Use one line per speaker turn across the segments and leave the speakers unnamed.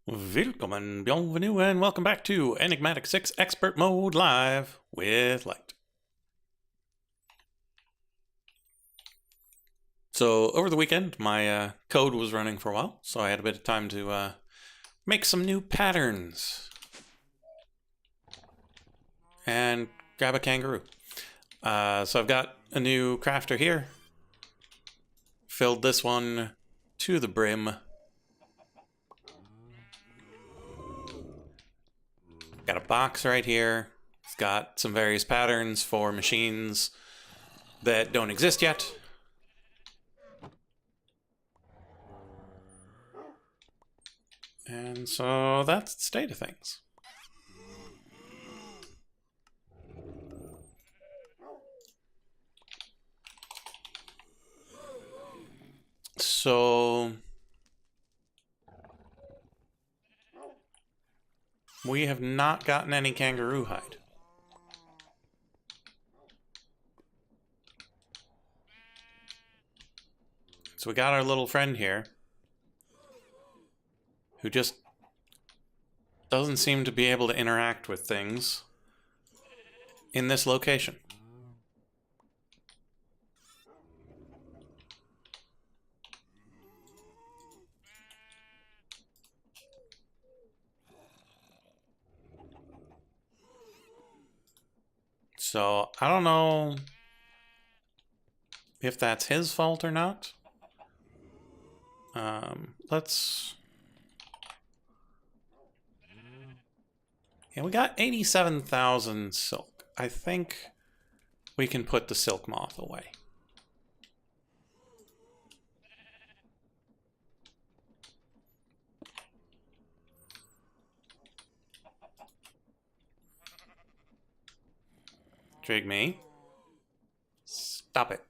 Willkommen, bienvenue, and welcome back to Enigmatic 6 Expert Mode Live with Light. So, over the weekend, my code was running for a while, so I had a bit of time to make some new patterns. And grab a kangaroo. So I've got a new crafter here. Filled this one to the brim. Got a box right here. It's got some various patterns for machines that don't exist yet. And so that's the state of things. So we have not gotten any kangaroo hide. So we got our little friend here who just doesn't seem to be able to interact with things in this location. So I don't know if that's his fault or not. Let's... Yeah, we got 87,000 silk. I think we can put the silk moth away. Trig me. Stop it.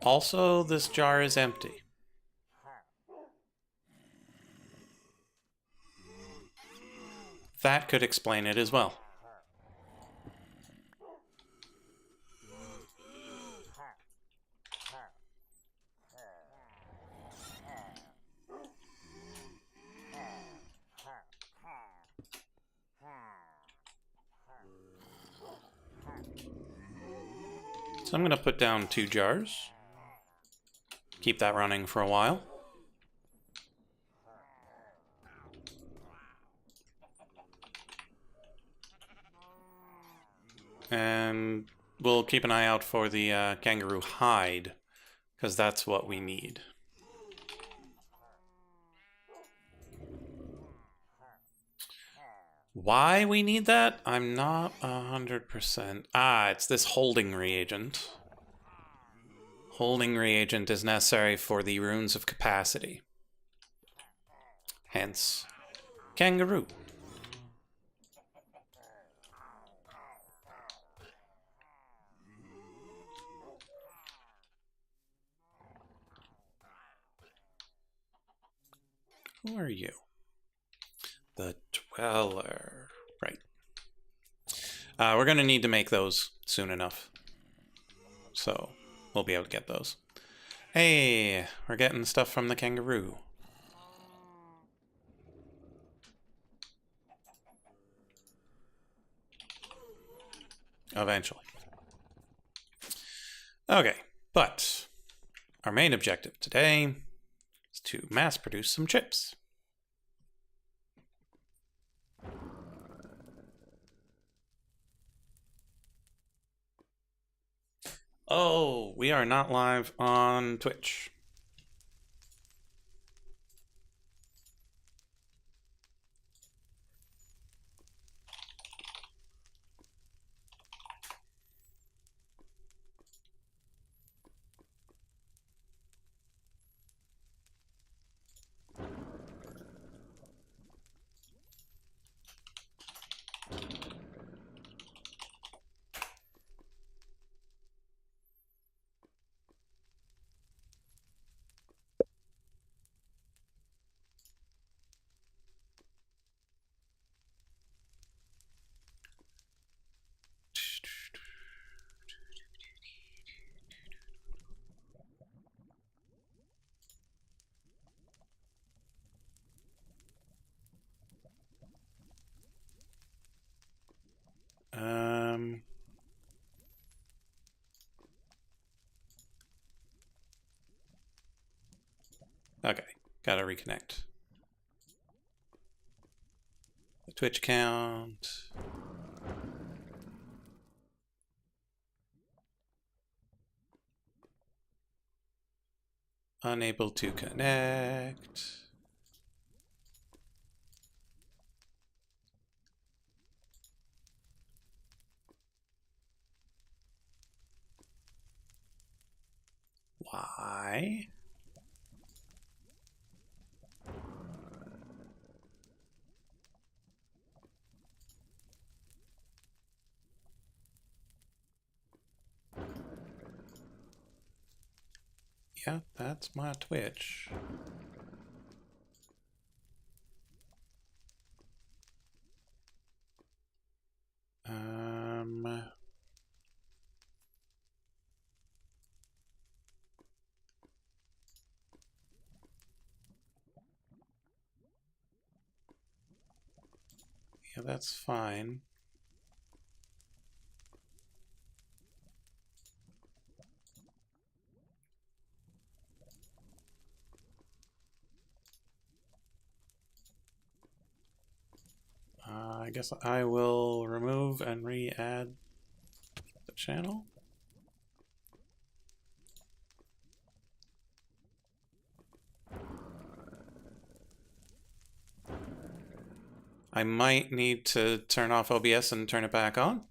Also, this jar is empty. That could explain it as well. So I'm going to put down 2 jars. Keep that running for a while. And we'll keep an eye out for the kangaroo hide, because that's what we need. Why we need that? I'm not 100%. Ah, it's this holding reagent. Holding reagent is necessary for the runes of capacity. Hence, kangaroo. Who are you? The Dweller. Right. We're going to need to make those soon enough. So we'll be able to get those. Hey, we're getting stuff from the kangaroo. Eventually. Okay, but our main objective today is to mass produce some chips. Oh, we are not live on Twitch. Okay, gotta reconnect. The Twitch account. Unable to connect. Why? Yeah, that's my Twitch. Yeah, that's fine. I guess I will remove and re-add the channel. I might need to turn off OBS and turn it back on.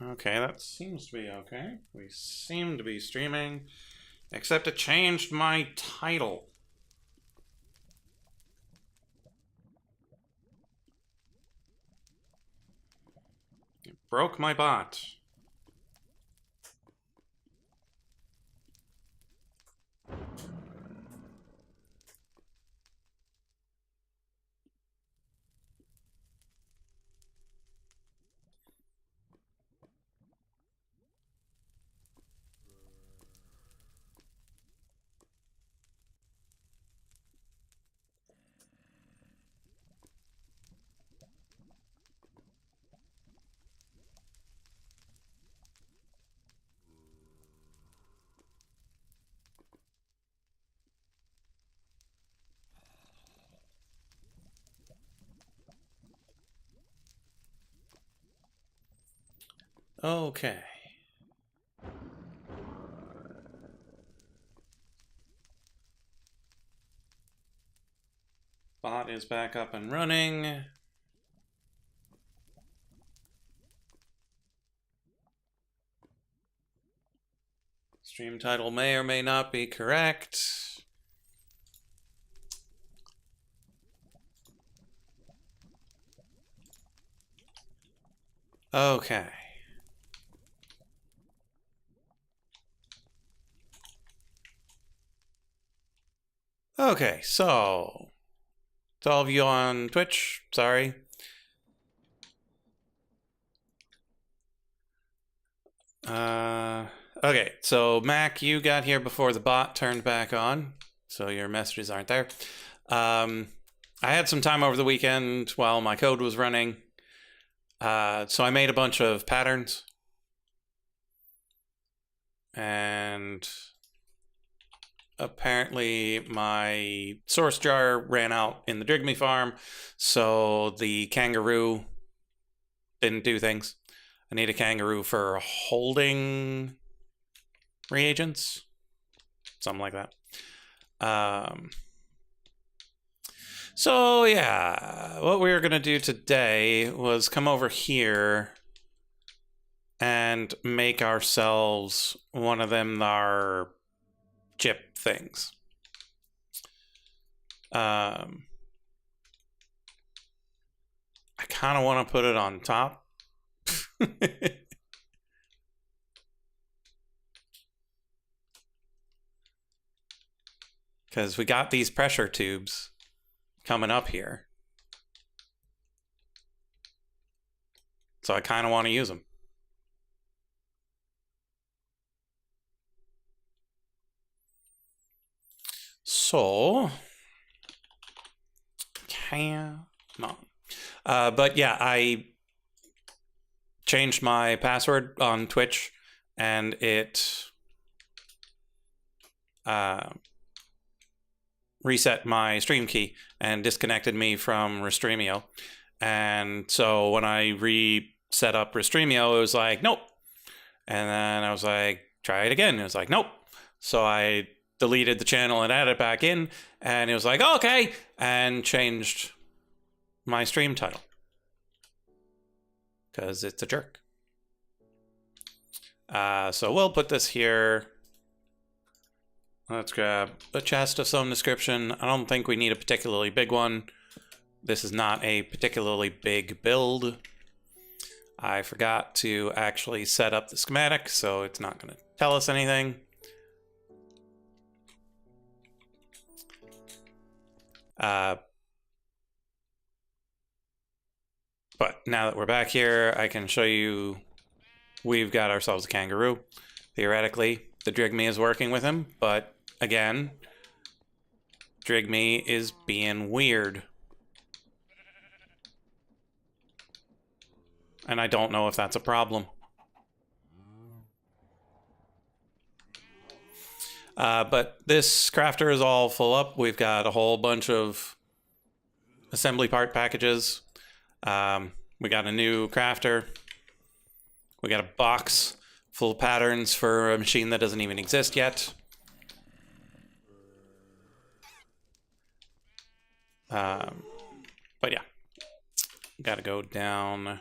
Okay, that seems to be okay. We seem to be streaming, except it changed my title. It broke my bot. Okay. Bot is back up and running. Stream title may or may not be correct. Okay. Okay, so to all of you on Twitch, sorry. Okay, so Mac, you got here before the bot turned back on, so your messages aren't there. I had some time over the weekend while my code was running, so I made a bunch of patterns, and apparently my source jar ran out in the Drigme farm, so the kangaroo didn't do things. I need a kangaroo for holding reagents, something like that. So yeah, what we were gonna do today was come over here and make ourselves one of them our chip things. I kind of want to put it on top. Because we got these pressure tubes coming up here. So I kind of want to use them. So, come on. But yeah, I changed my password on Twitch, and it reset my stream key and disconnected me from Restreamio. And so when I reset up Restreamio, it was like, nope. And then I was like, try it again. It was like, nope. So I deleted the channel and added it back in, and it was like, okay, and changed my stream title because it's a jerk. So we'll put this here. Let's grab a chest of some description. I don't think we need a particularly big one. This is not a particularly big build. I forgot to actually set up the schematic, so it's not going to tell us anything. But now that we're back here, I can show you we've got ourselves a kangaroo. Theoretically, the Drigme is working with him, but again, Drigme is being weird. And I don't know if that's a problem. But this crafter is all full up. We've got a whole bunch of assembly part packages. We got a new crafter. We got a box full of patterns for a machine that doesn't even exist yet. But yeah, gotta go down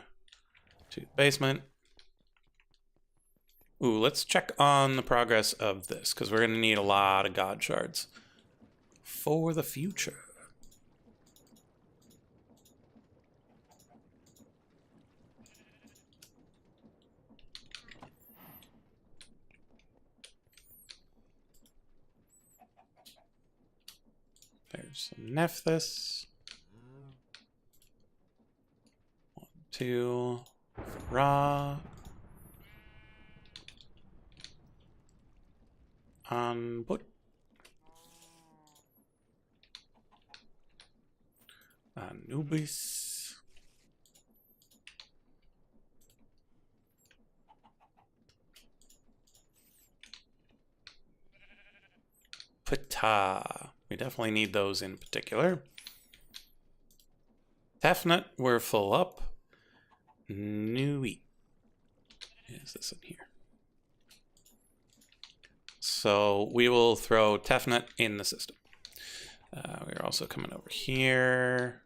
to the basement. Ooh, let's check on the progress of this, because we're gonna need a lot of god shards for the future. There's some Nephthys. 1, 2, Ra. Put. Anubis. Ptah. We definitely need those in particular. Tefnut, we're full up. Nui. Is this in here? So we will throw Tefnut in the system. We're also coming over here.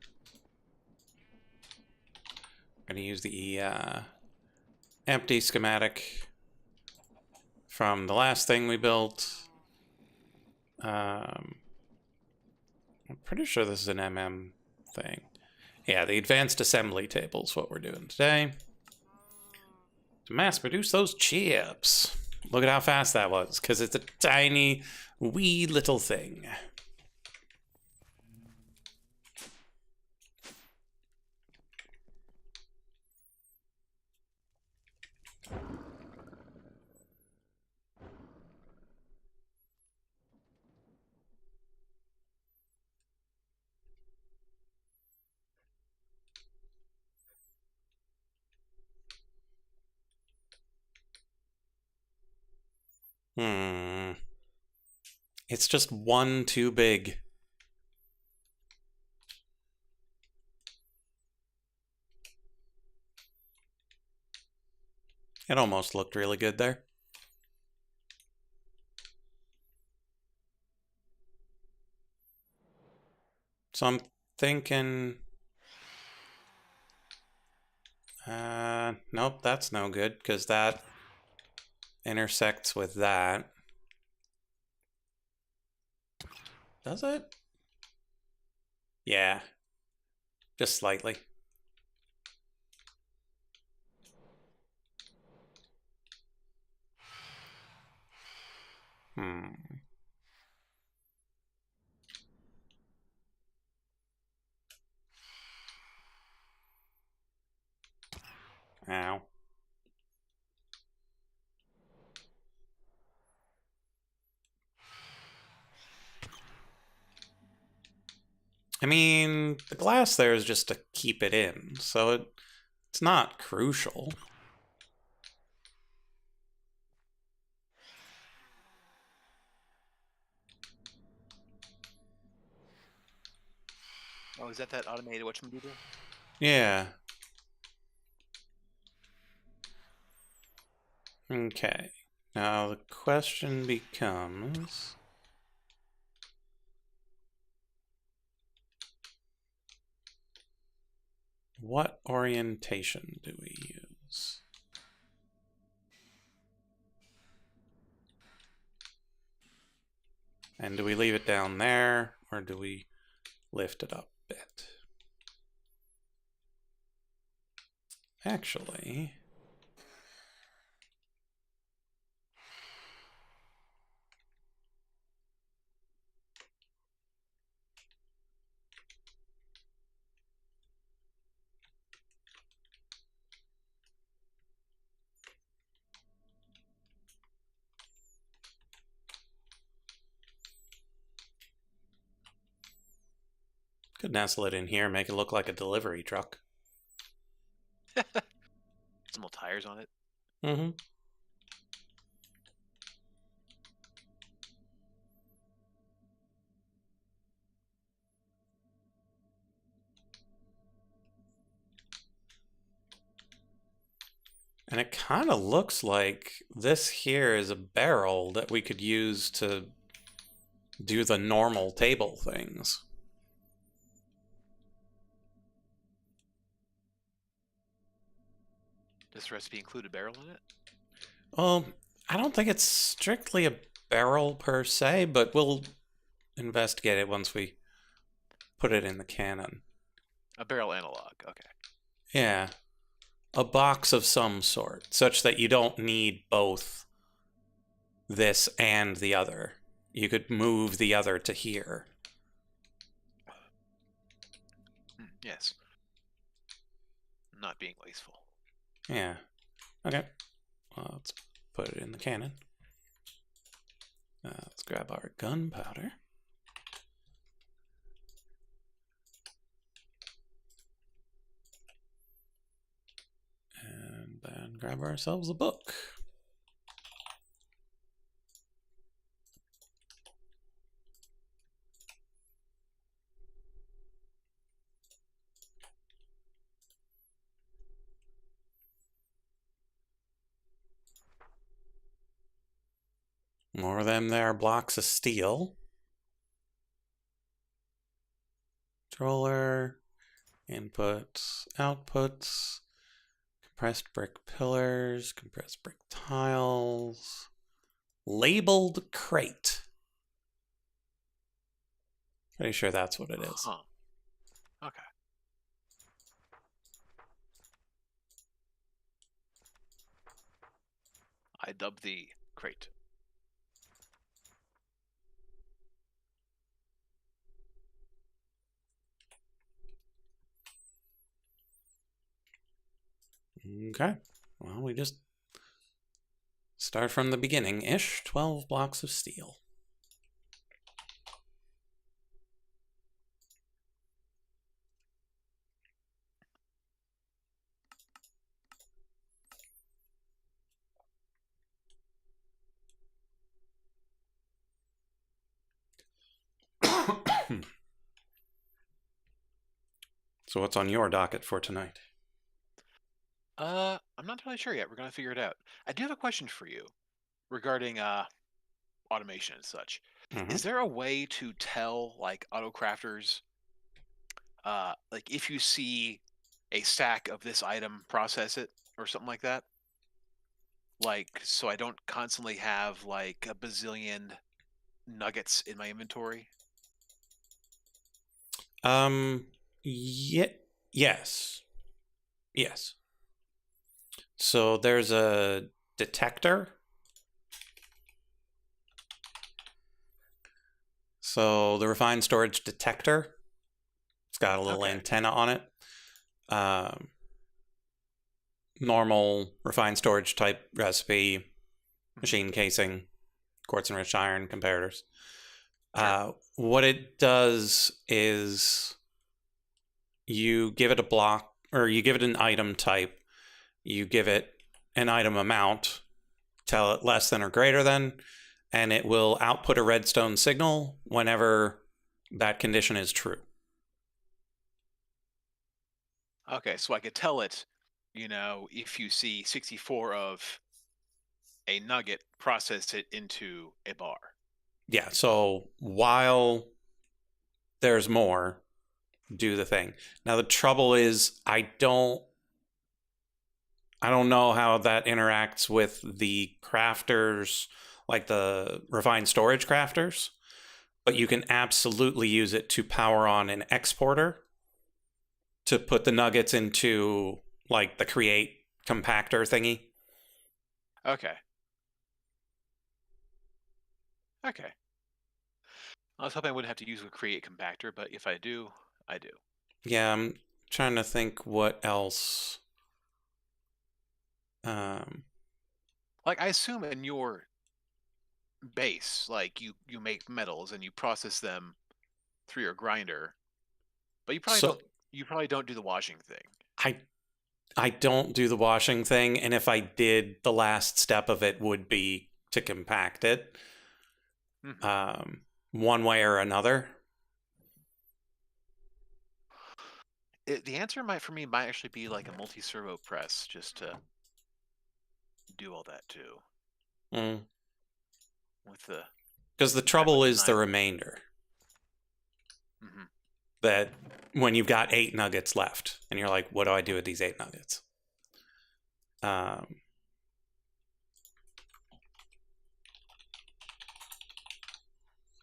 I'm going to use the empty schematic from the last thing we built. I'm pretty sure this is an MM thing. Yeah, the advanced assembly table is what we're doing today. To mass produce those chips. Look at how fast that was, because it's a tiny, wee little thing. It's just one too big. It almost looked really good there. So I'm thinking... nope, that's no good, because that intersects with that. Does it? Yeah. Just slightly. Ow. I mean, the glass there is just to keep it in, so it's not crucial.
Oh, is that automated whatchamacallit?
Yeah. Okay. Now the question becomes, what orientation do we use? And do we leave it down there, or do we lift it up a bit? Actually, could nestle it in here, make it look like a delivery truck.
Some little tires on it.
Mm-hmm. And it kind of looks like this here is a barrel that we could use to do the normal table things.
Does the recipe include a barrel in it?
Well, I don't think it's strictly a barrel per se, but we'll investigate it once we put it in the cannon.
A barrel analog. Okay.
Yeah, a box of some sort, such that you don't need both this and the other. You could move the other to here.
Yes. Not being wasteful.
Yeah. Okay. Well, let's put it in the cannon. Let's grab our gunpowder. And then grab ourselves a book. More of them there, blocks of steel. Controller, inputs, outputs, compressed brick pillars, compressed brick tiles, labeled crate. Pretty sure that's what it is.
Huh. Okay. I dub thee crate.
Okay. Well, we just start from the beginning-ish. 12 blocks of steel. So what's on your docket for tonight?
I'm not entirely sure yet. We're gonna figure it out. I do have a question for you regarding automation and such.
Mm-hmm.
Is there a way to tell like auto crafters like if you see a stack of this item, process it or something like that? Like so I don't constantly have like a bazillion nuggets in my inventory?
Yeah, yes. Yes. So there's a detector. So the refined storage detector, it's got a little
Okay.
antenna on it. Um, Normal refined storage type recipe, machine casing, quartz enriched iron comparators.
Sure.
what it does is you give it a block, or you give it an item type, you give it an item amount, tell it less than or greater than, and it will output a redstone signal whenever that condition is true.
Okay, so I could tell it, if you see 64 of a nugget, process it into a bar.
Yeah, so while there's more, do the thing. Now the trouble is I don't know how that interacts with the crafters, like the refined storage crafters, but you can absolutely use it to power on an exporter to put the nuggets into like the create compactor thingy.
Okay. Okay. I was hoping I wouldn't have to use a create compactor, but if I do, I do.
Yeah, I'm trying to think what else. Um,
Like I assume in your base, like you make metals and you process them through your grinder, but
so
you probably don't do the washing thing.
I I don't do the washing thing, and if I did, the last step of it would be to compact it,
Hmm.
um, one way or another.
The answer might for me might actually be like a multi-servo press just to do all that too
Mm.
with the
Because the
adequate
trouble is the
design.
remainder.
Hmm.
That when you've got 8 nuggets left, and you're like, what do I do with these 8 nuggets? Um,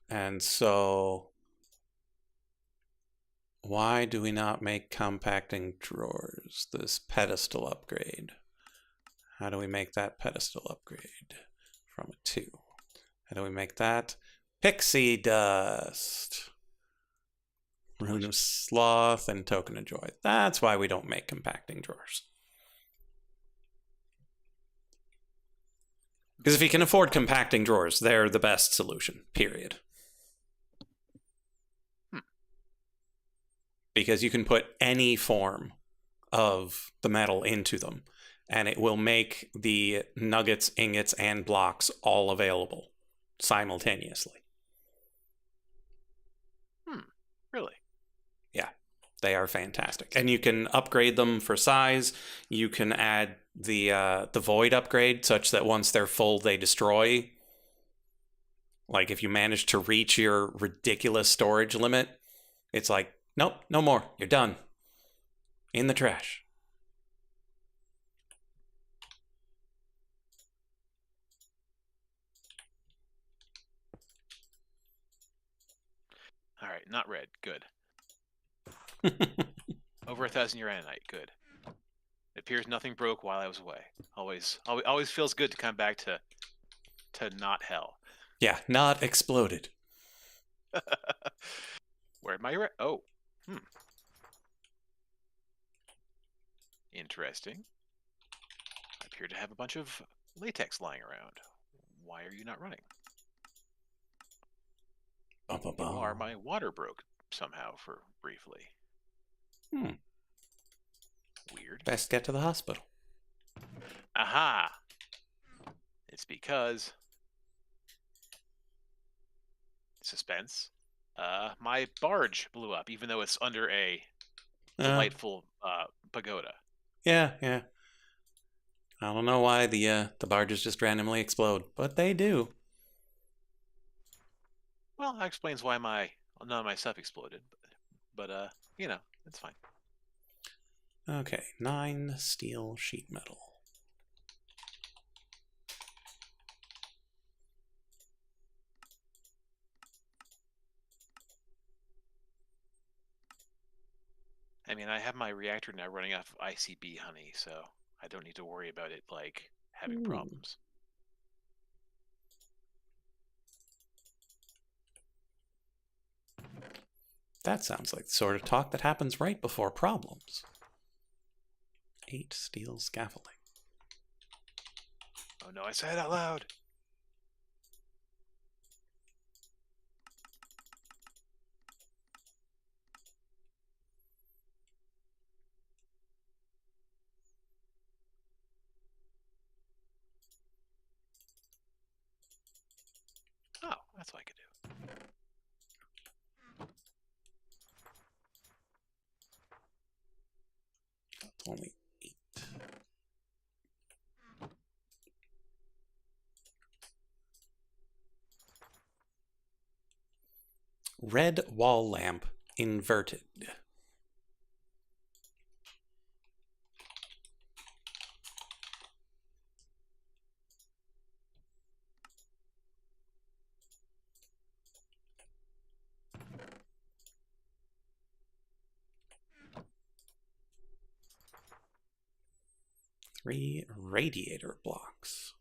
and so, why do we not make compacting drawers? This pedestal upgrade. How do we make that pedestal upgrade from a 2? How do we make that? Pixie dust. Rune of Sloth and Token of Joy. That's why we don't make compacting drawers. Because if you can afford compacting drawers, they're the best solution, period.
Hmm.
Because you can put any form of the metal into them, and it will make the nuggets, ingots, and blocks all available simultaneously.
Really?
Yeah, they are fantastic, and you can upgrade them for size. You can add the void upgrade such that once they're full, they destroy. Like if you manage to reach your ridiculous storage limit, it's like, nope, no more. You're done. In the trash.
All right, not red. Good. Over 1,000 uranite. Good. It appears nothing broke while I was away. Always feels good to come back to not hell.
Yeah, not exploded.
Where'd my oh, hmm, interesting. I appear to have a bunch of latex lying around. Why are you not running? You are. My water broke somehow for briefly.
Hmm.
Weird.
Best get to the hospital.
Aha! It's because suspense. My barge blew up, even though it's under a delightful pagoda.
Yeah, yeah. I don't know why the barges just randomly explode, but they do.
Well, that explains why none of my stuff exploded. But it's fine.
Okay, 9 steel sheet metal.
I mean, I have my reactor now running off of ICB honey, so I don't need to worry about it like having problems.
That sounds like the sort of talk that happens right before problems. 8 steel scaffolding.
Oh no, I said it out loud. Oh, that's what I could do.
It's only 8. Red wall lamp inverted. Three radiator blocks.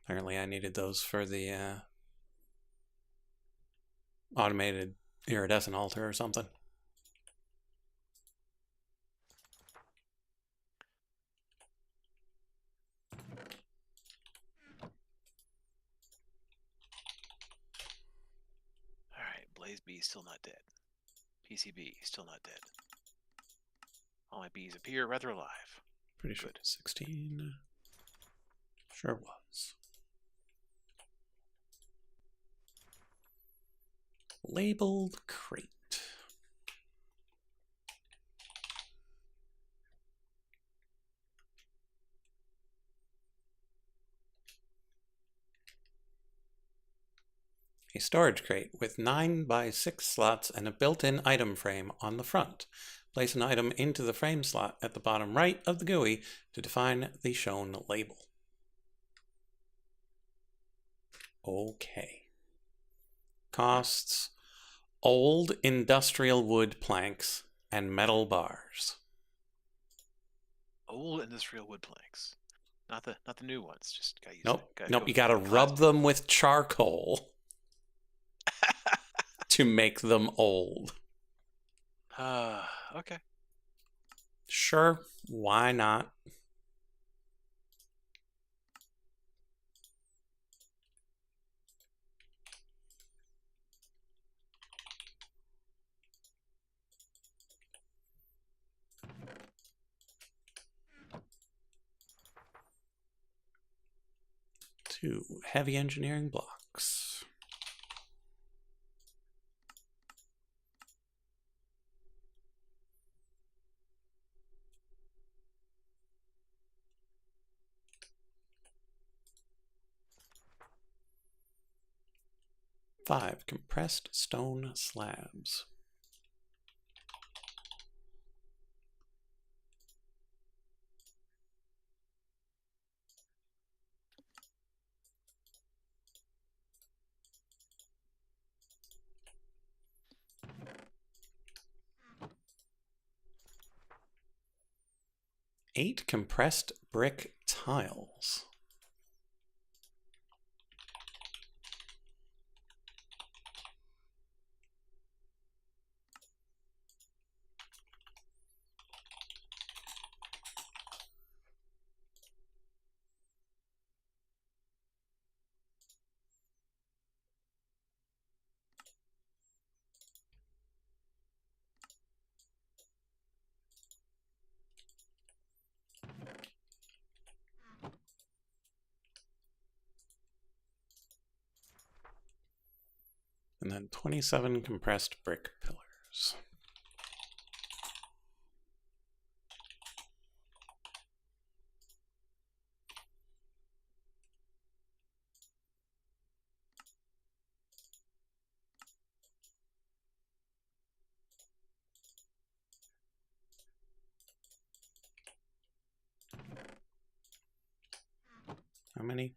Apparently I needed those for the automated iridescent altar or something.
Alright, Blaze B still not dead. PCB still not dead. All my bees appear rather alive.
Pretty sure
Good.
16. Sure was. Labeled crate. A storage crate with 9 by 6 slots and a built-in item frame on the front. Place an item into the frame slot at the bottom right of the GUI to define the shown label. Okay. Costs old industrial wood planks and metal bars.
Old industrial wood planks. Not the new ones. Just gotta use
Nope.
gotta
Nope.
go
You gotta rub them with charcoal to make them old.
Okay.
Sure. Why not? Two heavy engineering blocks. Five compressed stone slabs. Eight compressed brick tiles. And then 27 compressed brick pillars. How many?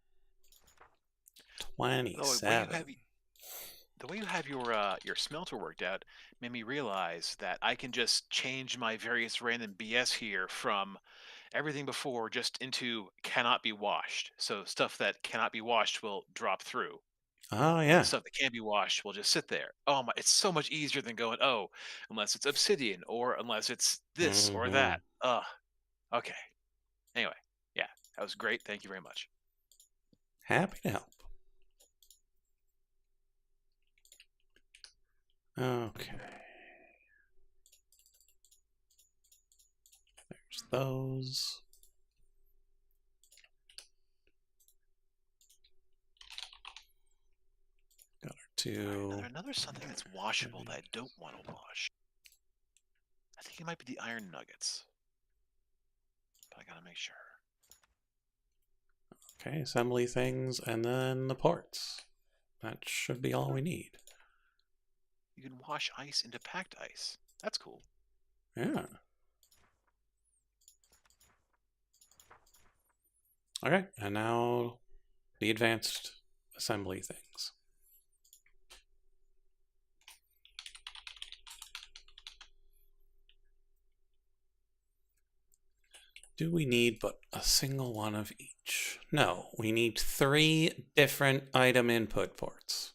27.
The way you have your smelter worked out made me realize that I can just change my various random BS here from everything before just into cannot be washed. So stuff that cannot be washed will drop through,
Oh,
and the
yeah.
stuff that can be washed will just sit there. Oh my! It's so much easier than going, oh, unless it's obsidian or unless it's this or
Mm-hmm.
that. Okay. Anyway, yeah, that was great. Thank you very much.
Happy to help. Okay. There's Those. Got our two.
Another something that's washable that I don't want to wash. I think it might be the iron nuggets. But I gotta make sure.
Okay, assembly things, and then the ports. That should be all we need.
You can wash ice into packed ice. That's cool.
Yeah. Okay, and now the advanced assembly things. Do we need but a single one of each? No, we need 3 different item input ports.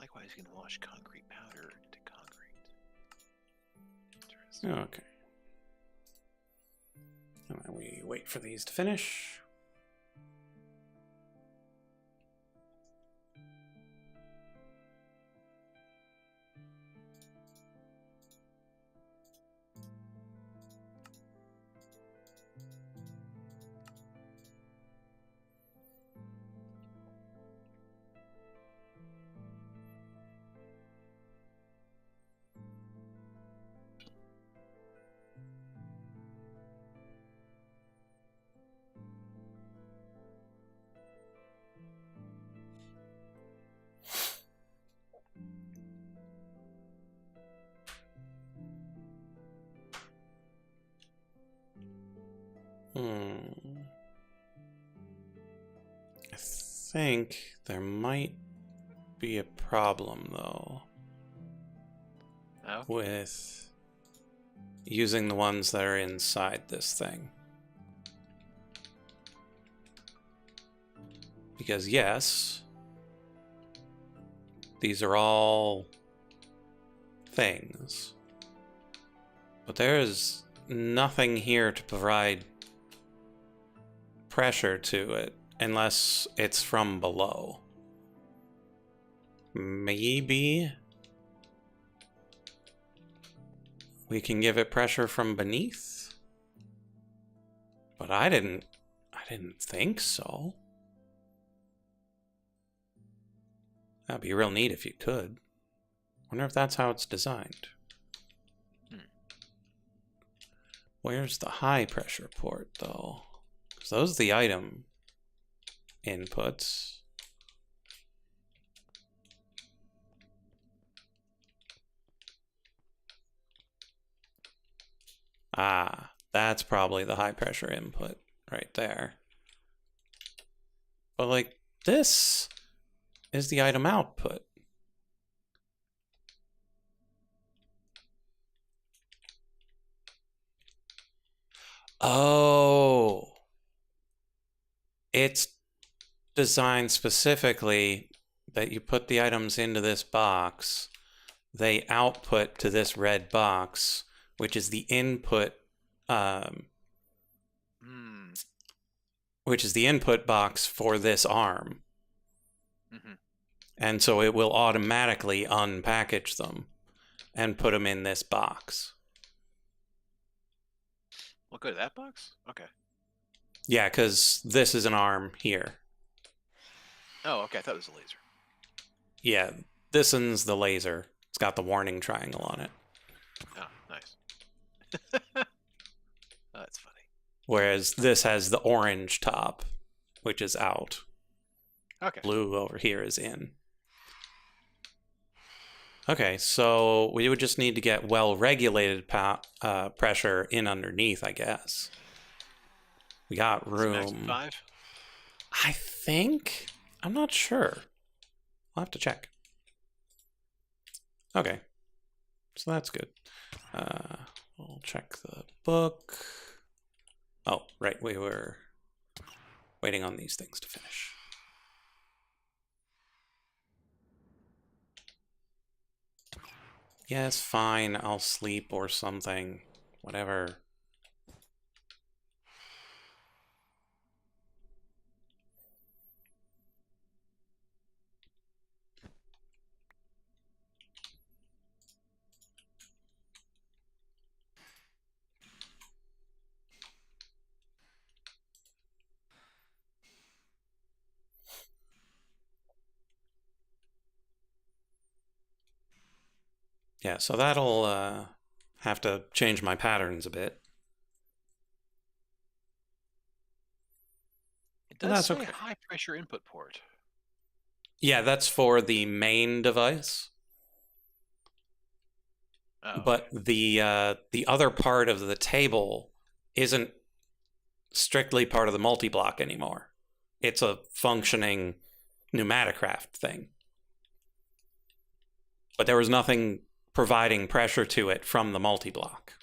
Likewise, you can wash concrete powder into concrete.
Interesting. Okay. And then we wait for these to finish. I think there might be a problem, though, with using the ones that are inside this thing. Because, yes, these are all things, but there is nothing here to provide pressure to it unless it's from below. Maybe we can give it pressure from beneath, but I didn't think so. That'd be real neat if you could. Wonder if that's how it's designed. Where's the high pressure port, though? Because those are the item inputs. Ah, that's probably the high pressure input right there. But like, this is the item output. Oh, it's designed specifically that you put the items into this box, they output to this red box, which is the input, which is the input box for this arm. And so it will automatically unpackage them and put them in this box.
We'll go to that box? Okay.
Yeah, because this is an arm here.
Oh, okay. I thought it was a laser.
Yeah, this one's the laser. It's got the warning triangle on it.
Oh, nice. Oh, that's funny.
Whereas this has the orange top which is out.
Okay.
Blue over here is in. Okay, so we would just need to get well-regulated pressure in underneath, I guess. We got
Is it max at
room.
5?
I think? I'm not sure. I'll have to check. Okay, so that's good. We'll check the book. Oh, right, we were waiting on these things to finish. Yes, fine, I'll sleep or something. Whatever. Yeah, so that'll have to change my patterns a bit.
It
But
does
that's
say
okay.
high pressure input port.
Yeah, that's for the main device.
Oh,
But the other part of the table isn't strictly part of the multi-block anymore. It's a functioning pneumaticraft thing. But there was nothing providing pressure to it from the multi-block.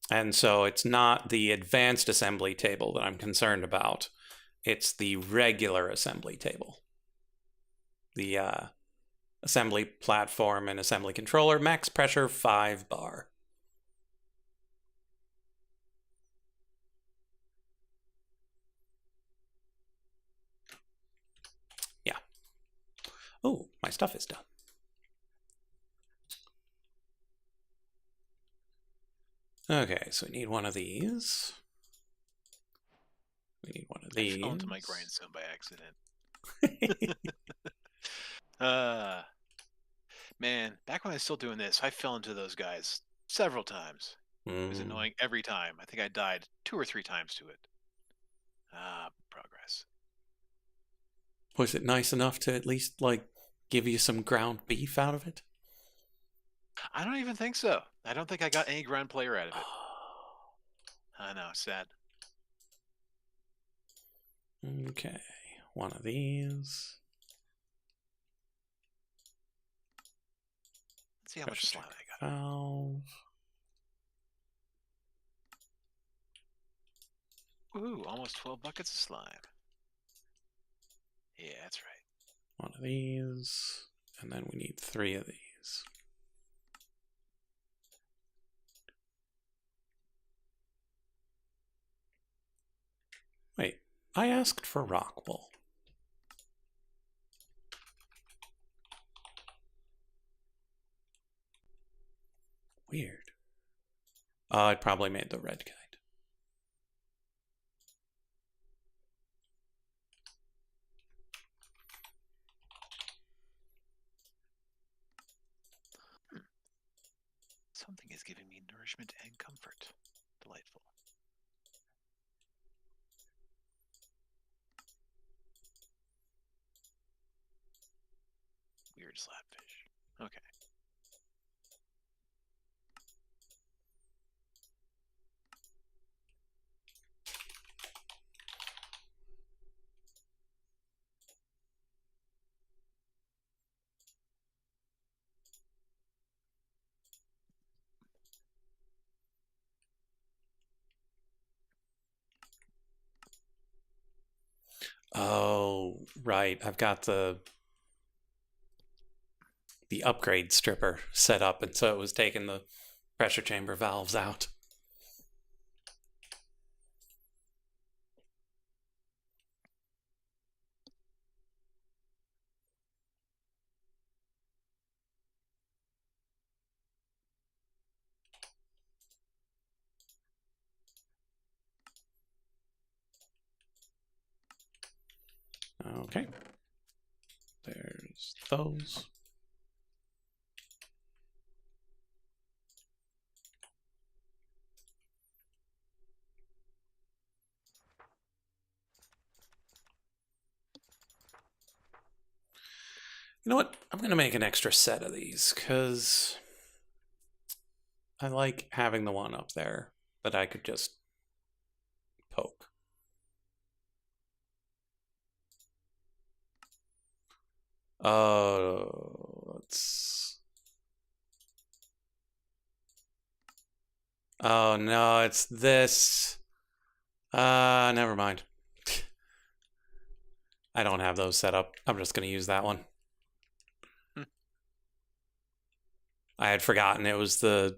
And so it's not the advanced assembly table that I'm concerned about. It's the regular assembly table. The assembly platform and assembly controller, max pressure 5 bar. Yeah. Oh, my stuff is done. Okay, so we need one of these. We need one of
I
these.
fell into my grindstone by accident. Man, back when I was still doing this, I fell into those guys several times. It was annoying every time. I think I died 2 or 3 times to it. Progress.
Was it nice enough to at least, like, give you some ground beef out of it?
I don't even think so. I don't think I got any ground player out of it. I know, sad.
Okay, one of these.
Let's see how much slime I got.
Valve.
Ooh, almost 12 buckets of slime. Yeah, that's right.
One of these. And then we need 3 of these. Wait, I asked for rock wool. Weird. I probably made the red kind.
Something is giving me nourishment and comfort. Delightful. Weird slapfish. Okay.
Oh, right. I've got the upgrade stripper set up, and so it was taking the pressure chamber valves out. Okay. There's those. You know what? I'm going to make an extra set of these because I like having the one up there that I could just poke. Let's... Oh no, it's this. Never mind. I don't have those set up. I'm just going to use that one. I had forgotten it was the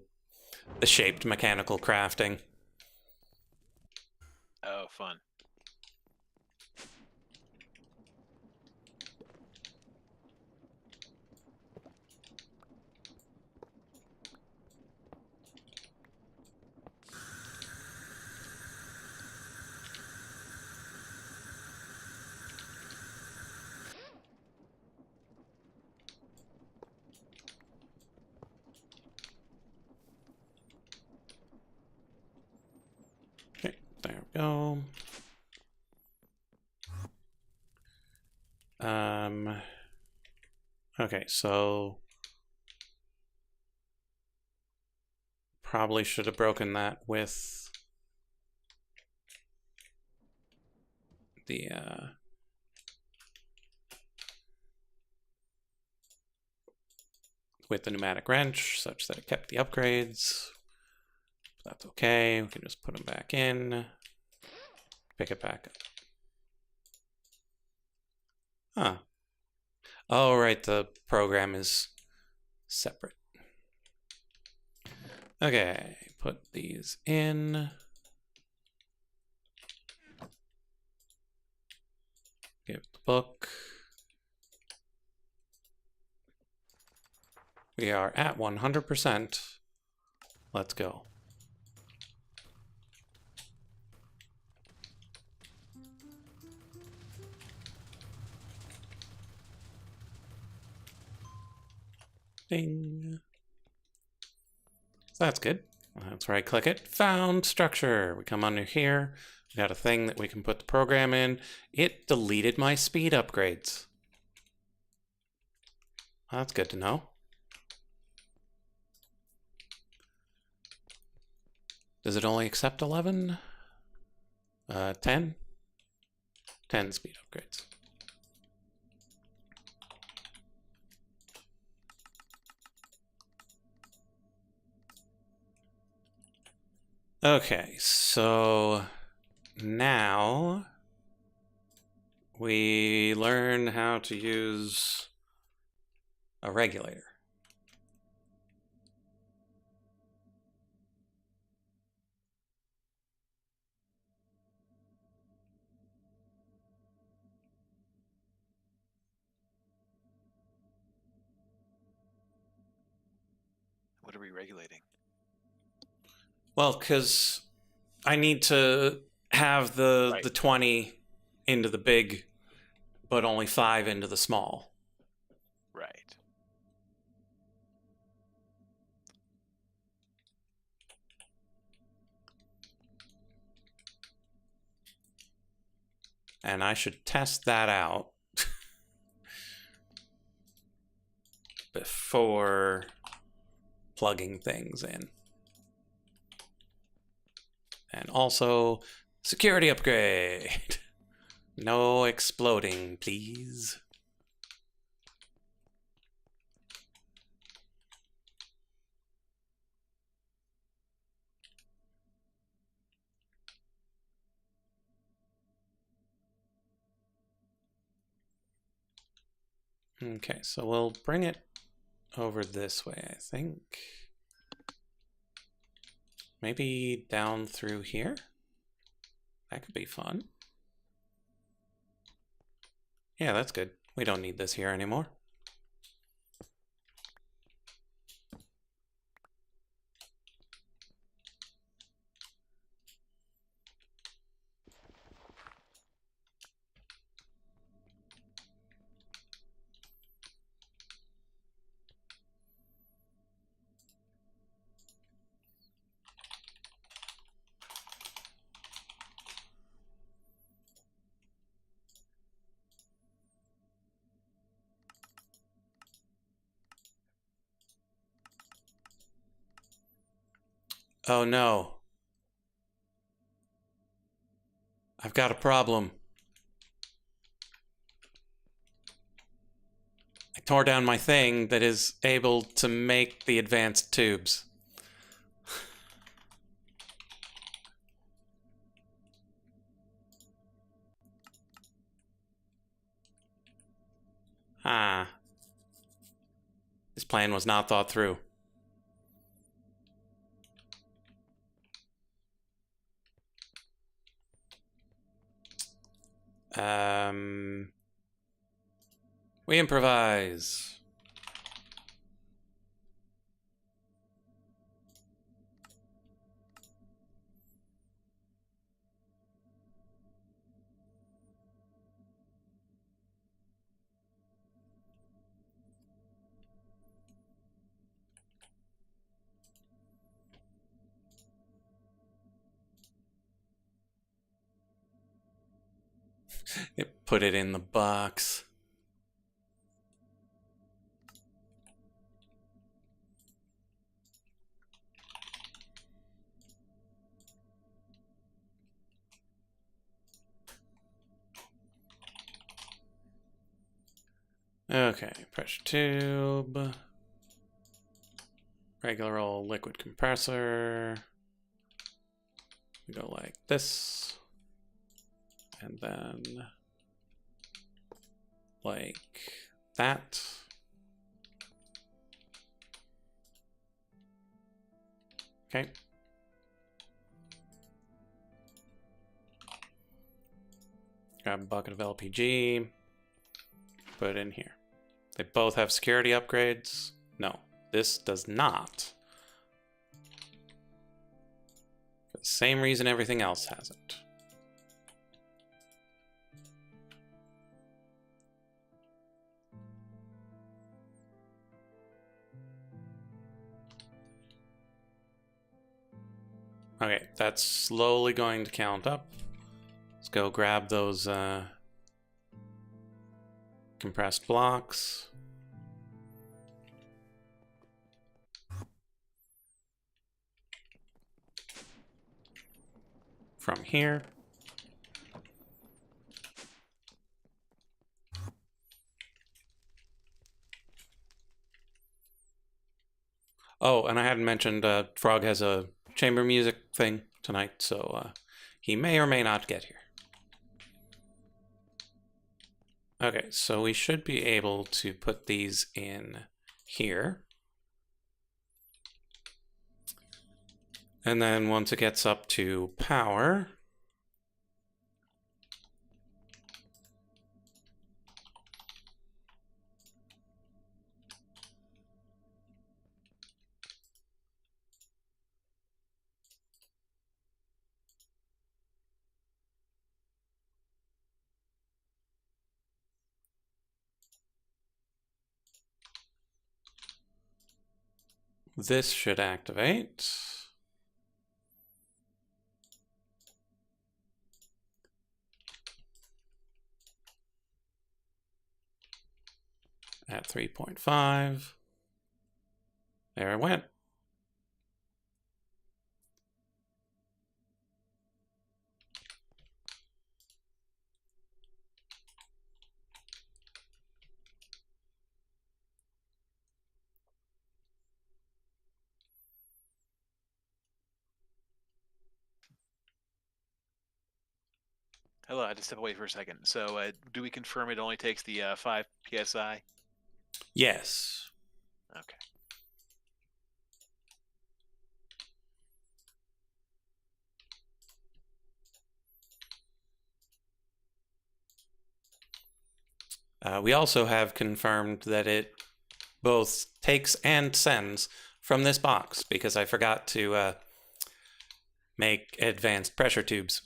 shaped mechanical crafting.
Oh, fun.
Okay, there we go. Okay, so probably should have broken that with the pneumatic wrench such that it kept the upgrades. That's okay. We can just put them back in. Pick it back up. Huh. Oh, right. The program is separate. Okay. Put these in. Give the book. We are at 100%. Let's go. Ding. So that's good. Let's right click it. Found structure. We come under here. We got a thing that we can put the program in. It deleted my speed upgrades. That's good to know. Does it only accept 11? 10? 10 speed upgrades. Okay, so now we learn how to use a regulator.
What are we regulating?
Well, because I need to have the 20 into the big, but only 5 into the small.
Right.
And I should test that out before plugging things in. And also, security upgrade. No exploding, please. Okay, so we'll bring it over this way, I think. Maybe down through here? That could be fun. Yeah, that's good. We don't need this here anymore. Oh no. I've got a problem. I tore down my thing that is able to make the advanced tubes. Ah. This plan was not thought through. We improvise. Put it in the box. Okay, pressure tube. Regular old liquid compressor. We go like this. And then like that. Okay. Grab a bucket of LPG. Put it in here. They both have security upgrades. No, this does not. For the same reason everything else hasn't. Okay, that's slowly going to count up. Let's go grab those compressed blocks. From here. Oh, and I hadn't mentioned Frog has a chamber music thing tonight, so he may or may not get here. Okay, so we should be able to put these in here. And then once it gets up to power, this should activate. At 3.5. There it went.
Hello, I had to step away for a second. So, do we confirm it only takes the 5 psi?
Yes.
Okay.
We also have confirmed that it both takes and sends from this box because I forgot to make advanced pressure tubes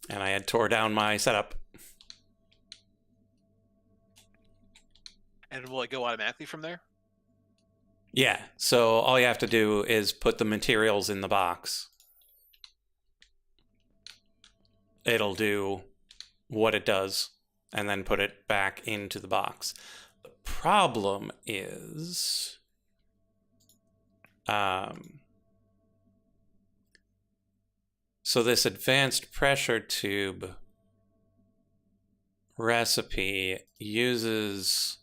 and I had tore down my setup.
And will it go automatically from there?
Yeah, so all you have to do is put the materials in the box. It'll do what it does and then put it back into the box. The problem is So this advanced pressure tube recipe uses...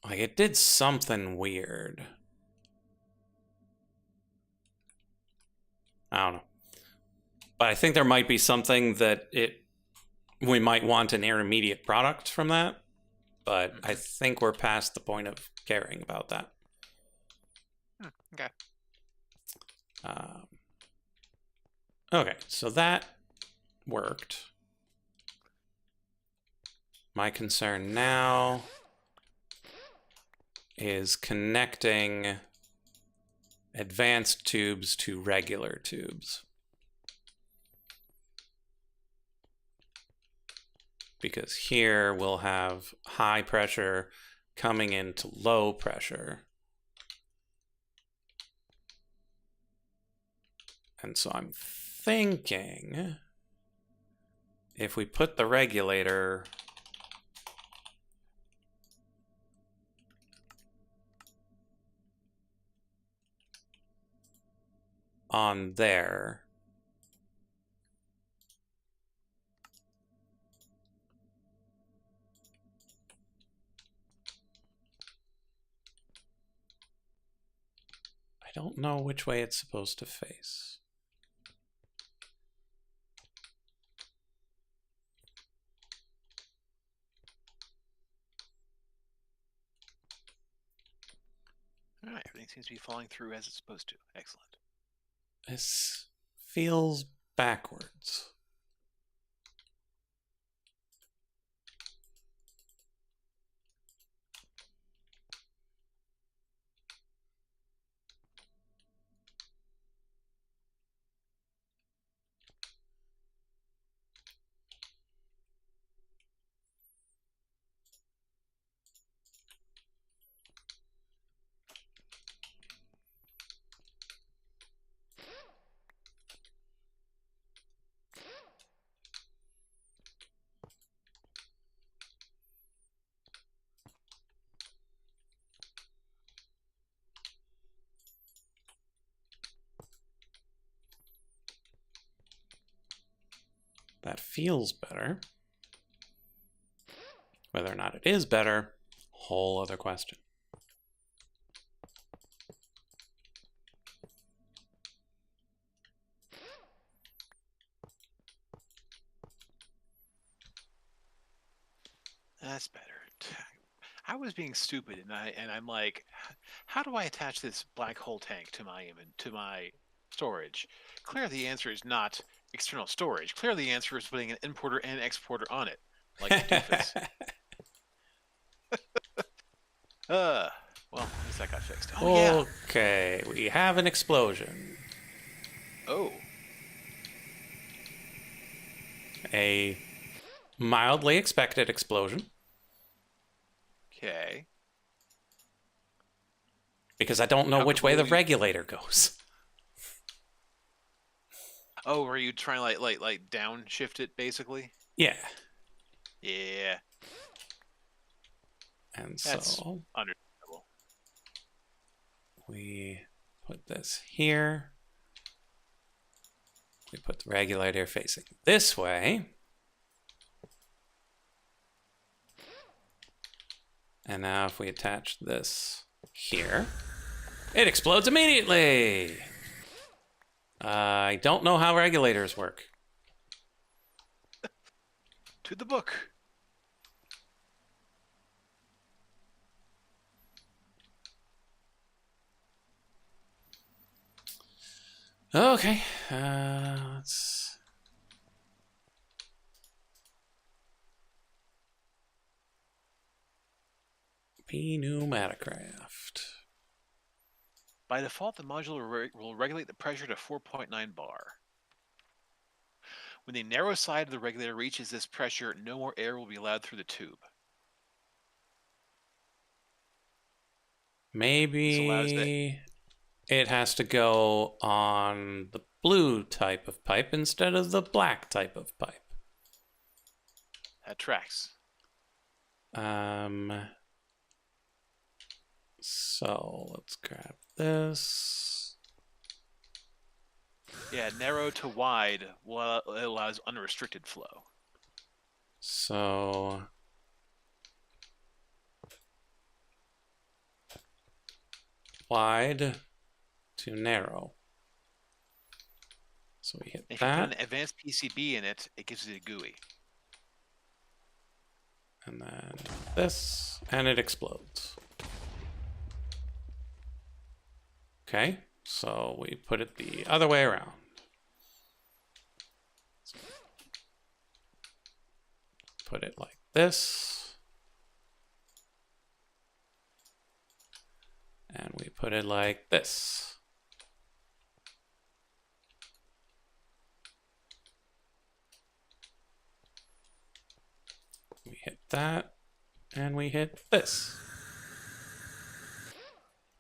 Like, it did something weird. I don't know. But I think there might be something that we might want an intermediate product from that. But I think we're past the point of caring about that.
Okay.
Okay, so that worked. My concern now is connecting advanced tubes to regular tubes. Because here we'll have high pressure coming into low pressure. And so I'm thinking if we put the regulator on there, I don't know which way it's supposed to face.
All right, everything seems to be falling through as it's supposed to. Excellent.
This feels backwards. That feels better. Whether or not it is better, whole other question.
That's better. I was being stupid, and I'm like, how do I attach this black hole tank to my storage? Clearly, the answer is not external storage. Clearly, the answer is putting an importer and exporter on it, like a doofus. Well, at least that got fixed. Oh yeah.
Okay, we have an explosion.
Oh.
A mildly expected explosion.
Okay.
Because I don't know
How
which way the
completely-
regulator goes.
Oh, are you trying to like downshift it basically?
Yeah.
Yeah.
And
That's
so
understandable.
we put this here. We put the regulator facing this way. And now if we attach this here, it explodes immediately. I don't know how regulators work.
To the book.
Okay, let's... Pneumaticraft.
By default, the module will regulate the pressure to 4.9 bar. When the narrow side of the regulator reaches this pressure, no more air will be allowed through the tube.
Maybe it has to go on the blue type of pipe instead of the black type of pipe.
That tracks.
So let's grab this.
Yeah, narrow to wide allows unrestricted flow.
So wide to narrow. So we hit
If you put an
that.
advanced PCB in it, it gives it a GUI.
And then this, and it explodes. Okay, so we put it the other way around. Put it like this. And we put it like this. We hit that, and we hit this.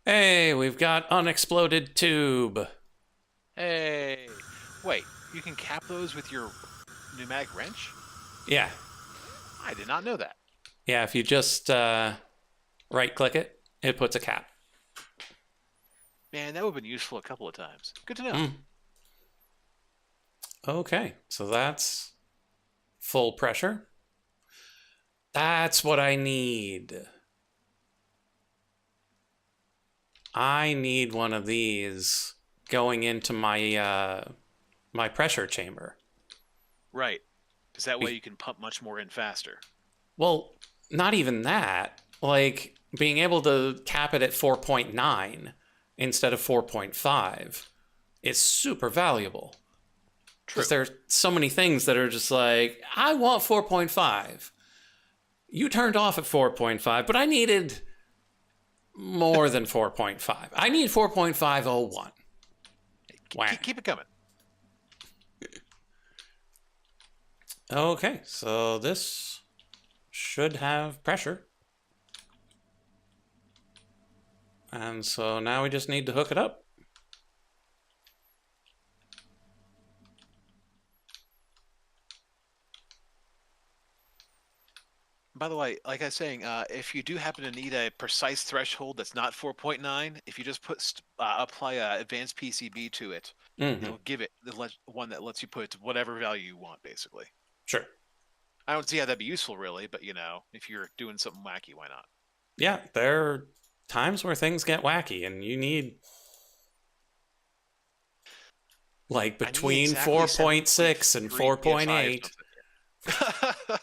Hey, we've got unexploded tube.
Hey, wait, you can cap those with your pneumatic wrench?
Yeah.
I did not know that.
Yeah, if you just right-click it, it puts a cap.
Man, that would have been useful a couple of times. Good to know.
Mm. Okay, so that's full pressure. That's what I need. I need one of these going into my my pressure chamber.
Right, because that way you can pump much more in faster.
Well, not even that. Like being able to cap it at 4.9 instead of 4.5 is super valuable.
True.
Because there's so many things that are just like, I want 4.5. You turned off at 4.5, but I needed more than 4.5. I need 4.501.
Keep it coming.
Okay, so this should have pressure. And so now we just need to hook it up.
By the way, like I was saying, if you do happen to need a precise threshold that's not 4.9, if you just apply a advanced PCB to it, it'll give it one that lets you put it to whatever value you want, basically.
Sure.
I don't see how that'd be useful, really, but if you're doing something wacky, why not?
Yeah, there are times where things get wacky and you need like
I need
between
exactly
4.6 and
7.3 psi or
4.8.
something.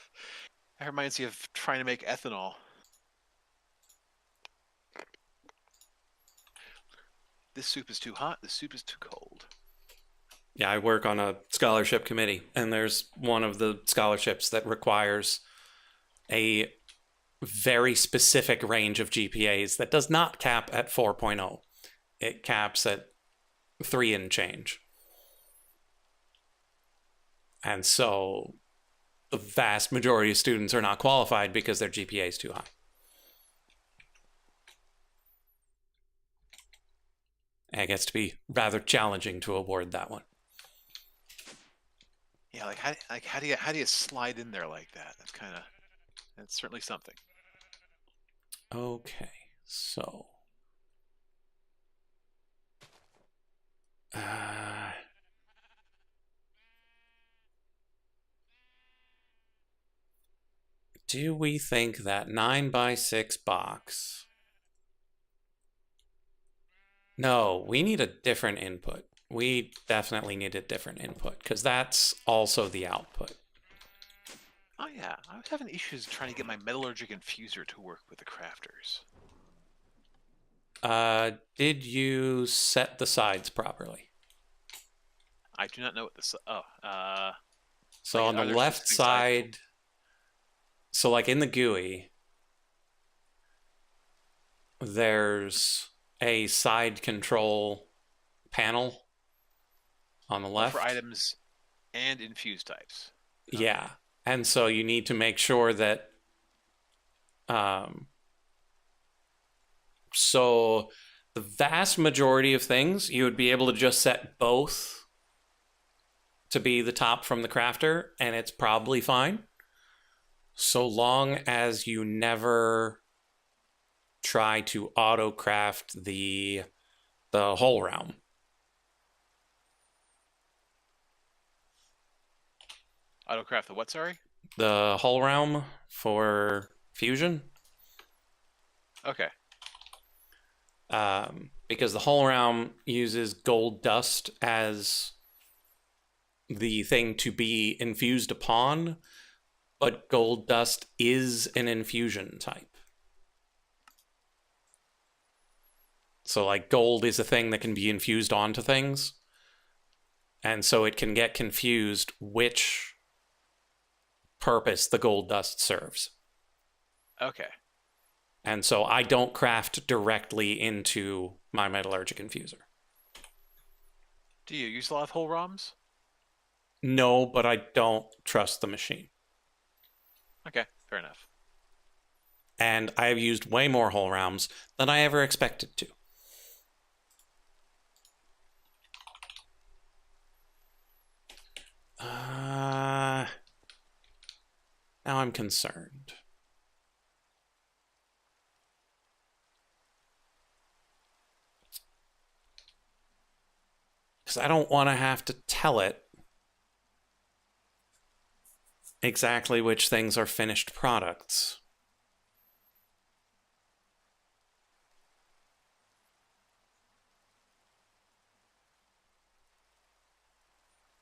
That reminds me of trying to make ethanol. This soup is too hot. This soup is too cold.
Yeah, I work on a scholarship committee, and there's one of the scholarships that requires a very specific range of GPAs that does not cap at 4.0. It caps at 3 and change. And so the vast majority of students are not qualified because their GPA is too high. And it gets to be rather challenging to award that one.
Yeah, how do you slide in there like that? That's certainly something.
Okay, so do we think that 9x6 box? No, we need a different input. We definitely need a different input because that's also the output.
Oh yeah, I was having issues trying to get my metallurgic infuser to work with the crafters.
Did you set the sides properly?
I do not know what this.
So
like
on the
other
left
specific side.
side, so like in the GUI, there's a side control panel on the left.
For items and infuse types.
Yeah. And so you need to make sure that so the vast majority of things you would be able to just set both to be the top from the crafter and it's probably fine. So long as you never try to auto craft the whole realm.
Autocraft the what? Sorry.
The hull realm for fusion.
Okay.
Because the hull realm uses gold dust as the thing to be infused upon, but gold dust is an infusion type. So, like, gold is a thing that can be infused onto things. And so it can get confused which purpose the gold dust serves.
Okay.
And so I don't craft directly into my metallurgic infuser.
Do you use a lot of whole ROMs?
No, but I don't trust the machine.
Okay, fair enough.
And I have used way more whole realms than I ever expected to. Now I'm concerned. Because I don't want to have to tell it exactly which things are finished products.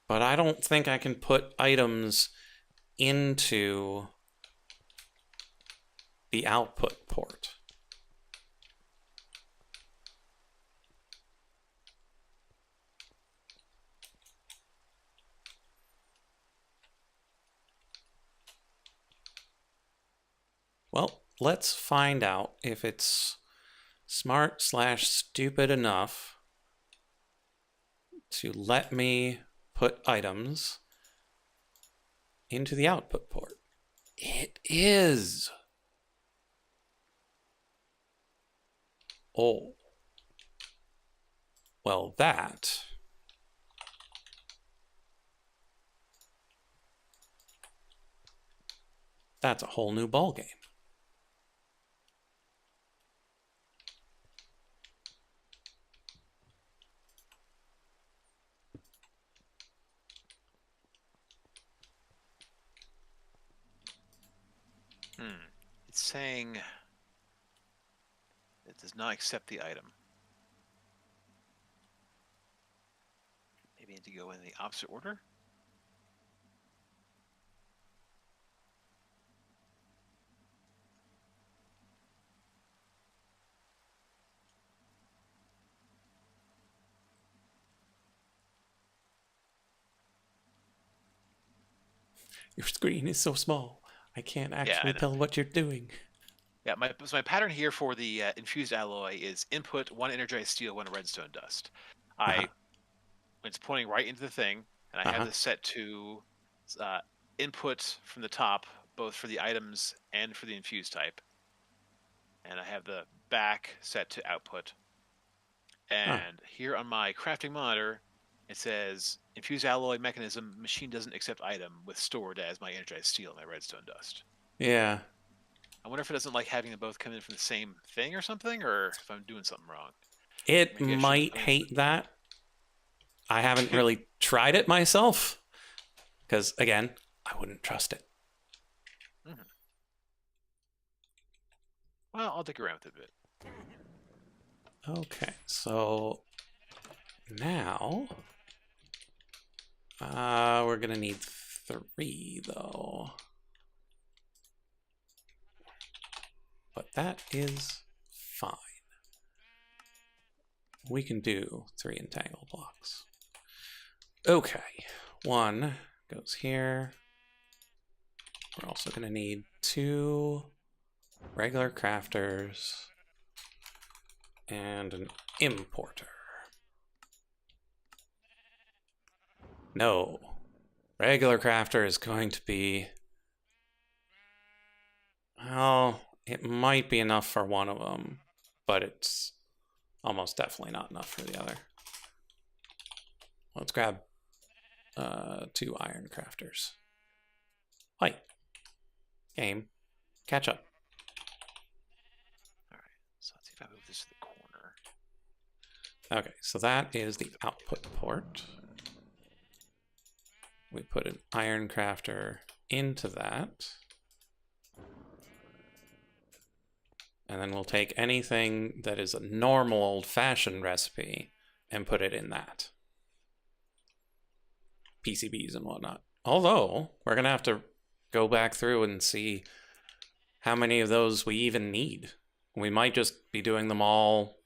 But I don't think I can put items into the output port. Well, let's find out if it's smart/stupid enough to let me put items into the output port. It is. Oh. Well, that's a whole new ballgame.
It's saying it does not accept the item. Maybe I need to go in the opposite order?
Your screen is so small. I can't
Yeah, I
actually
know.
tell what you're doing.
Yeah, my pattern here for the infused alloy is input 1 energized steel, 1 redstone dust.
Uh-huh.
It's pointing right into the thing, and I have
Uh-huh.
this set to input from the top, both for the items and for the infused type. And I have the back set to output.
Huh.
And here on my crafting monitor, it says infused alloy mechanism machine doesn't accept item with stored as my energized steel and my redstone dust.
Yeah.
I wonder if it doesn't like having them both come in from the same thing or something, or if I'm doing something wrong.
It
Maybe I should be
might
coming
hate that. I haven't
from.
really tried it myself. Because, again, I wouldn't trust it.
Mhm. Well, I'll dig around with it a bit.
Okay, so now we're gonna need 3 though. But that is fine. We can do 3 entangle blocks. Okay, 1 goes here. We're also gonna need 2 regular crafters and an importer. No, regular crafter is going to be, well, it might be enough for one of them, but it's almost definitely not enough for the other. Let's grab 2 iron crafters. Hi. Game. Catch up.
All right, so let's see if I move this to the corner.
Okay, so that is the output port. We put an iron crafter into that. And then we'll take anything that is a normal old-fashioned recipe and put it in that. PCBs and whatnot. Although, we're going to have to go back through and see how many of those we even need. We might just be doing them all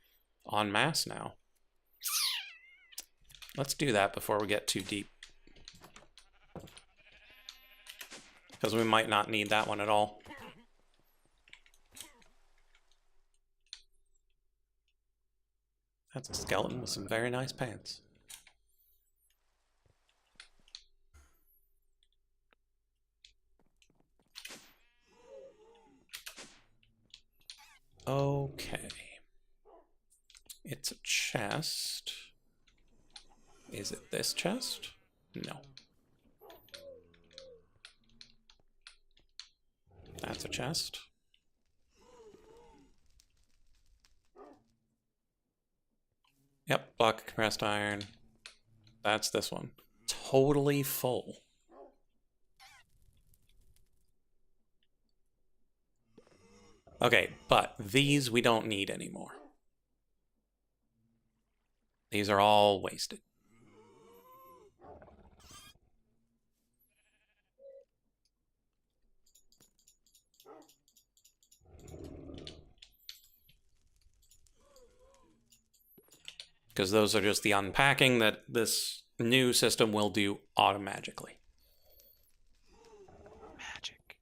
en masse now. Let's do that before we get too deep. Because we might not need that one at all. That's a skeleton with some very nice pants. Okay. It's a chest. Is it this chest? No. That's a chest. Yep, block of compressed iron. That's this one. Totally full. Okay, but these we don't need anymore. These are all wasted. Because those are just the unpacking that this new system will do automatically.
Magic.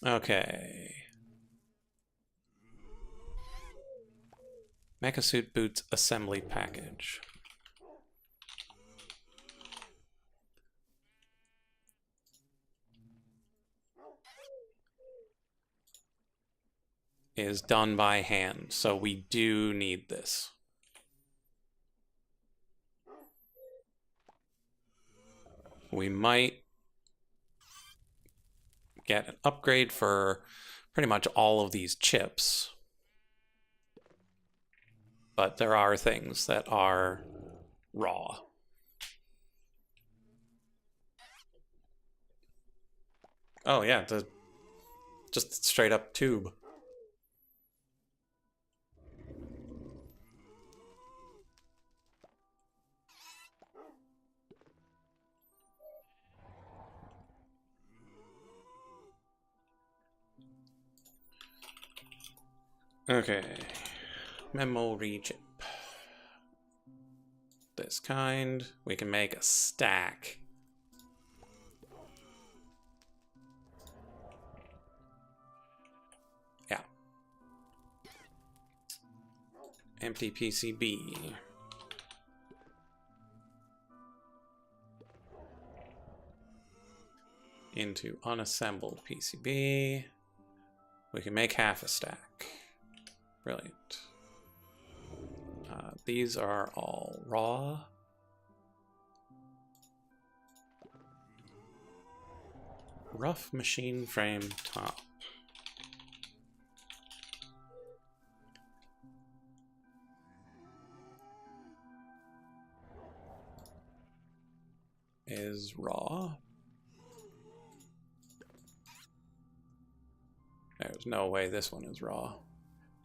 Okay. Mecha Suit Boots assembly package. Is done by hand, so we do need this. We might get an upgrade for pretty much all of these chips. But there are things that are raw. Oh yeah, just straight up tube. Okay, memory chip. This kind. We can make a stack. Yeah. Empty PCB. Into unassembled PCB. We can make half a stack. Brilliant. These are all raw. Rough machine frame top. Is raw. There's no way this one is raw.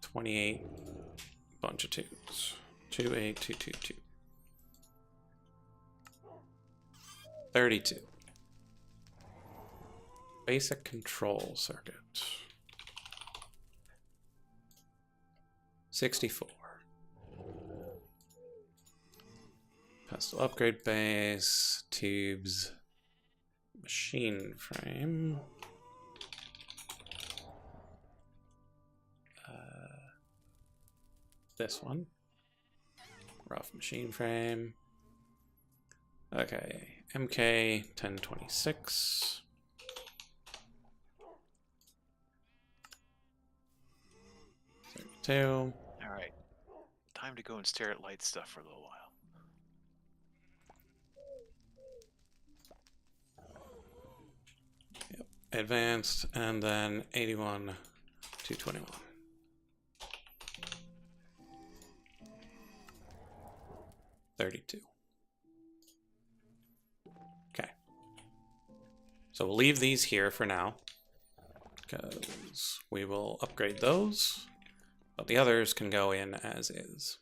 28, bunch of twos. 28222. 32. Basic control circuit. 64. Pestle upgrade base, tubes, machine frame. This one. Rough machine frame. Okay, MK 1026. All
right. Time to go and stare at light stuff for a little while.
Yep. Advanced, and then 81, 221. $32. So we'll leave these here for now, because we will upgrade those, but the others can go in as is.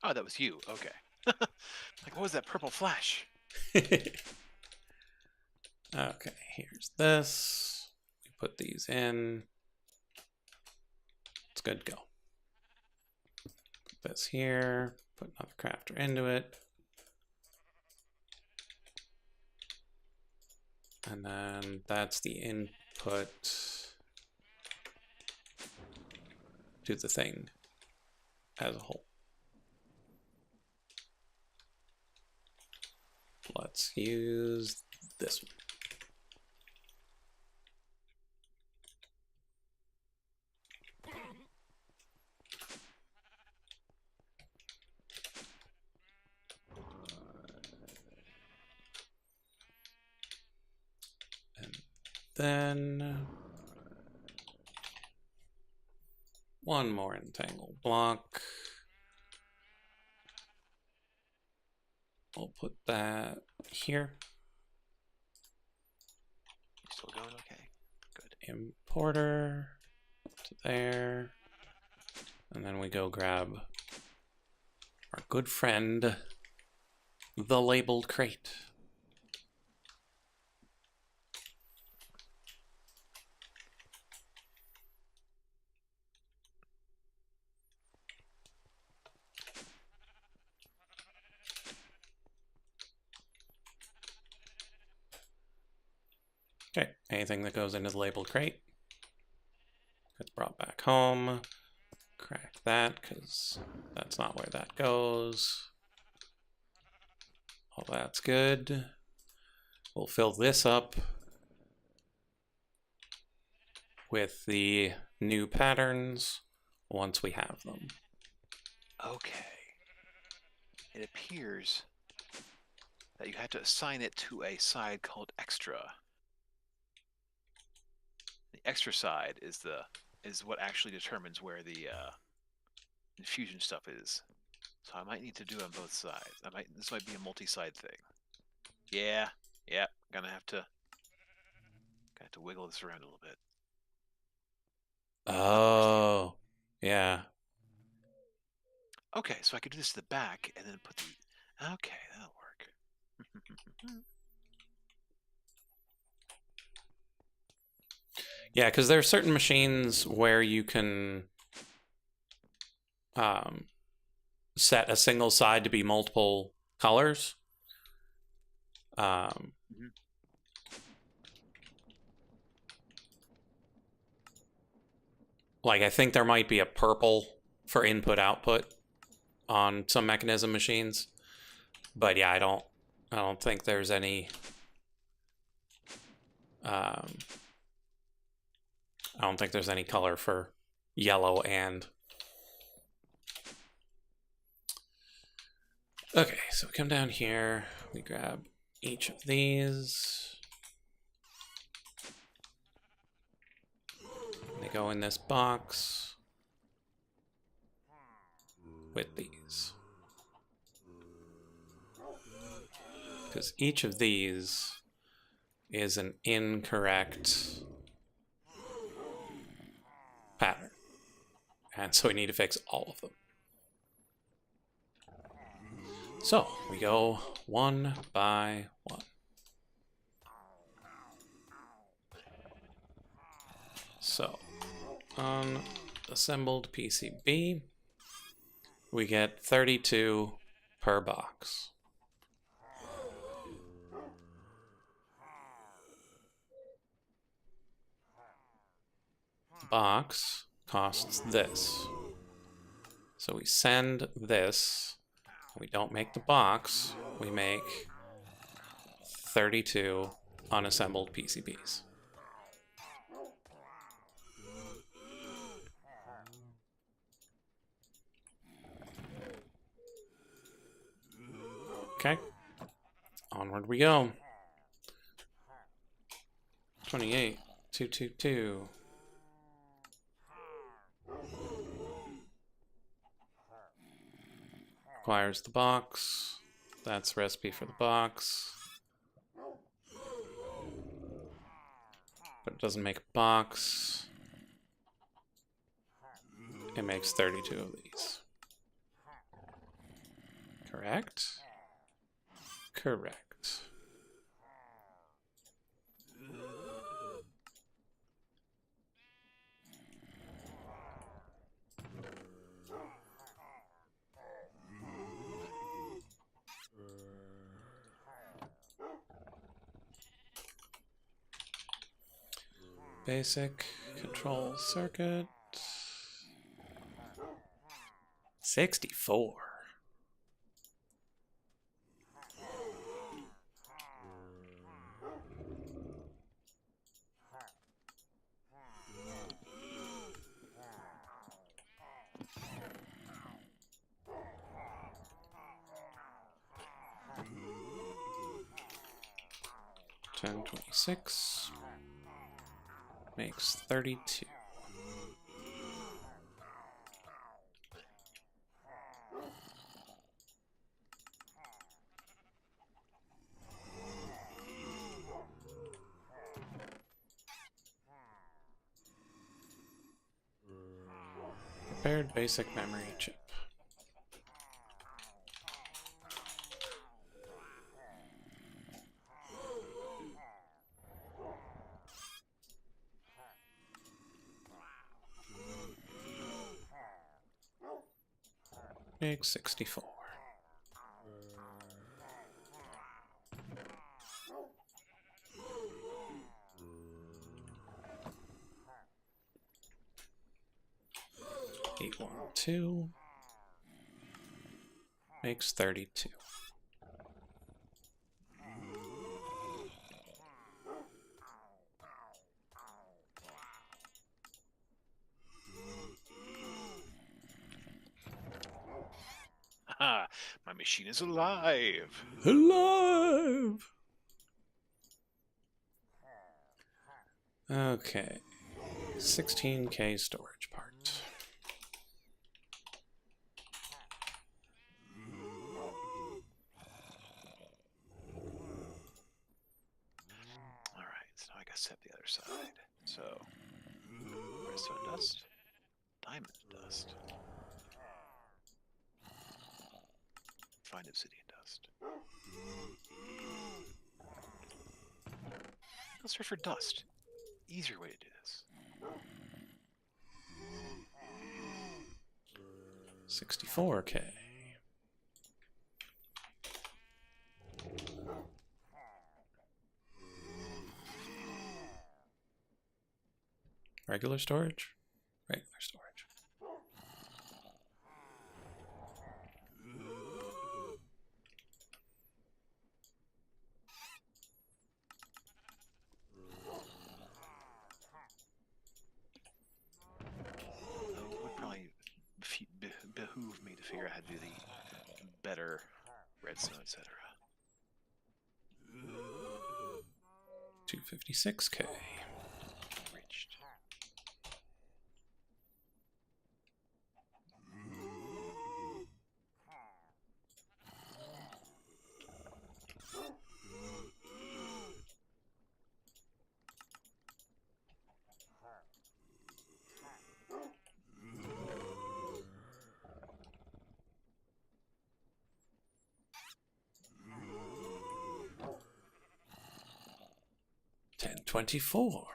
Oh, that was you. Okay. Like, what was that purple flash?
Okay, here's this. We put these in. It's good to go. Put this here. Put another crafter into it. And then that's the input to the thing as a whole. Let's use this one. And then one more entangle block. We'll put that here.
Still going okay. Good.
Importer to there. And then we go grab our good friend, the labeled crate. Okay, anything that goes into the labeled crate gets brought back home. Crack that, because that's not where that goes. All that's good. We'll fill this up with the new patterns once we have them.
Okay. It appears that you had to assign it to a side called extra. The extra side is what actually determines where the infusion stuff is. So I might need to do it on both sides. This might be a multi-side thing. Yeah, gonna have to wiggle this around a little bit.
Oh, yeah.
Okay, so I could do this to the back and then put the. Okay, that'll work.
Yeah, because there are certain machines where you can set a single side to be multiple colors. Like, I think there might be a purple for input-output on some mechanism machines. But yeah, I don't think there's any I don't think there's any color for yellow and. Okay, so we come down here, we grab each of these. They go in this box with these. Because each of these is an incorrect pattern. And so we need to fix all of them. So we go one by one. So on assembled PCB, we get 32 per box. Box costs this. So we send this. We don't make the box. We make 32 unassembled PCBs. Okay. Onward we go. 28,222. requires the box. That's recipe for the box. But it doesn't make a box. It makes 32 of these. Correct? Correct. Basic control circuit. 64. $10.26 makes 32. Prepared basic memory chip. Makes 64. $812 makes 32.
Ha! My machine is alive.
Alive! Okay. 16K storage part.
Alright, so now I gotta set the other side. So, redstone dust, diamond dust, fine obsidian dust. Let's try for dust. Easier way to do this.
64K. Regular storage? Regular storage.
It would probably behoove me to figure out how to do the better redstone, etc.
256K.
Reached.
$10.24.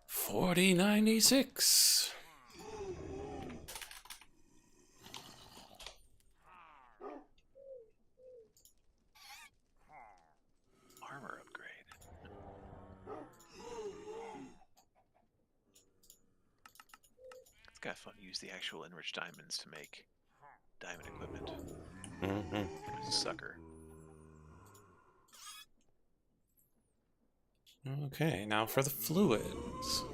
$40.96.
Armor upgrade. It's kind of fun to use the actual enriched diamonds to make diamond equipment.
Mm-hmm.
Sucker.
Okay, now for the fluids.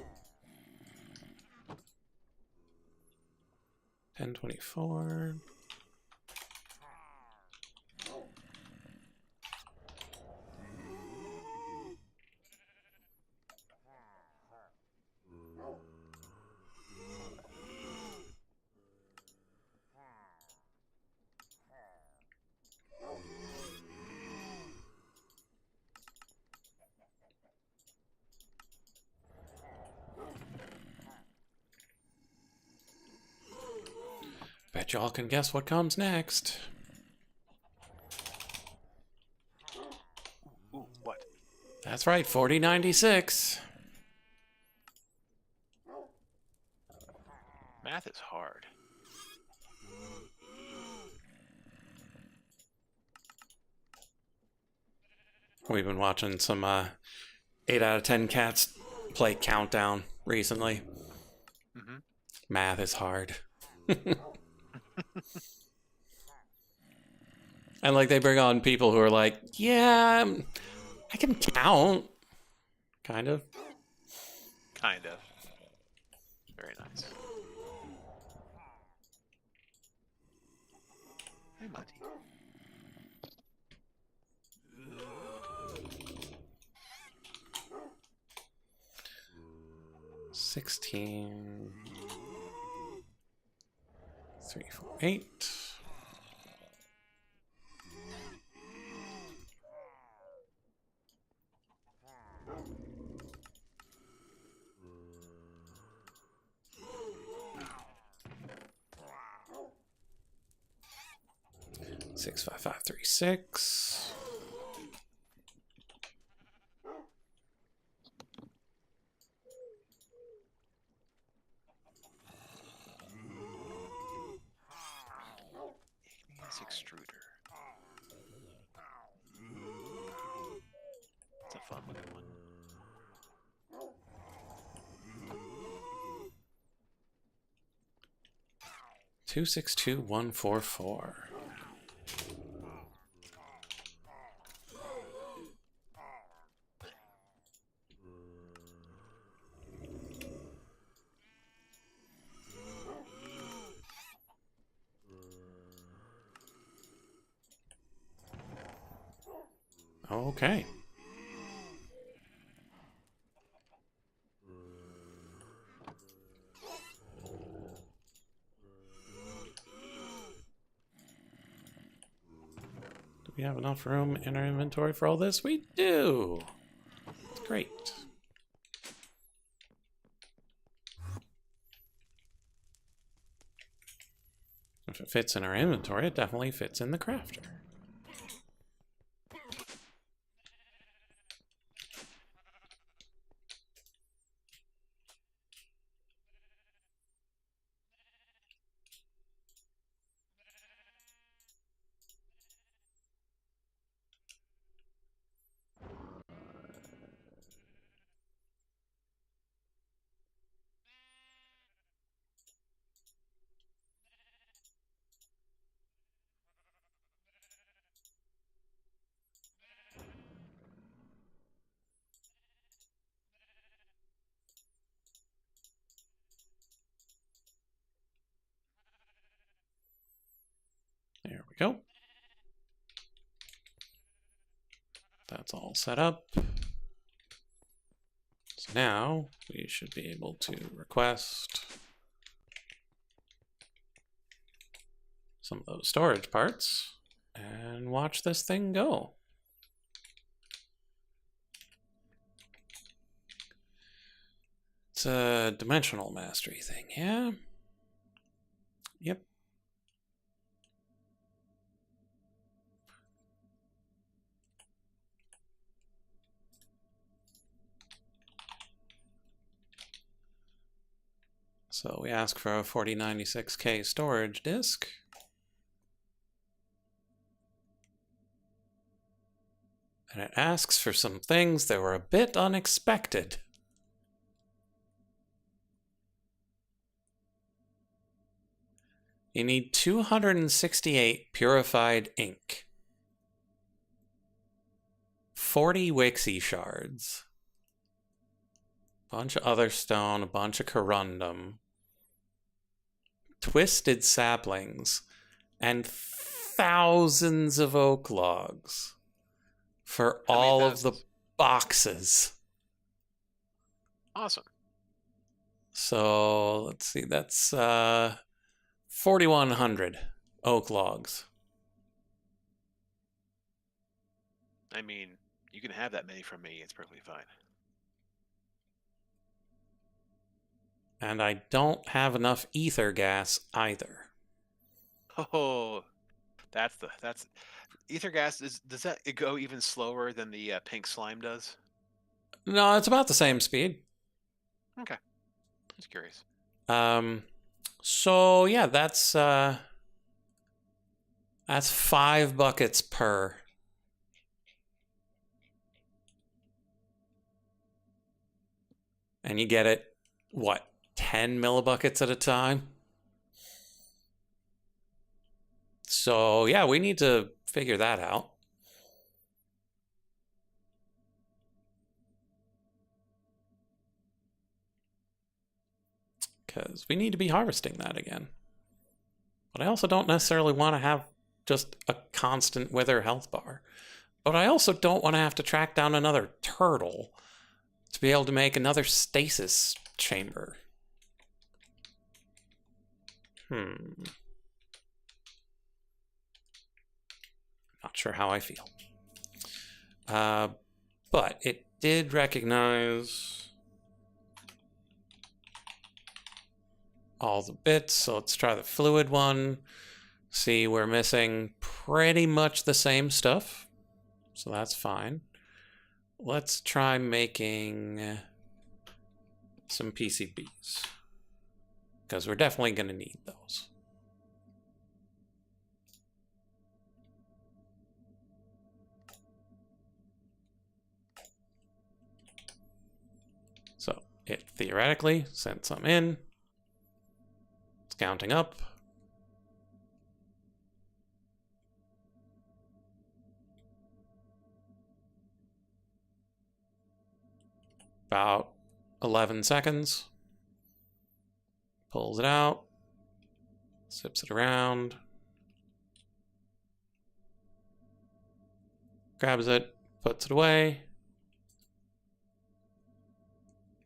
1024. Bet y'all can guess what comes next.
Ooh, what?
That's right, 4096.
Math is hard.
We've been watching some 8 out of 10 cats play Countdown recently.
Mm-hmm.
Math is hard. And like they bring on people who are like, yeah, I can count. Kind of.
Kind of. Very nice. Hey, Monty.
$16. 3, 4, 8. Six, 5, 5, 3, 6.
It's extruder. It's a fun looking one.
Two, 6, 2, 1, 4, 4. Okay. Do we have enough room in our inventory for all this? We do. Great. If it fits in our inventory, it definitely fits in the crafter. There we go. That's all set up. So now we should be able to request some of those storage parts and watch this thing go. It's a dimensional mastery thing, yeah? Yep. So we ask for a 4096K storage disk. And it asks for some things that were a bit unexpected. You need 268 purified ink, 40 Wixie shards, bunch of other stone, a bunch of corundum, twisted saplings, and thousands of oak logs for
How many
all of the
thousands?
boxes.
Awesome.
So let's see, that's 4,100 oak logs.
I mean, you can have that many from me. It's perfectly fine.
And I don't have enough ether gas either.
Oh, that's ether gas. Does that it go even slower than the pink slime does?
No, it's about the same speed.
Okay, just curious.
Um, so yeah, that's 5 buckets per. And you get it, what, 10 millibuckets at a time? So yeah, we need to figure that out. Because we need to be harvesting that again. But I also don't necessarily want to have just a constant wither health bar. But I also don't want to have to track down another turtle to be able to make another stasis chamber. Not sure how I feel. But it did recognize all the bits, so let's try the fluid one. See, we're missing pretty much the same stuff, so that's fine. Let's try making some PCBs, because we're definitely going to need those. So it theoretically sent some in. It's counting up. About 11 seconds. Pulls it out. Sips it around. Grabs it. Puts it away.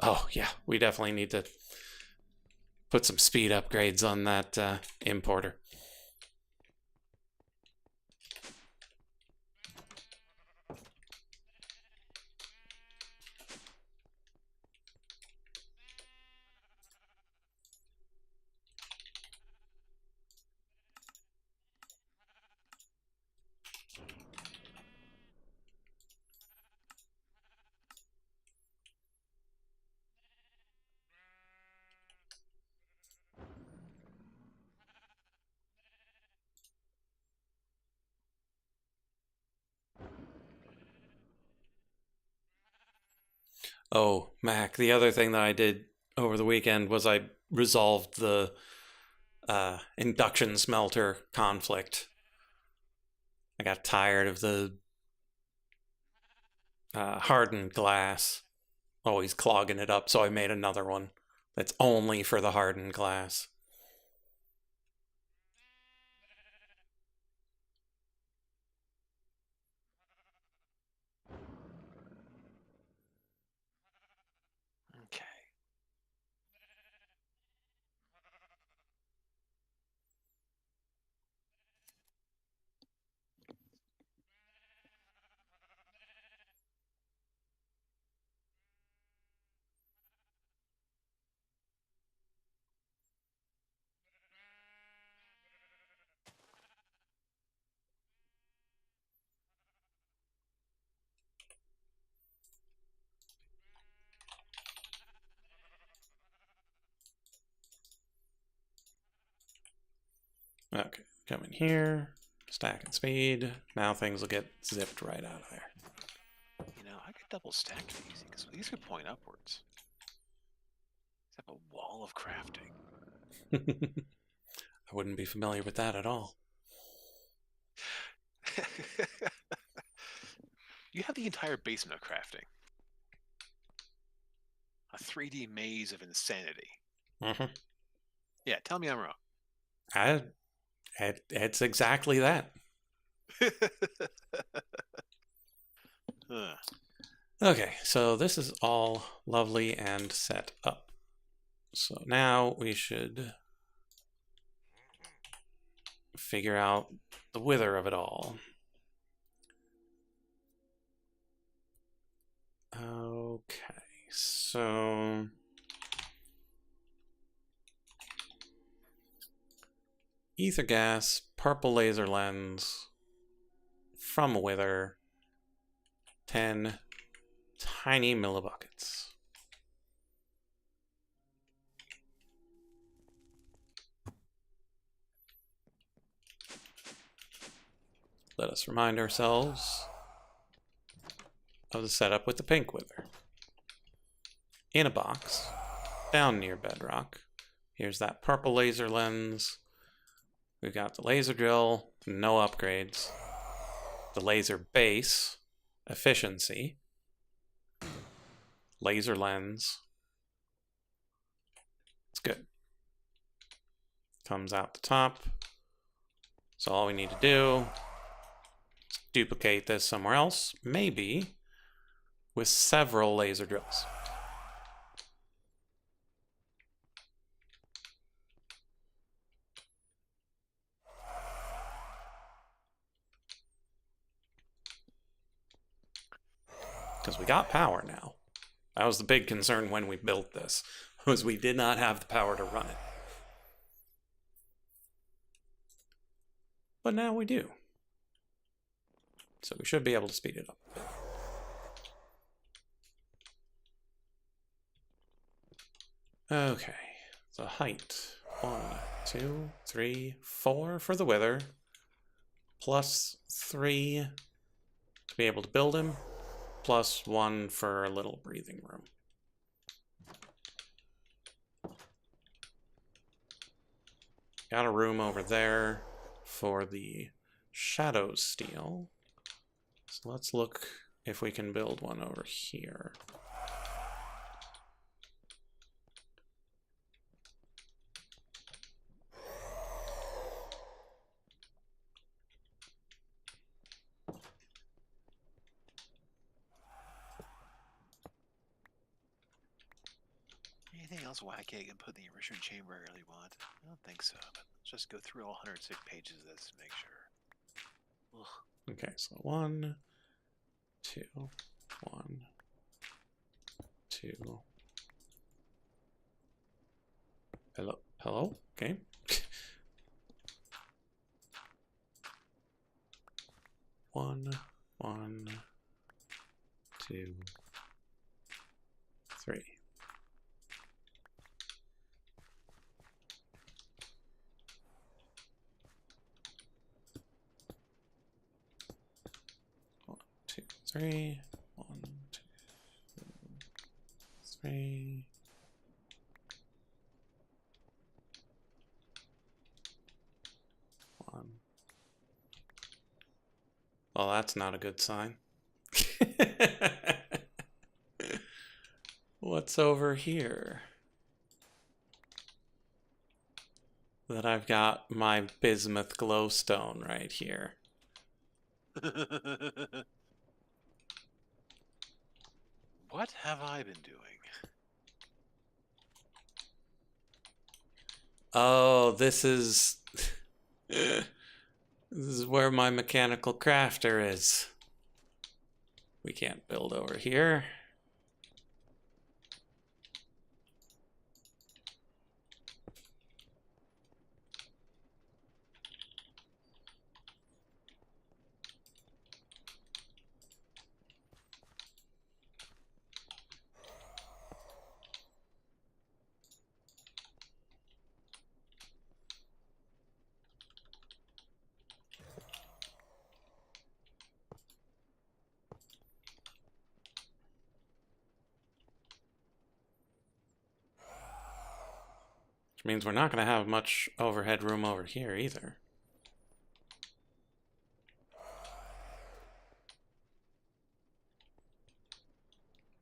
Oh, yeah. We definitely need to put some speed upgrades on that importer. Oh, Mac, the other thing that I did over the weekend was I resolved the induction smelter conflict. I got tired of the hardened glass always clogging it up, so I made another one that's only for the hardened glass.
Okay.
Okay, come in here, stack and speed. Now things will get zipped right out of there.
You know, I could double stack these because these could point upwards. Have a wall of crafting.
I wouldn't be familiar with that at all.
You have the entire basement of crafting. A 3D maze of insanity.
Mm-hmm.
Yeah, tell me I'm wrong.
It's exactly that.
Huh.
Okay, so this is all lovely and set up. So now we should figure out the wither of it all. Okay, so ether gas, purple laser lens from a wither, 10 tiny millibuckets. Let us remind ourselves of the setup with the pink wither. In a box, down near bedrock. Here's that purple laser lens. We've got the laser drill, no upgrades. The laser base, efficiency. Laser lens. It's good. Comes out the top. So all we need to do is duplicate this somewhere else, maybe with several laser drills. Because we got power now. That was the big concern when we built this, was we did not have the power to run it. But now we do. So we should be able to speed it up a bit. Okay, the height. 1, 2, 3, 4 for the wither. Plus 3 to be able to build him. Plus 1 for a little breathing room. Got a room over there for the shadow steel. So let's look if we can build one over here.
Anything else wacky I can put in the enrichment chamber I really want? I don't think so, but let's just go through all 106 pages of this to make sure. Ugh.
Okay, so 1, 2, 1, 2. Hello, hello? Okay. 1, 1, 2, 3. Two, three. 1, 2, 3. One. Well, that's not a good sign. What's over here? That I've got my bismuth glowstone right here.
What have I been doing?
Oh, this is... this is where my mechanical crafter is. We can't build over here. Which means we're not going to have much overhead room over here either.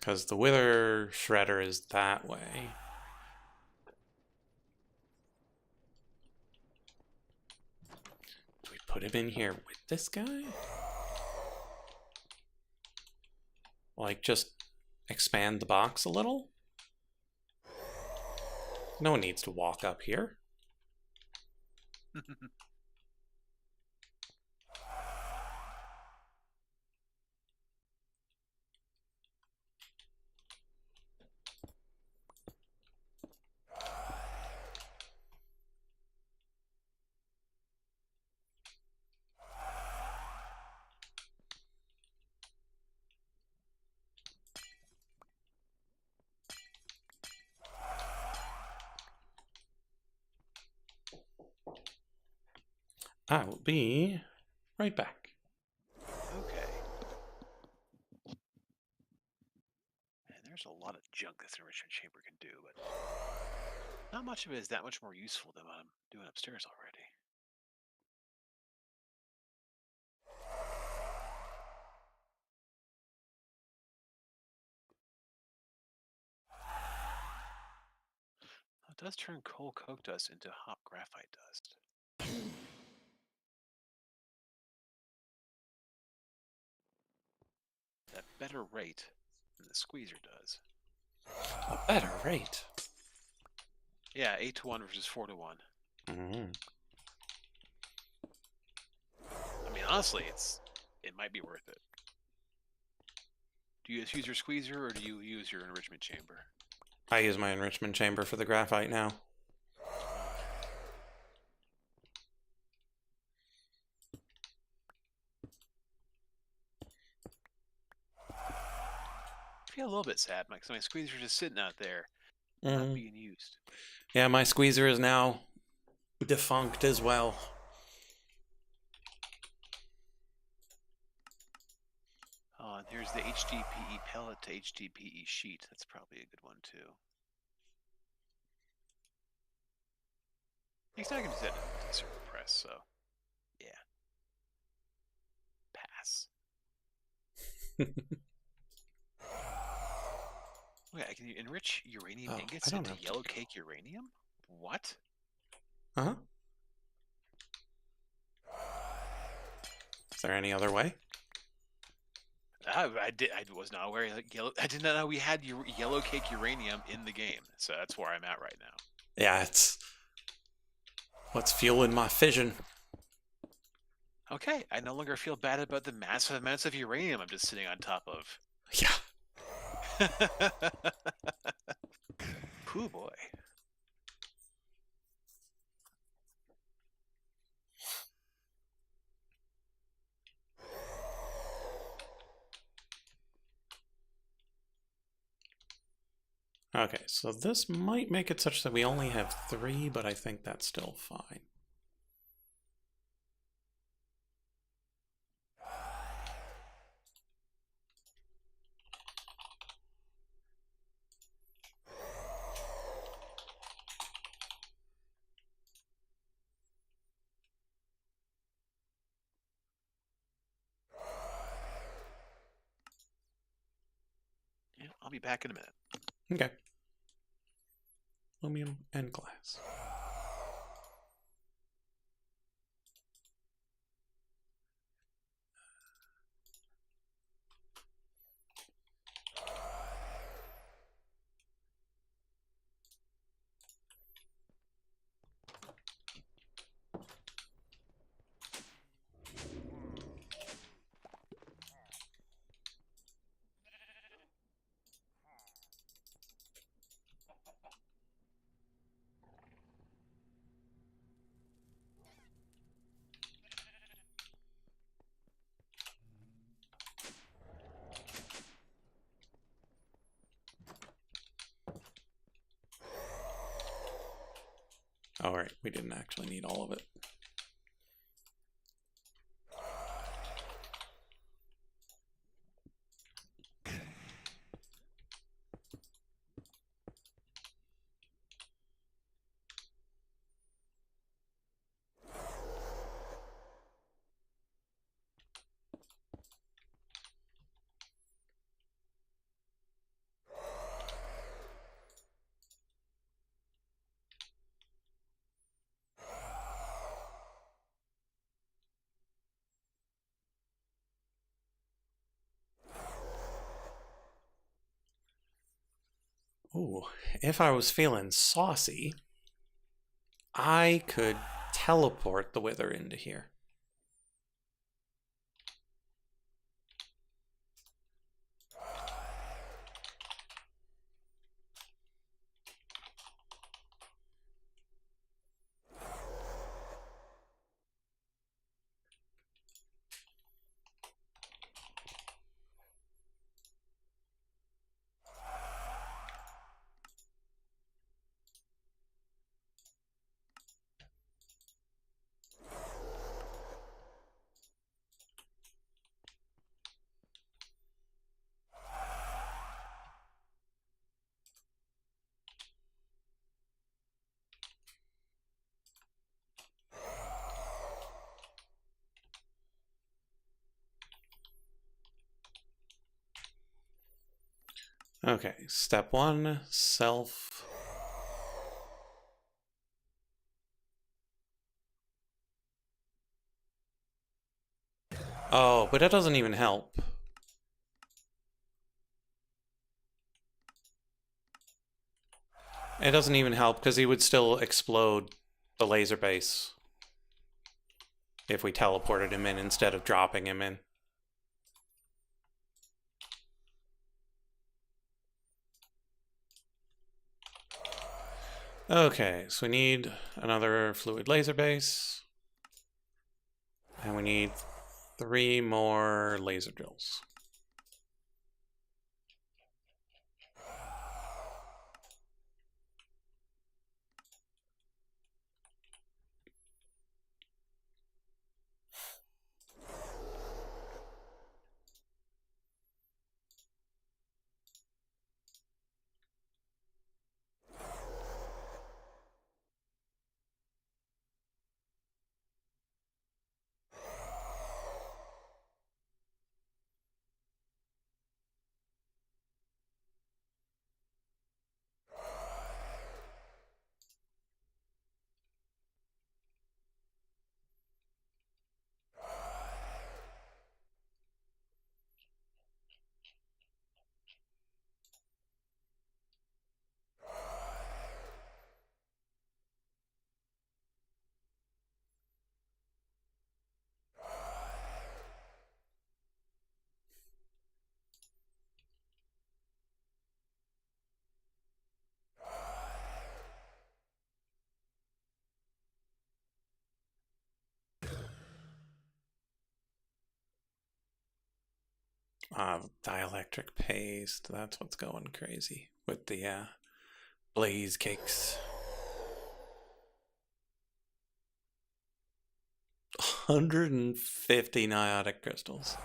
Because the Wither Shredder is that way. Do we put him in here with this guy? Like, just expand the box a little? No one needs to walk up here. I will be right back.
Okay. And there's a lot of junk this enrichment chamber can do, but not much of it is that much more useful than what I'm doing upstairs already. It does turn coal coke dust into hot graphite dust. At a better rate than the squeezer does.
A better rate.
Yeah, 8-to-1 versus 4-to-1.
Mm-hmm.
I mean, honestly, it might be worth it. Do you use your squeezer or do you use your enrichment chamber?
I use my enrichment chamber for the graphite now.
I feel a little bit sad. My squeezer's just sitting out there, not being used.
Yeah, my squeezer is now defunct as well.
Oh, and here's the HDPE pellet to HDPE sheet. That's probably a good one, too. Next time I can do that in a server press, so yeah. Pass. Wait, I can enrich uranium ingots into yellow cake uranium? What?
Uh-huh. Is there any other way?
I was not aware. I did not know we had yellow cake uranium in the game, so that's where I'm at right now.
Yeah, it's what's fueling my fission.
Okay, I no longer feel bad about the massive amounts of uranium I'm just sitting on top of.
Yeah.
Pooh boy.
Okay, so this might make it such that we only have 3, but I think that's still fine.
Yeah, I'll be back in a minute.
Okay. Aluminum and glass. All right, we didn't actually need all of it. Ooh, if I was feeling saucy, I could teleport the Wither into here. Okay, step one, self. Oh, but that doesn't even help. It doesn't even help because he would still explode the laser base if we teleported him in instead of dropping him in. Okay, so we need another fluid laser base. And we need 3 more laser drills. Dielectric paste, that's what's going crazy with the blaze cakes. 150 niotic crystals.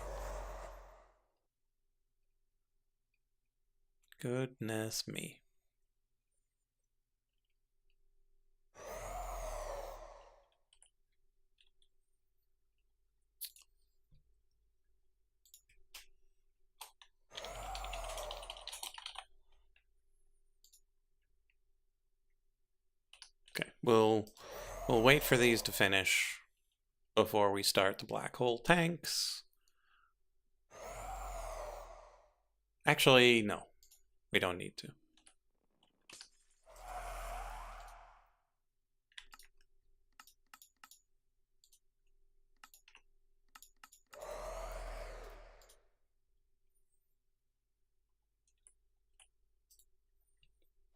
Goodness me. Okay, we'll wait for these to finish before we start the black hole tanks. Actually, no. We don't need to.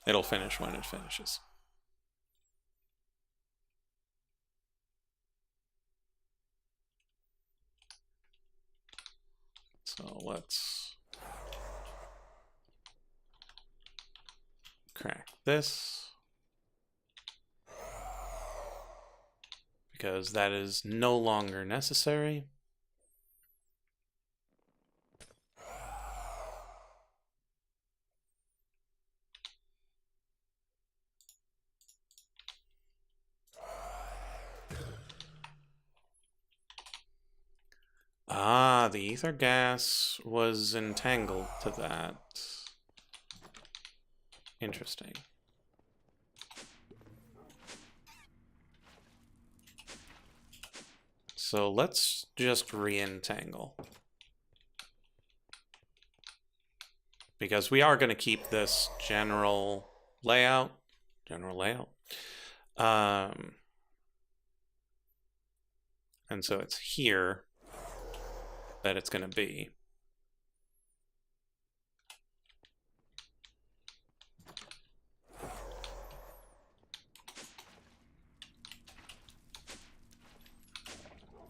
It'll finish when it finishes. So let's crack this, because that is no longer necessary. Ah, the ether gas was entangled to that. Interesting. So let's just re-entangle. because we are going to keep this general layout. And so it's here that it's going to be.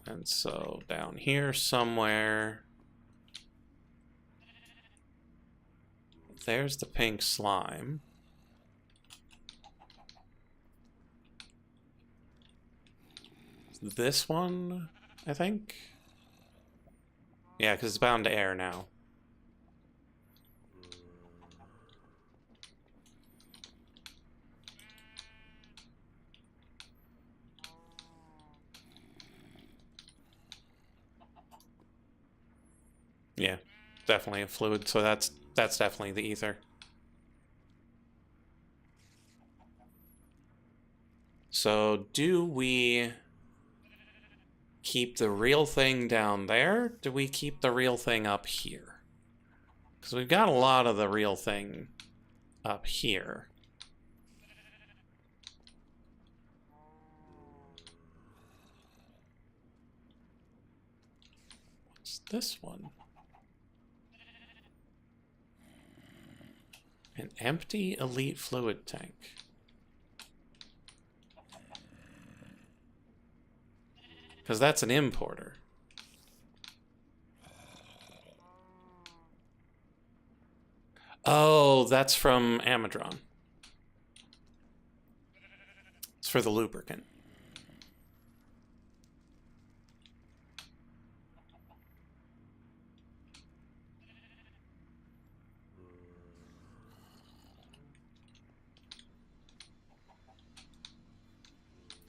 And so down here somewhere, there's the pink slime. This one, I think? Yeah, because it's bound to air now. Yeah, definitely a fluid, so that's definitely the ether. So do we keep the real thing down there? Do we keep the real thing up here? Because we've got a lot of the real thing up here. What's this one? An empty elite fluid tank. Because that's an importer. Oh, that's from Amadron. It's for the lubricant.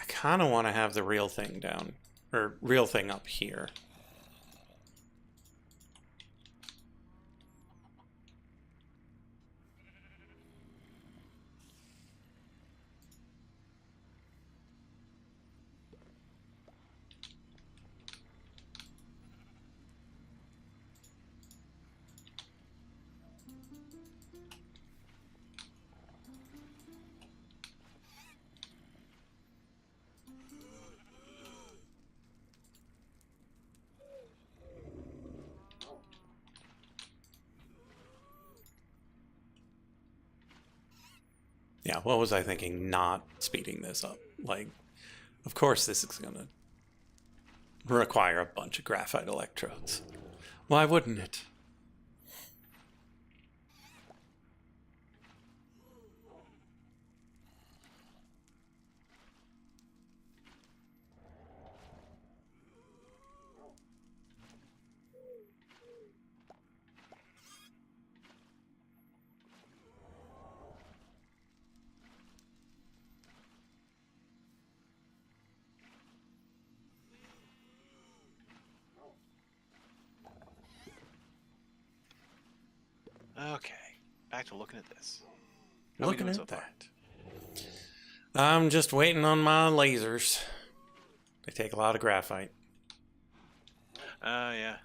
I kind of want to have the real thing down, or real thing up here. Yeah, what was I thinking? Not speeding this up. Like, of course this is going to require a bunch of graphite electrodes. Why wouldn't it?
Okay, back to looking at this.
How looking at so that. I'm just waiting on my lasers. They take a lot of graphite.
Yeah.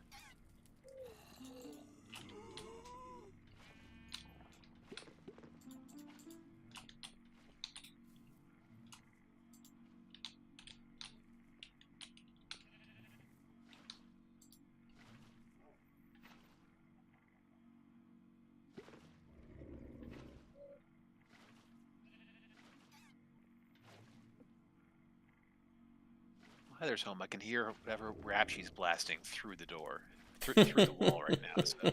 Heather's home. I can hear whatever rap she's blasting through the door, through the wall right now. So.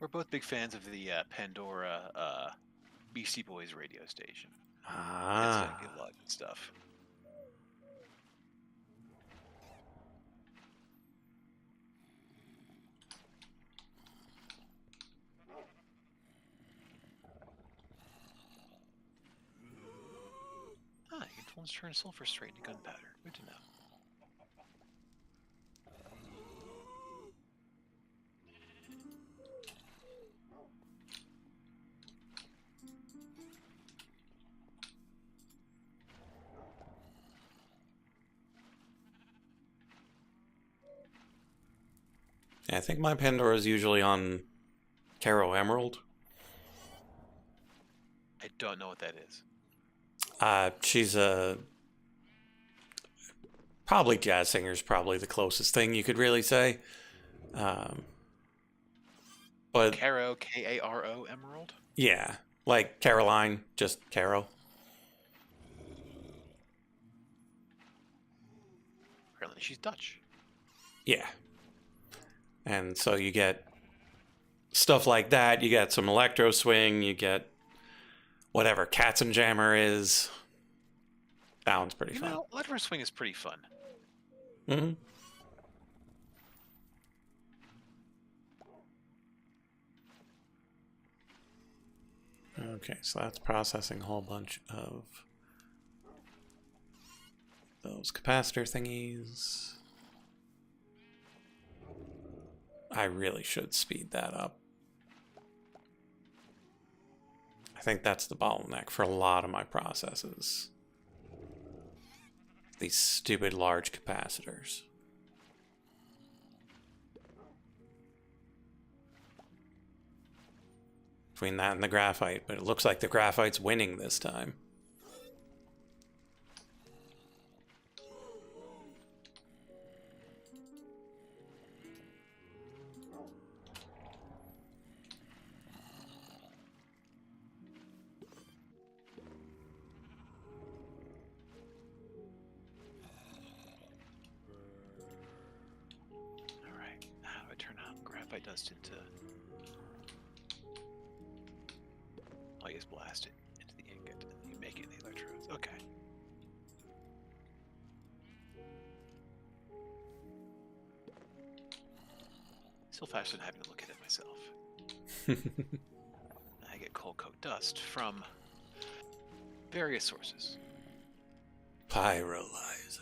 We're both big fans of the Pandora Beastie Boys radio station.
Ah.
It's a lot of good stuff. Ah, you can turn sulfur straight into gunpowder. Good to know.
I think my Pandora is usually on Caro Emerald.
I don't know what that is.
She's a probably jazz singer is probably the closest thing you could really say. Um, but
Caro, Karo, Emerald?
yeah, like Caroline, just Caro.
Apparently she's Dutch.
Yeah. And so you get stuff like that. You get some electro swing. You get whatever Katzenjammer is. That one's pretty fun.
Electro Swing is pretty fun.
Mm-hmm. Okay, so that's processing a whole bunch of those capacitor thingies. I really should speed that up. I think that's the bottleneck for a lot of my processes. These stupid large capacitors. Between that and the graphite, but it looks like the graphite's winning this time.
Alright, how do I turn out graphite dust into... I guess blast it into the ingot, and you make it in the electrodes. Okay. Still faster than having to look at it myself. I get coal coke dust from various sources.
Pyrolyzer.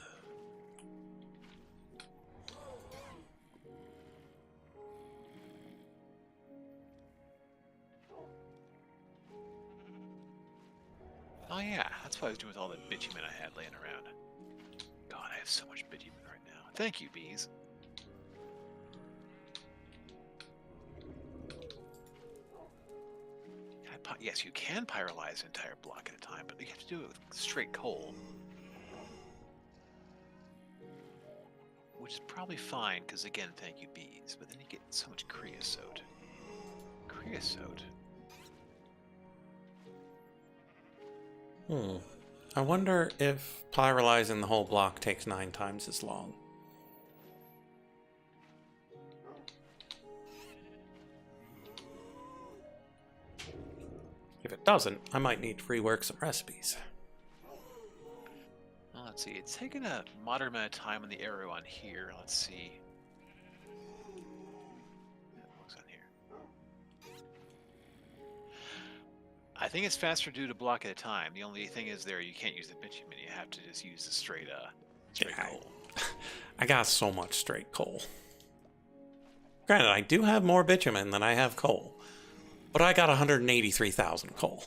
Oh yeah, that's what I was doing with all that bitumen I had laying around. God, I have so much bitumen right now. Thank you, bees. Yes, you can pyrolyze an entire block at a time, but you have to do it with straight coal. Which is probably fine, because again, thank you, bees. But then you get so much creosote. Creosote?
I wonder if pyrolyzing the whole block takes 9 times as long. If it doesn't, I might need to rework some recipes.
Well, let's see. It's taken a moderate amount of time on the arrow on here. Let's see. What's on here? I think it's faster to do the block at a time. The only thing is there, you can't use the bitumen. You have to just use the straight coal.
I got so much straight coal. Granted, I do have more bitumen than I have coal. But I got 183,000 coal.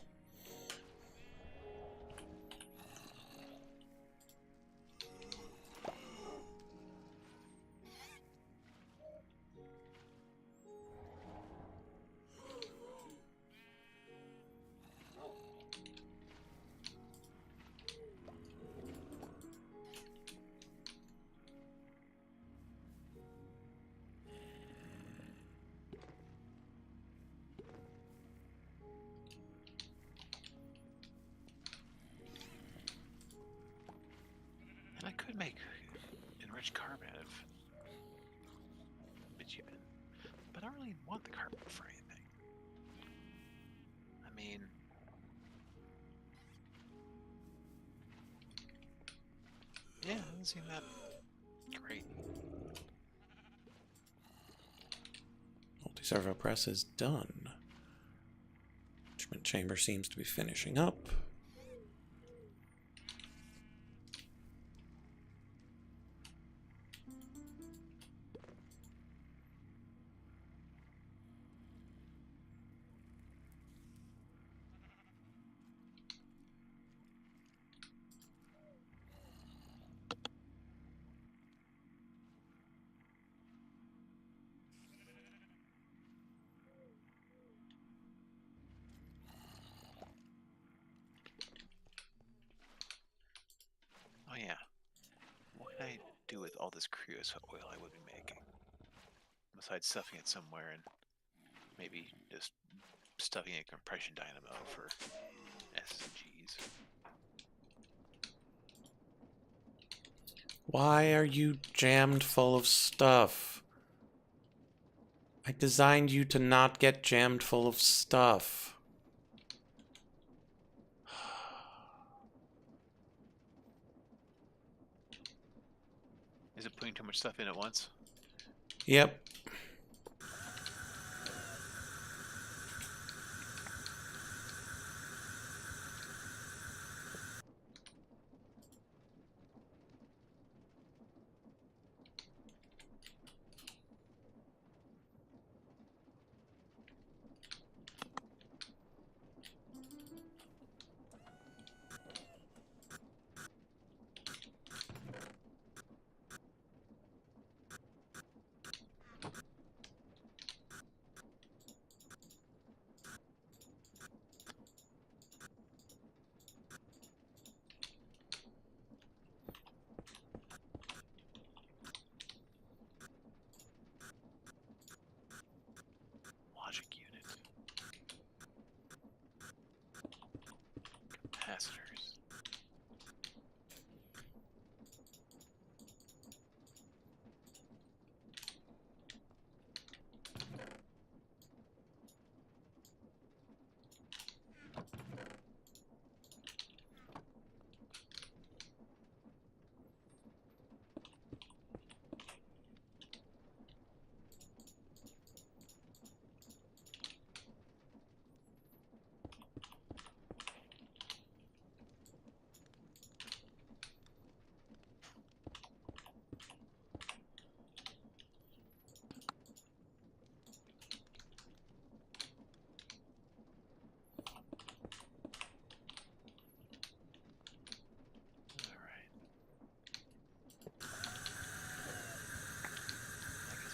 And I could make enriched carbon out of bitumen, but I don't really want the carbon for anything. I mean, yeah, it doesn't seem that great.
Multi-servo press is done. Enrichment chamber seems to be finishing up.
this creosote oil I would be making. Besides stuffing it somewhere and maybe just stuffing a compression dynamo for SGs.
Why are you jammed full of stuff? I designed you to not get jammed full of stuff.
Is it putting too much stuff in at once?
Yep.
Logic unit. Capacitors.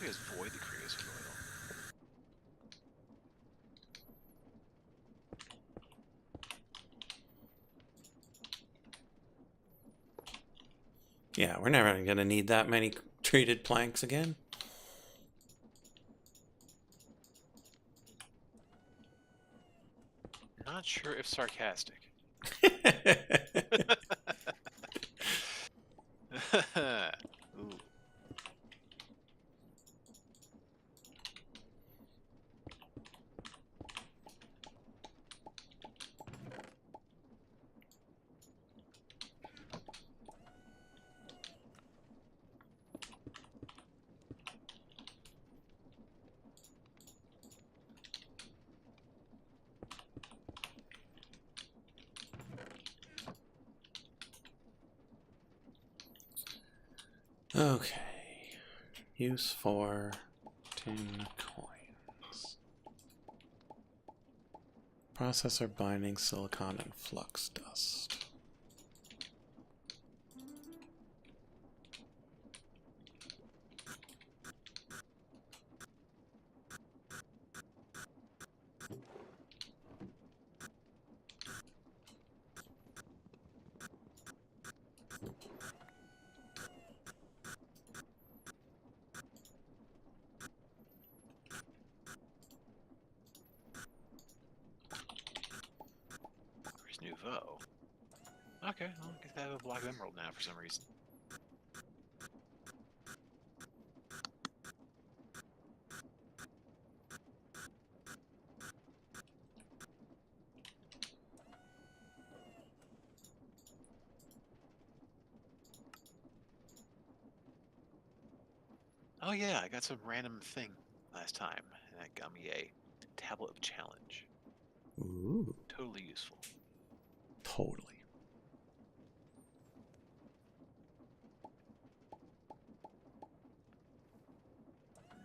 I guess void the creosote oil.
Yeah, we're never going to need that many treated planks again.
Not sure if sarcastic. Ooh.
Okay. Use for tin coins. Processor binding silicon and flux dust.
Where's Nouveau? Okay, well, I guess I have a black emerald now for some reason. Oh yeah, I got some random thing last time, and that got me a tablet of challenge.
Ooh,
Totally useful.
totally.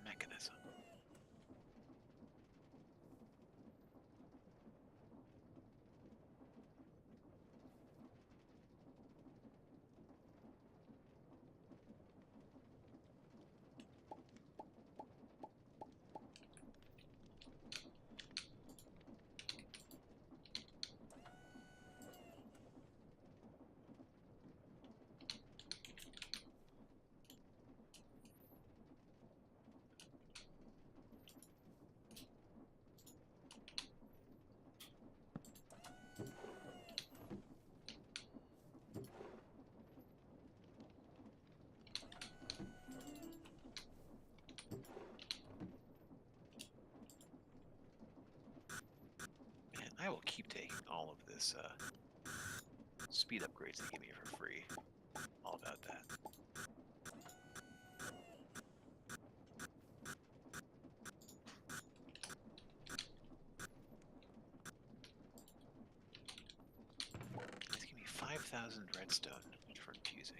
Mechanism. all of this speed upgrades they give me for free. All about that. It's giving me 5,000 redstone for infusing.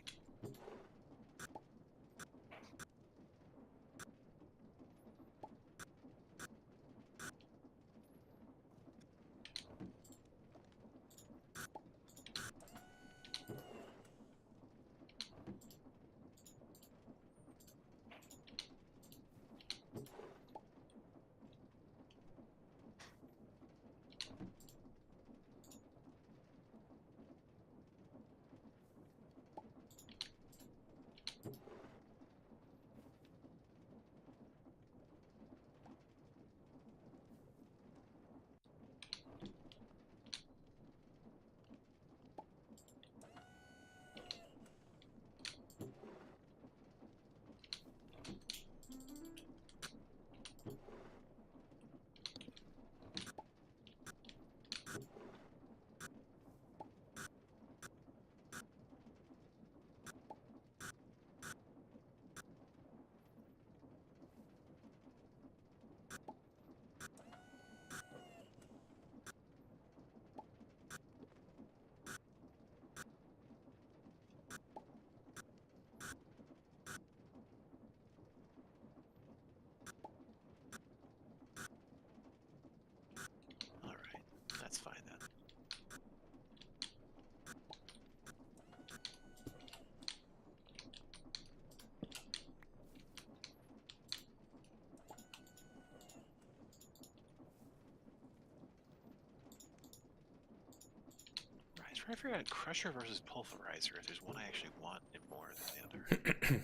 All right, that's fine then. Right, trying to figure out crusher versus pulverizer. If there's one I actually want it more than the other.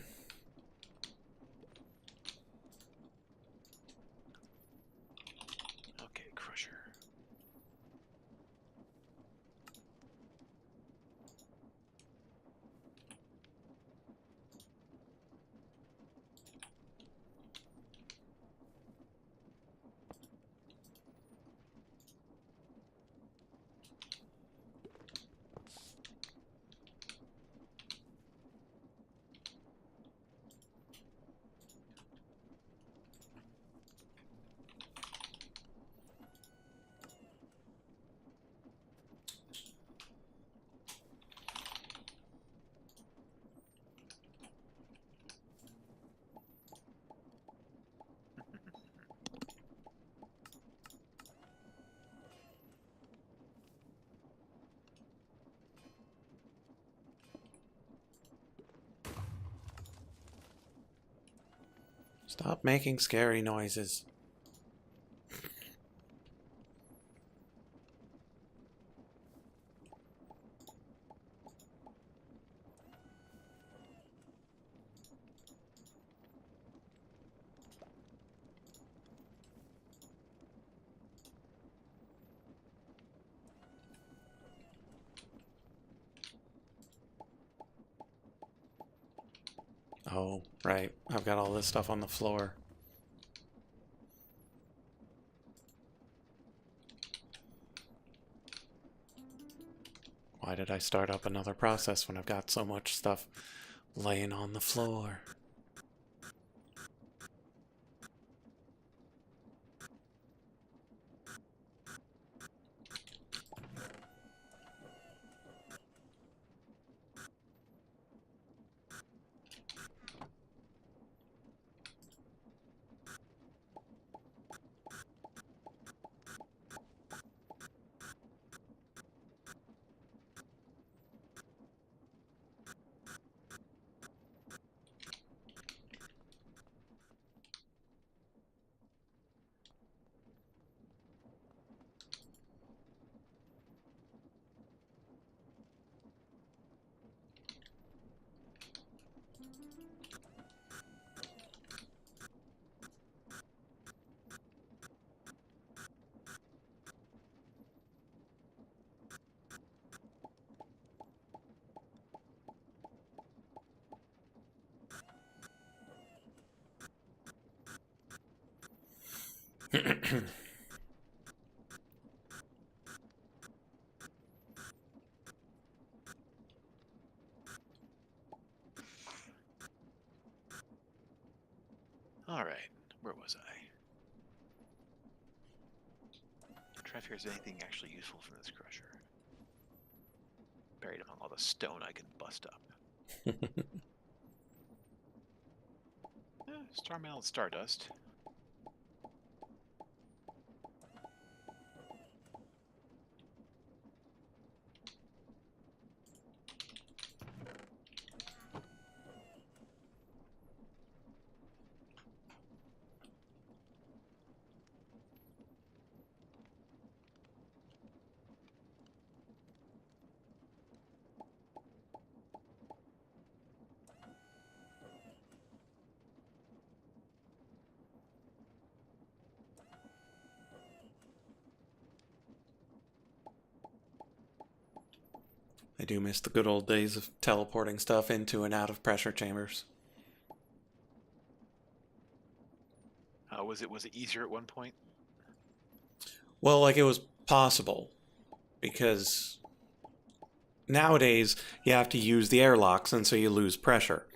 Okay, crusher.
Stop making scary noises. Oh, right. I've got all this stuff on the floor. Why did I start up another process when I've got so much stuff laying on the floor?
Where was I? I'm trying to figure if there's anything actually useful from this crusher. Buried among all the stone I can bust up. Star mail and stardust.
I do miss the good old days of teleporting stuff into and out of pressure chambers.
Was it easier at one point?
Well, like it was possible, because nowadays you have to use the airlocks, and so you lose pressure.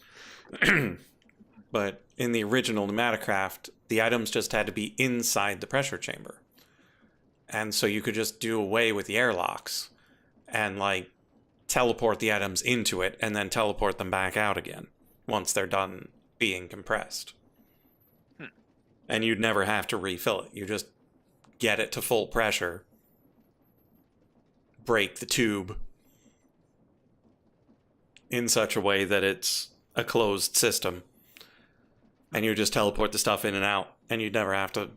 But in the original Pneumaticraft, the items just had to be inside the pressure chamber. And so you could just do away with the airlocks and, like, teleport the items into it and then teleport them back out again once they're done being compressed. And you'd never have to refill it. You just get it to full pressure, break the tube in such a way that it's a closed system, and you just teleport the stuff in and out, and you'd never have to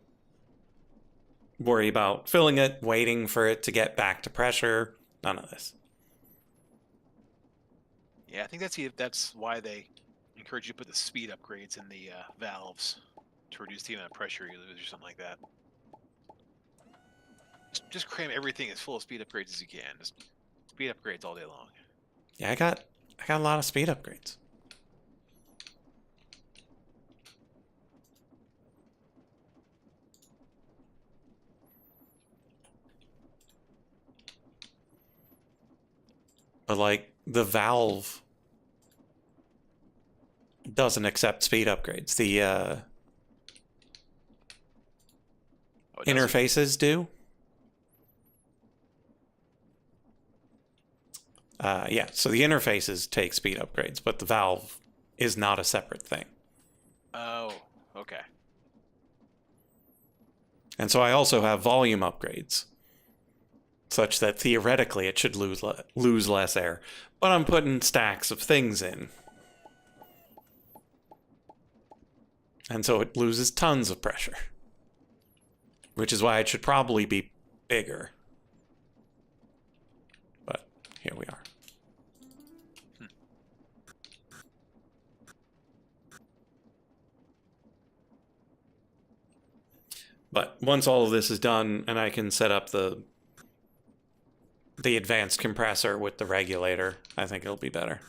worry about filling it, waiting for it to get back to pressure. None of this.
Yeah, I think that's why they encourage you to put the speed upgrades in the valves to reduce the amount of pressure you lose or something like that. Just cram everything as full of speed upgrades as you can. Just speed upgrades all day long.
Yeah, I got a lot of speed upgrades. But like the valve doesn't accept speed upgrades. The interfaces do. Yeah, so the interfaces take speed upgrades, but the valve is not a separate thing.
Oh, okay.
And so I also have volume upgrades, such that theoretically it should lose less air. But I'm putting stacks of things in. And so it loses tons of pressure. Which is why it should probably be bigger. But here we are. But once all of this is done, and I can set up the advanced compressor with the regulator, I think it'll be better.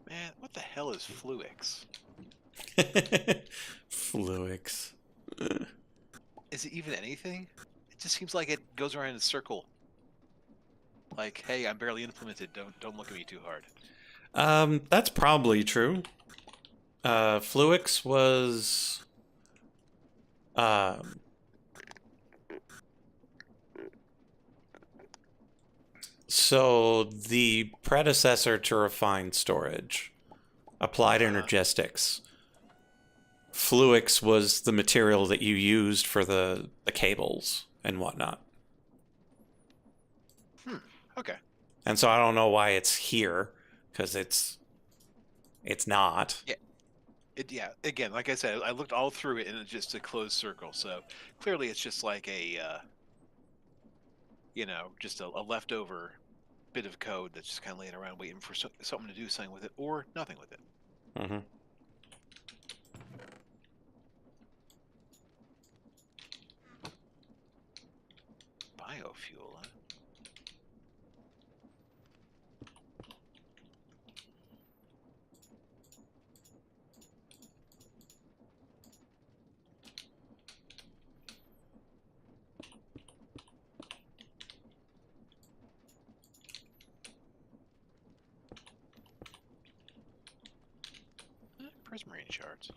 Man, what the hell is Fluix?
Fluix.
Is it even anything? It just seems like it goes around in a circle. Like, hey, I'm barely implemented. Don't look at me too hard.
That's probably true. Fluix was so the predecessor to refined storage, applied energistics. Fluix was the material that you used for the cables and whatnot.
Okay.
And so I don't know why it's here, because it's not.
Yeah. Yeah, again, like I said, I looked all through it and it's just a closed circle. So clearly it's just like a, just a leftover bit of code that's just kind of laying around waiting for something to do something with it or nothing with it.
Mm-hmm.
Biofuel, huh? Prismarine shards.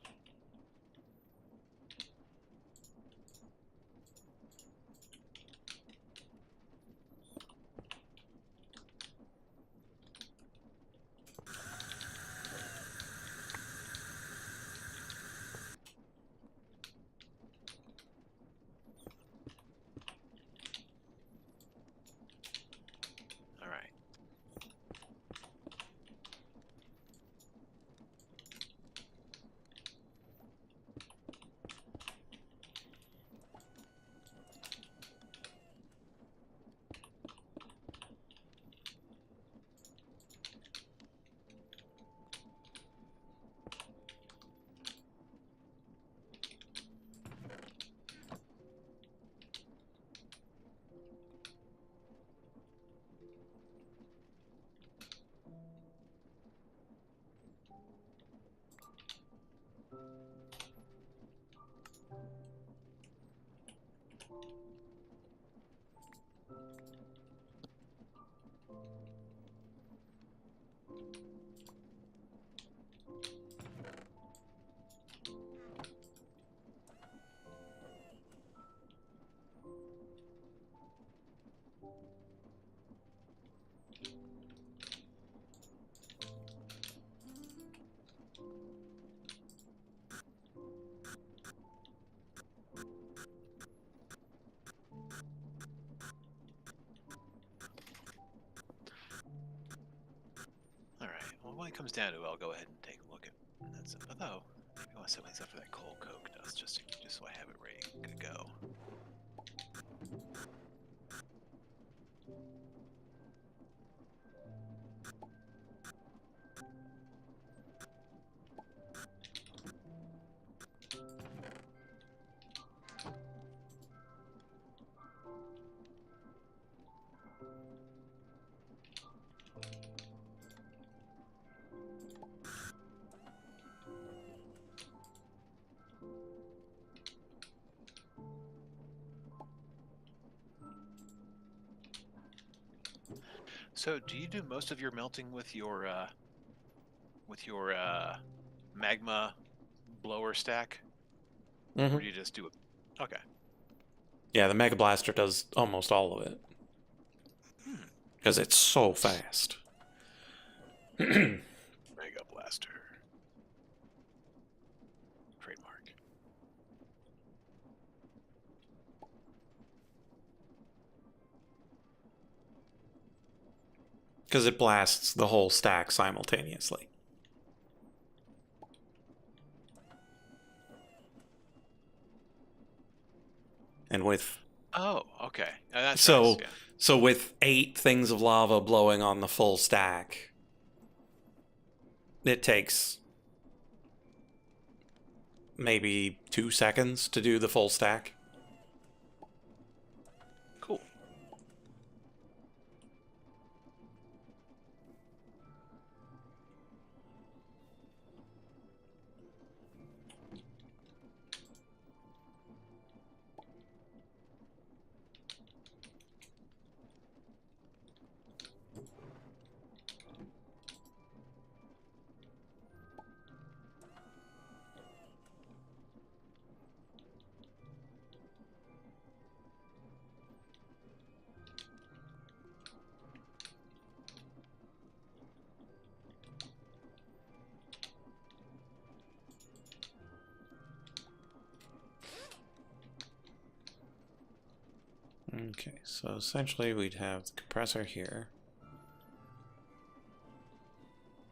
All right. All right. Well, when it comes down to it, I'll go ahead and take a look at that stuff. Although, maybe I want to set myself for that coal coke dust just so I have it ready to go. So, do you do most of your melting with your magma blower stack,
Mm-hmm.
or do you just do it? Okay.
Yeah, the Mega Blaster does almost all of it
Hmm.
because it's so fast.
Mega blaster. Trademark.
Because it blasts the whole stack simultaneously. And with
Oh, okay. That's nice.
so
Yeah.
so with 8 things of lava blowing on the full stack, it takes maybe 2 seconds to do the full stack.
Cool.
Okay, so essentially we'd have the compressor here.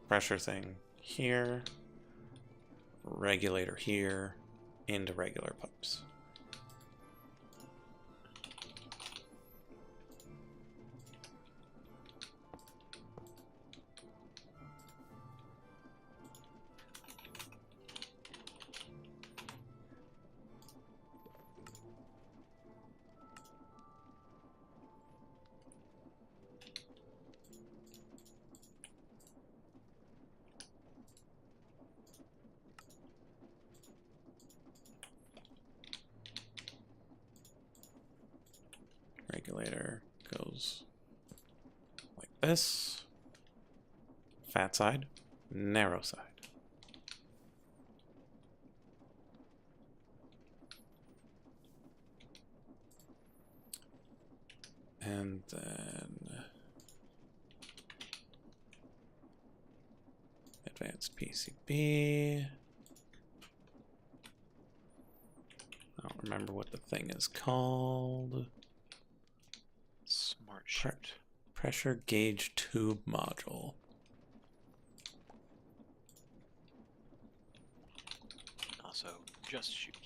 Pressure thing here. regulator here into regular pipes. Regulator goes like this. Fat side, narrow side. And then advanced PCB. I don't remember what the thing is called.
Smart shift.
Pressure gauge tube module.
Also, just shoot.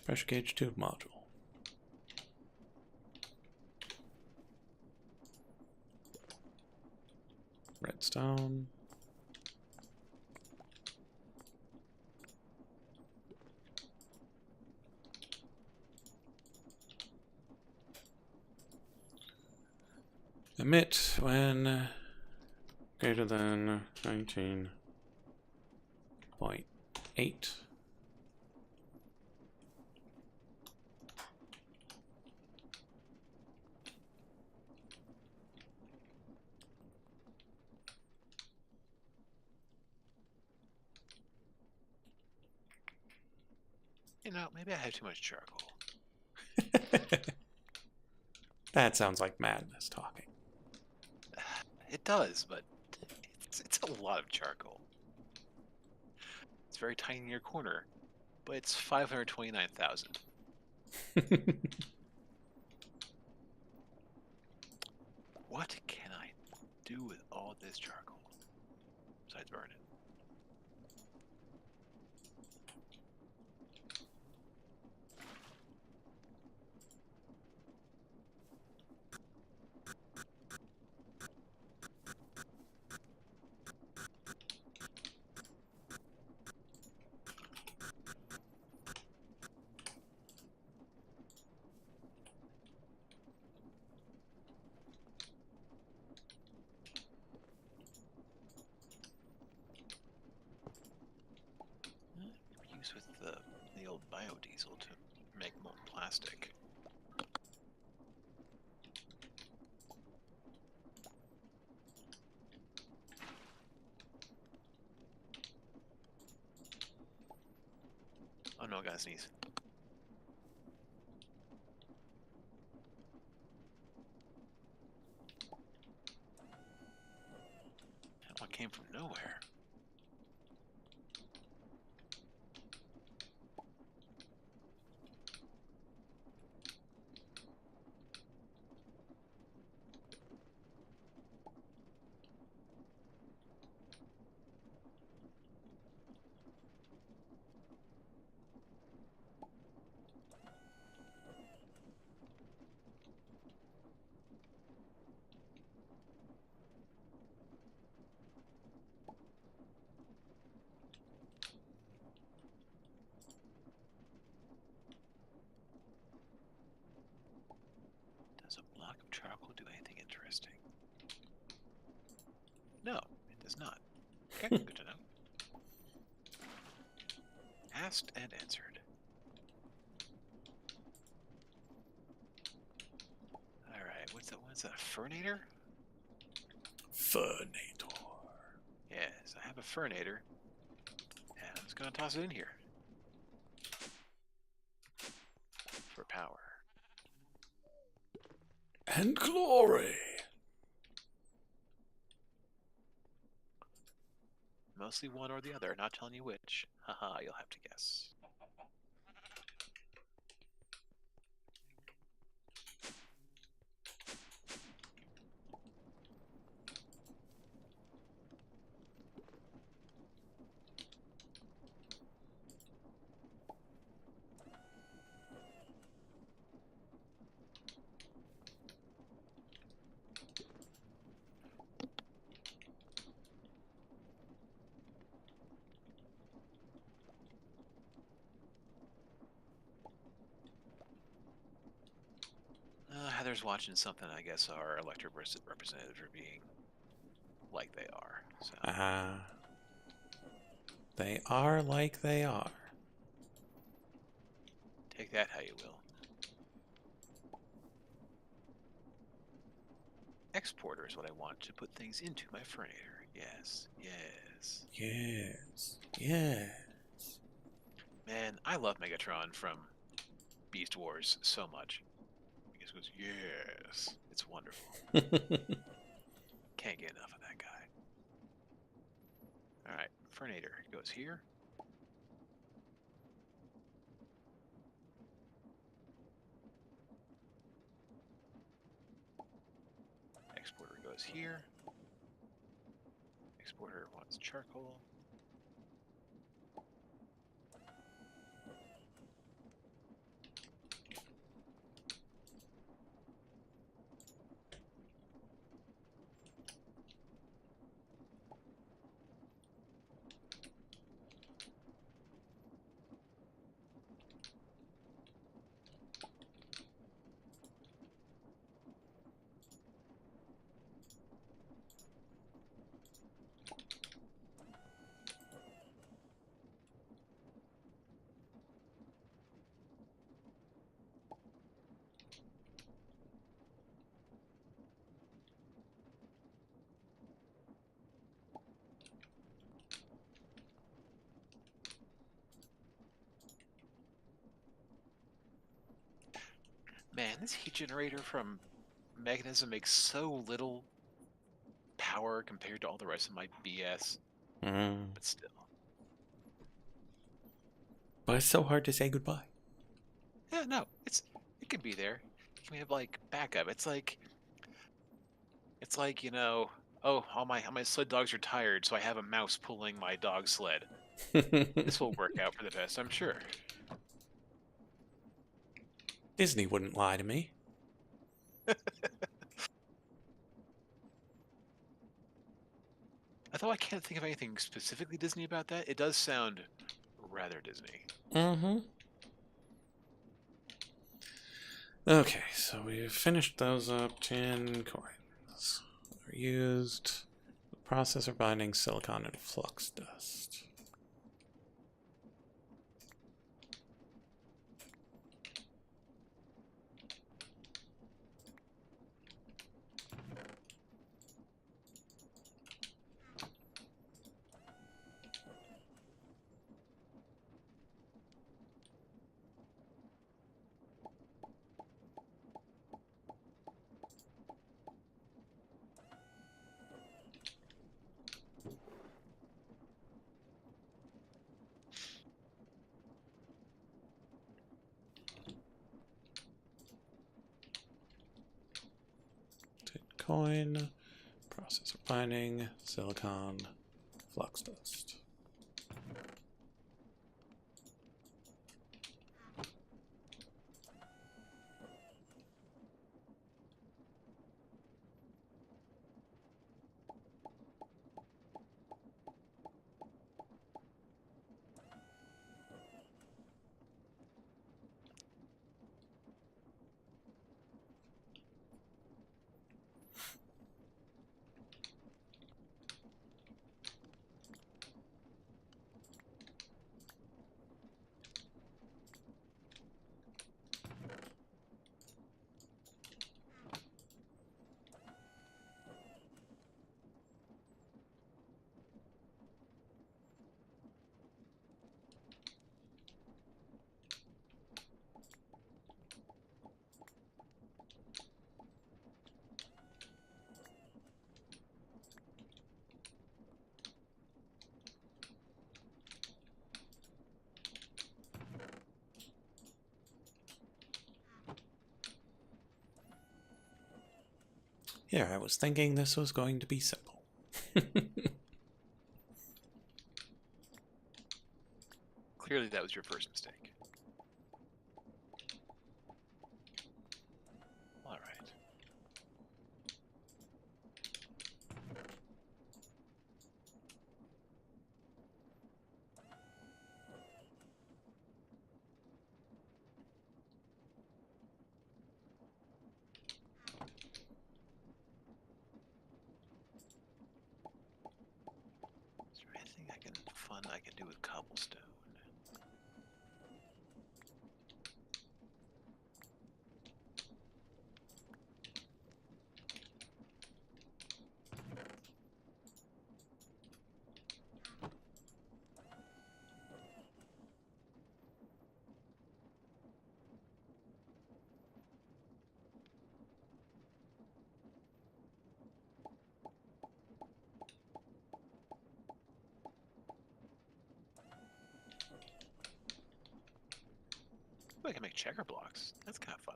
Pressure gauge tube module. Redstone. Emit when greater than 19.8.
You know, maybe I have too much charcoal.
That sounds like madness talking.
It does, but it's a lot of charcoal. It's very tiny in your corner, but it's 529,000. What can I do with all this charcoal besides burn it? Use with the old biodiesel to make molten plastic. Oh no, I got a sneeze. That one came from nowhere. Does a block of charcoal do anything interesting? No, it does not. Okay, good to know. Asked and answered. Alright, what's that, a fernator?
Fernator.
Yes, I have a fernator. And I'm just gonna toss it in here. For power.
And glory.
mostly one or the other. Not telling you which. Haha, you'll have to guess. Heather's watching something. I guess our elected representatives are being like they are. So
They are like they are.
take that how you will. Exporter is what I want to put things into my Fernator. Yes, yes.
Yes. Yes.
Man, I love Megatron from Beast Wars so much. He just goes, yes. It's wonderful. Can't get enough of that guy. Alright, Fernator goes here. Exporter goes here. Exporter wants charcoal. Man, this heat generator from Mechanism makes so little power compared to all the rest of my BS. But still.
But it's so hard to say goodbye.
Yeah, no, it can be there. You can have like backup. It's like oh, all my sled dogs are tired, so I have a mouse pulling my dog sled. This will work out for the best, I'm sure.
Disney wouldn't lie to me.
Although I can't think of anything specifically Disney about that, it does sound rather Disney.
Mm-hmm. Okay, so we've finished those up. 10 coins. They're used. Processor binding silicon and flux dust. Coin, processor binding, silicon, flux dust. Here, I was thinking this was going to be simple.
Clearly, that was your first mistake. All right. Is there anything fun I can do with cobblestone? Ooh, I can make checker blocks. That's kind of fun.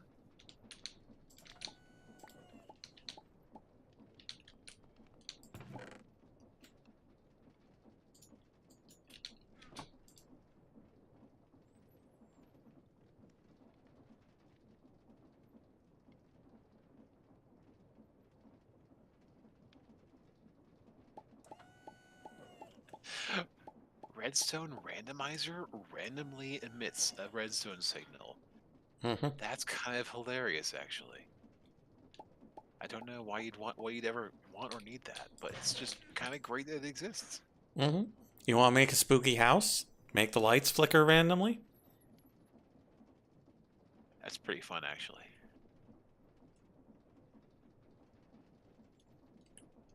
Redstone randomizer randomly emits a redstone signal.
Mm-hmm.
That's kind of hilarious, actually. I don't know why you'd ever want or need that, but it's just kind of great that it exists.
Mm-hmm. You want to make a spooky house? Make the lights flicker randomly?
That's pretty fun, actually.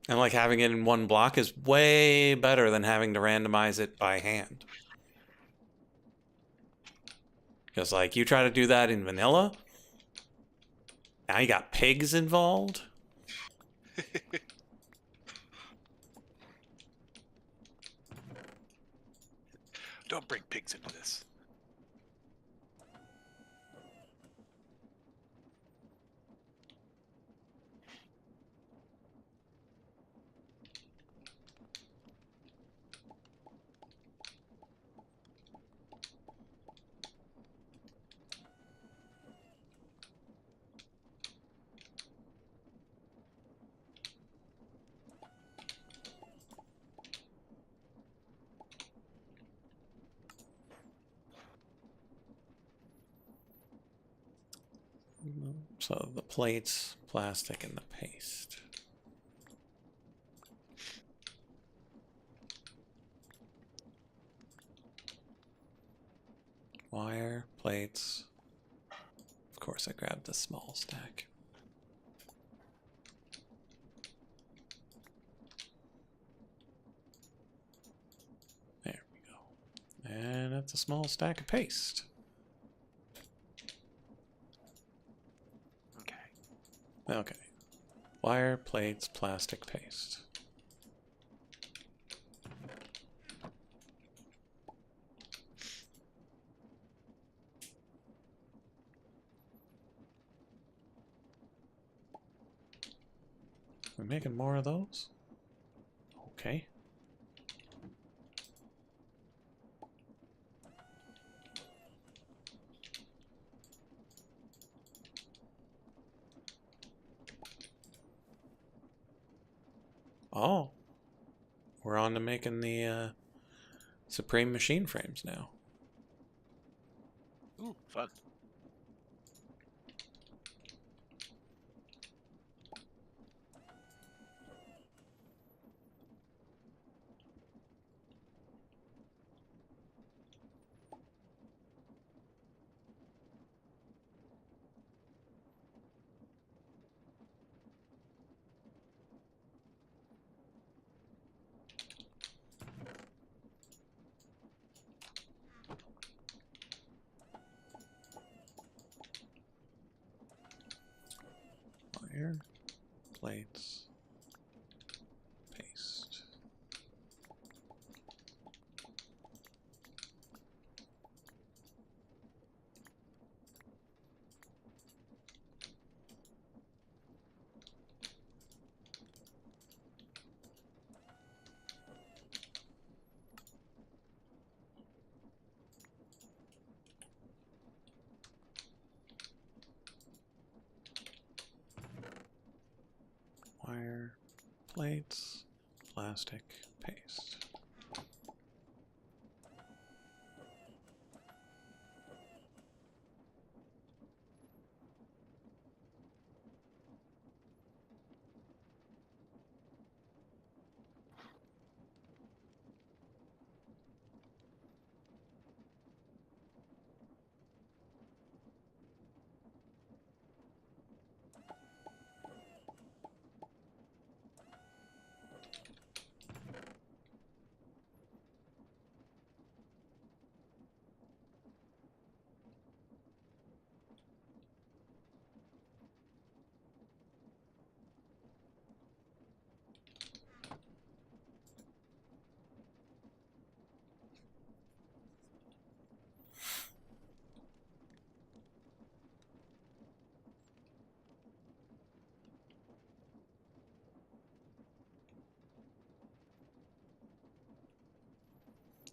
And like having it in one block is way better than having to randomize it by hand. Because like you try to do that in vanilla, now you got pigs involved.
Don't bring pigs into this.
So the plates, plastic, and the paste. Wire, plates. Of course, I grabbed the small stack. There we go. And that's a small stack of paste.
Okay.
Okay. Wire, plates, plastic, paste. We're making more of those? Okay. Oh. We're on to making the Supreme machine frames now.
Ooh, fun.
Wire, plates, paste. Wire, plates, plastic, paste.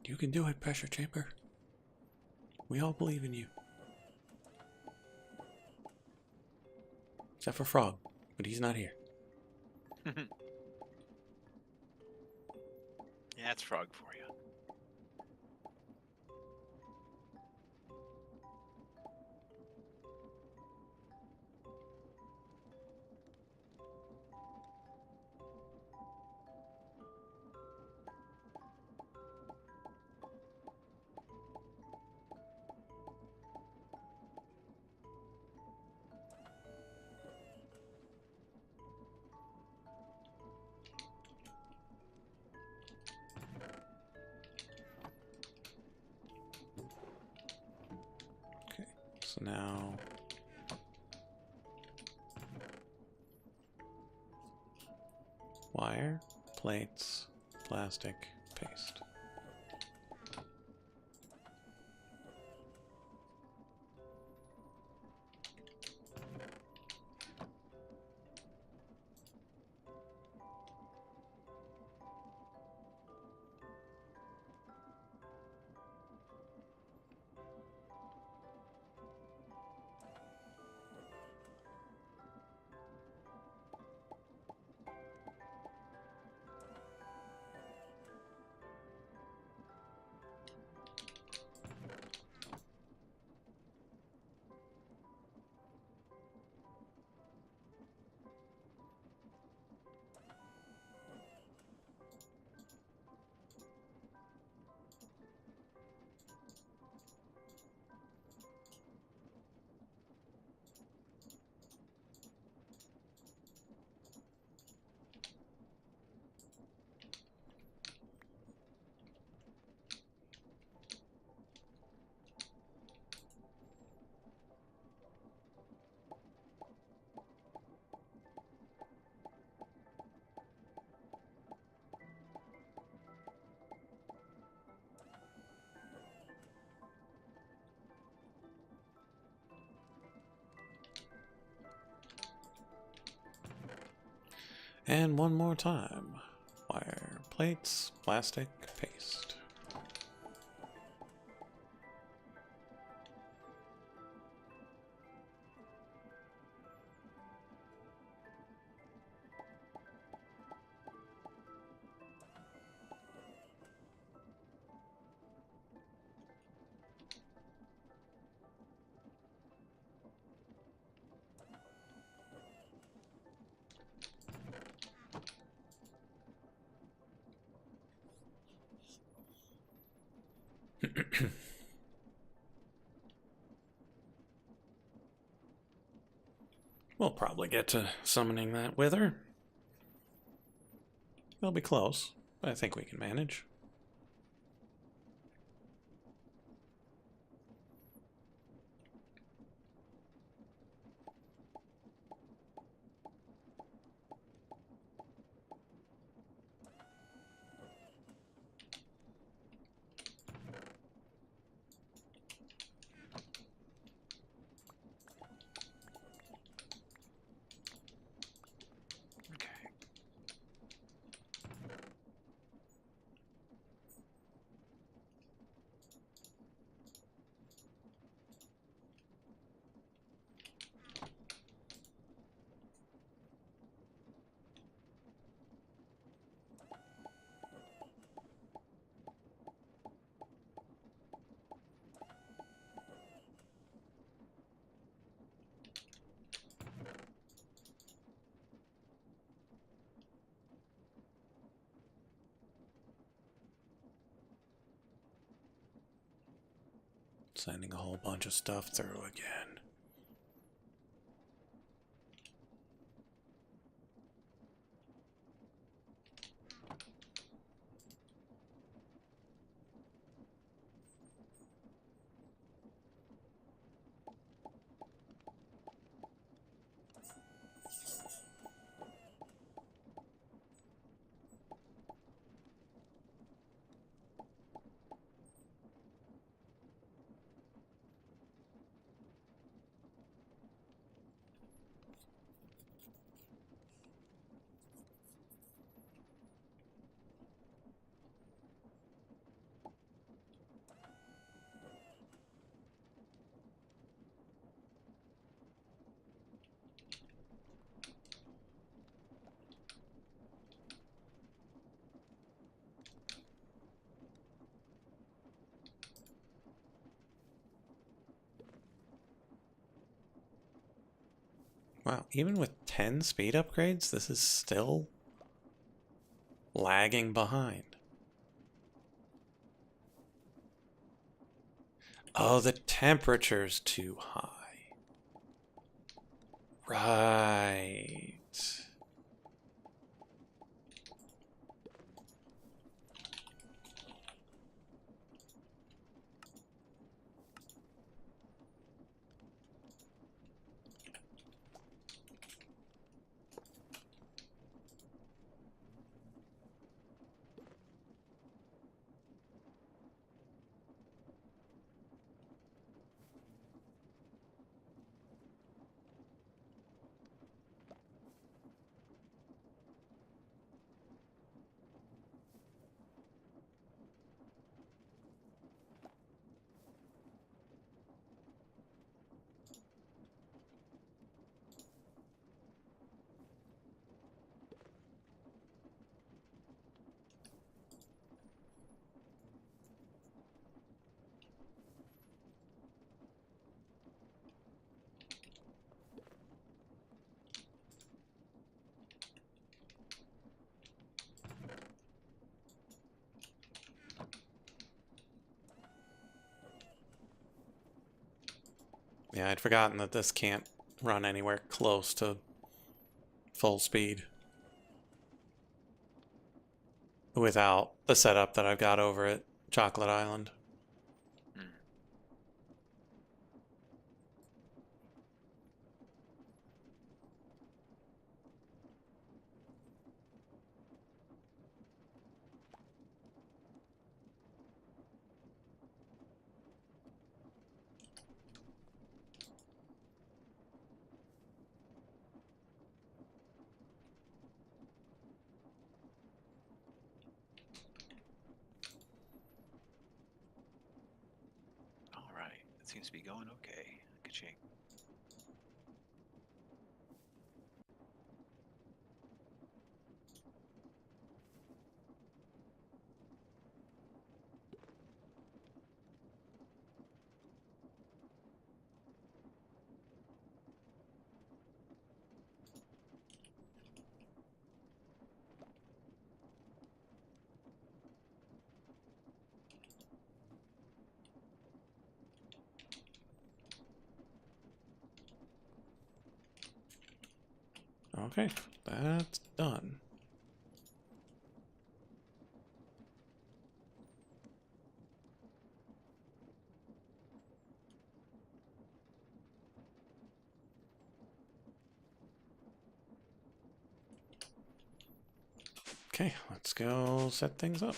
You can do it, pressure chamber. We all believe in you. Except for Frog, but he's not here.
Yeah, that's Frog for you.
Okay, so now wire, plates, plastic, paste. And one more time. Wire, plates, plastic, paste. We'll probably get to summoning that wither. It'll be close, but I think we can manage. Sending a whole bunch of stuff through again. Wow, even with 10 speed upgrades, this is still lagging behind. Oh, the temperature's too high. Right. Yeah, I'd forgotten that this can't run anywhere close to full speed without the setup that I've got over at Chocolate Island.
Hmm. All right, that seems to be going okay. Ka-ching.
Okay, that's done. Okay, let's go set things up.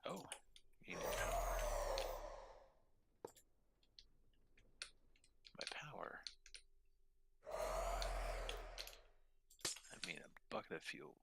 Oh, you need more power. By power, I mean a bucket of fuel.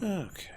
Okay.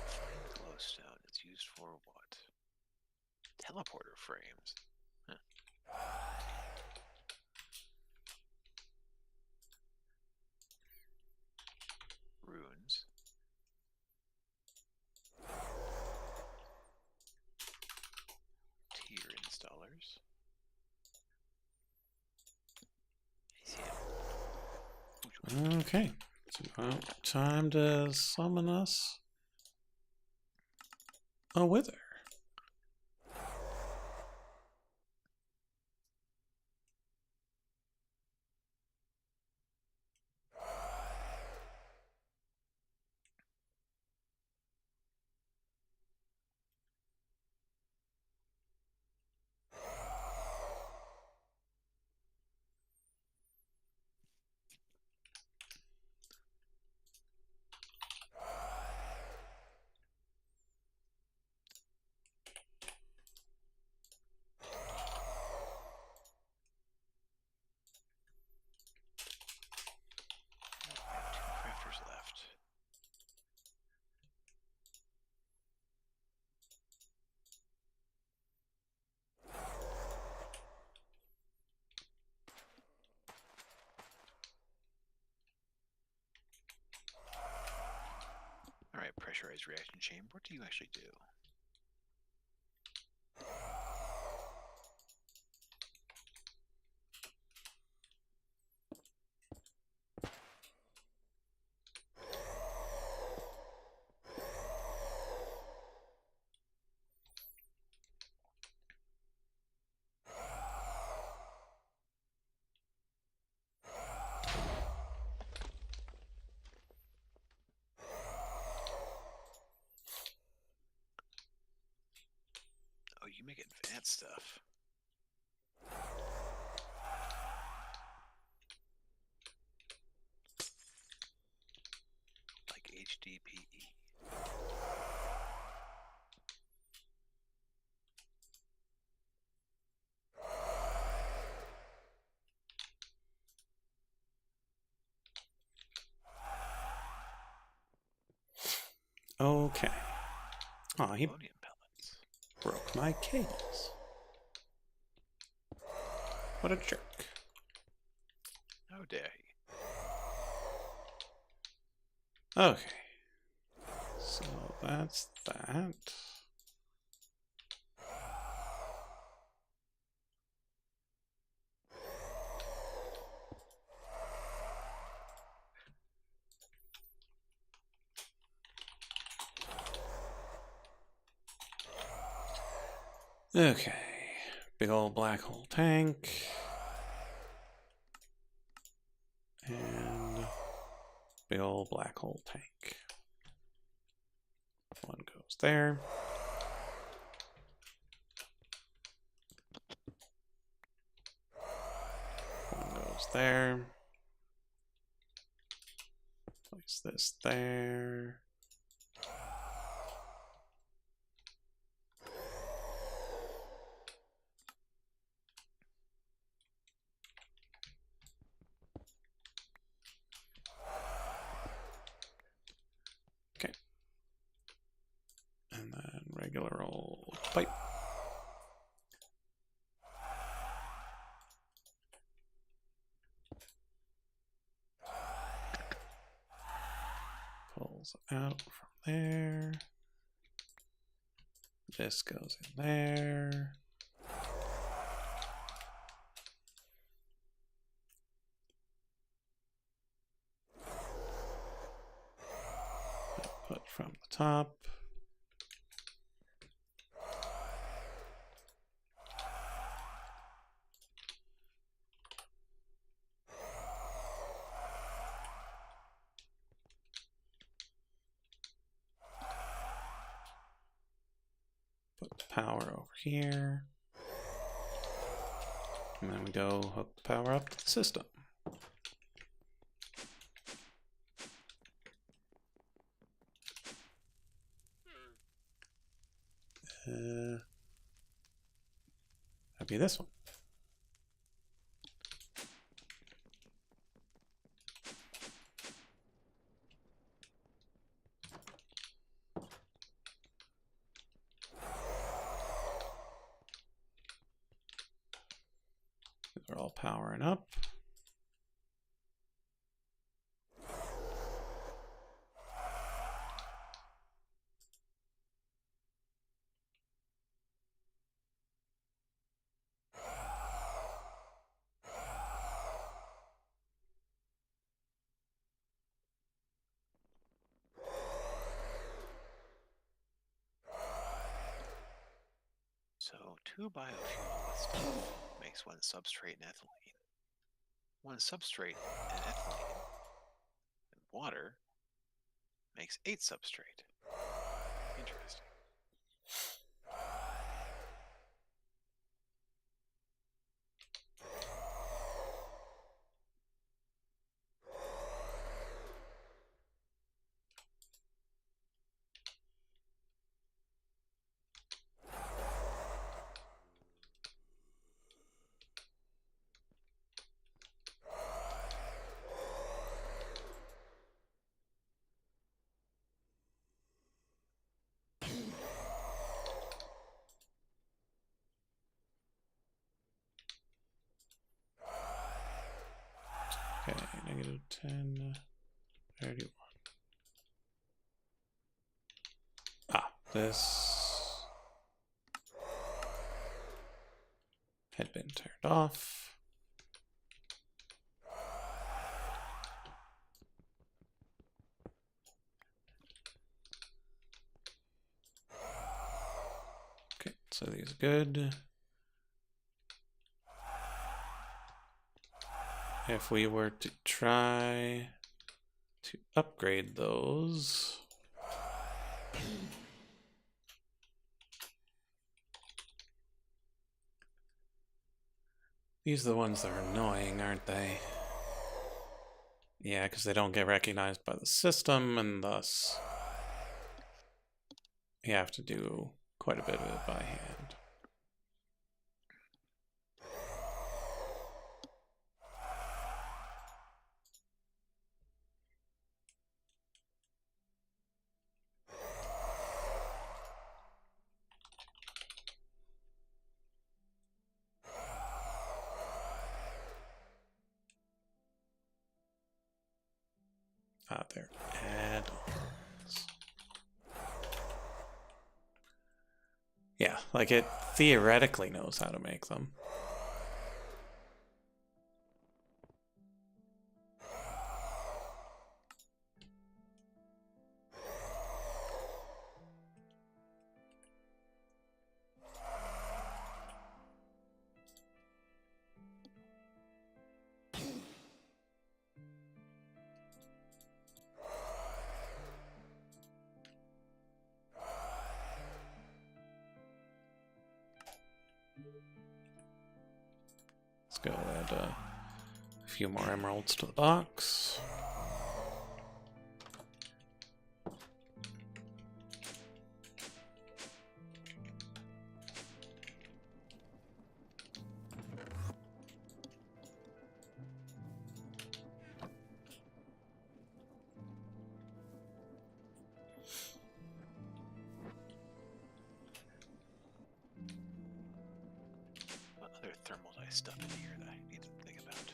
Fine glowstone is used for what? Teleporter frames. Huh. Runes. Tier installers.
Okay. It's about time to summon us a wither.
We have 2 crafters left. Alright, pressurized reaction chamber. What do you actually do? Oh, you make advanced stuff. Like HDPE.
Okay. Aw, he
Ammonium pellets.
broke my cables. What a jerk.
How dare he?
Okay. So that's that. Okay. Big old black hole tank. And big old black hole tank. One goes there. One goes there. Place this there. Okay. And then regular old pipe. Pulls out from there. This goes in there. Put from the top. Put the power over here. And then we go hook the power up to the system. That'd be this one. They're all powering up.
So 2 biofuel with stuff makes 1 substrate and ethylene. 1 substrate and ethylene and water makes 8 substrate. Interesting.
Okay, -10, 31. Ah, this had been turned off. Okay, so these are good. If we were to try to upgrade those, these are the ones that are annoying, aren't they? Yeah, because they don't get recognized by the system, and thus you have to do quite a bit of it by hand. Ah, they're add-ons. Yeah, like it theoretically knows how to make them. Let's go add a few more emeralds to the box.
What other thermals I stuff in here that I need to think about?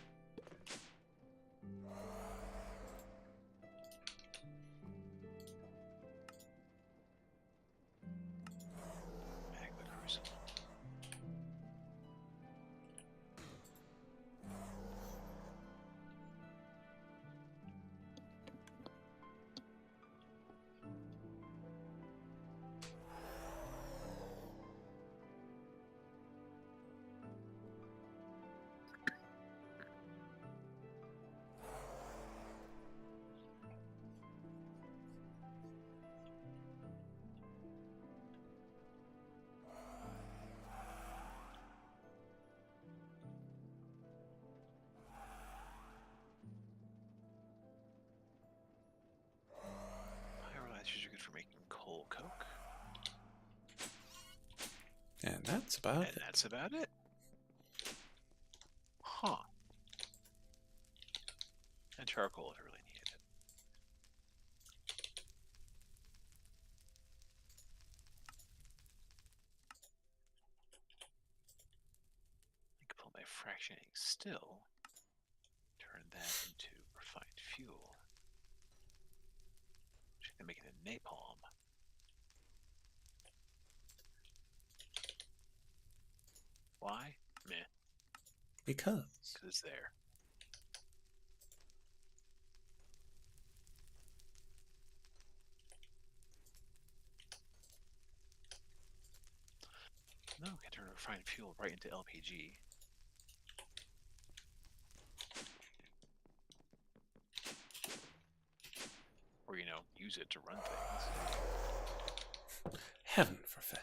Magma crucible.
that's about
And
it.
that's about it. Huh. And charcoal if I really needed it. I could pull my fractionating still. Turn that into refined fuel. Which can make it a napalm. Why? Meh.
Because.
Because it's there. No, we can turn refined fuel right into LPG. Or, use it to run things.
Heaven forfend.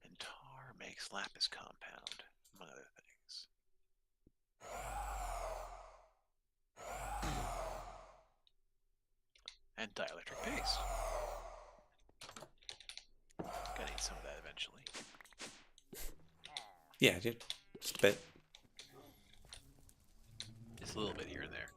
And tar makes lapis compound, among other things. And dielectric paste. Gotta need some of that eventually.
Yeah, just a bit.
Just a little bit here and there.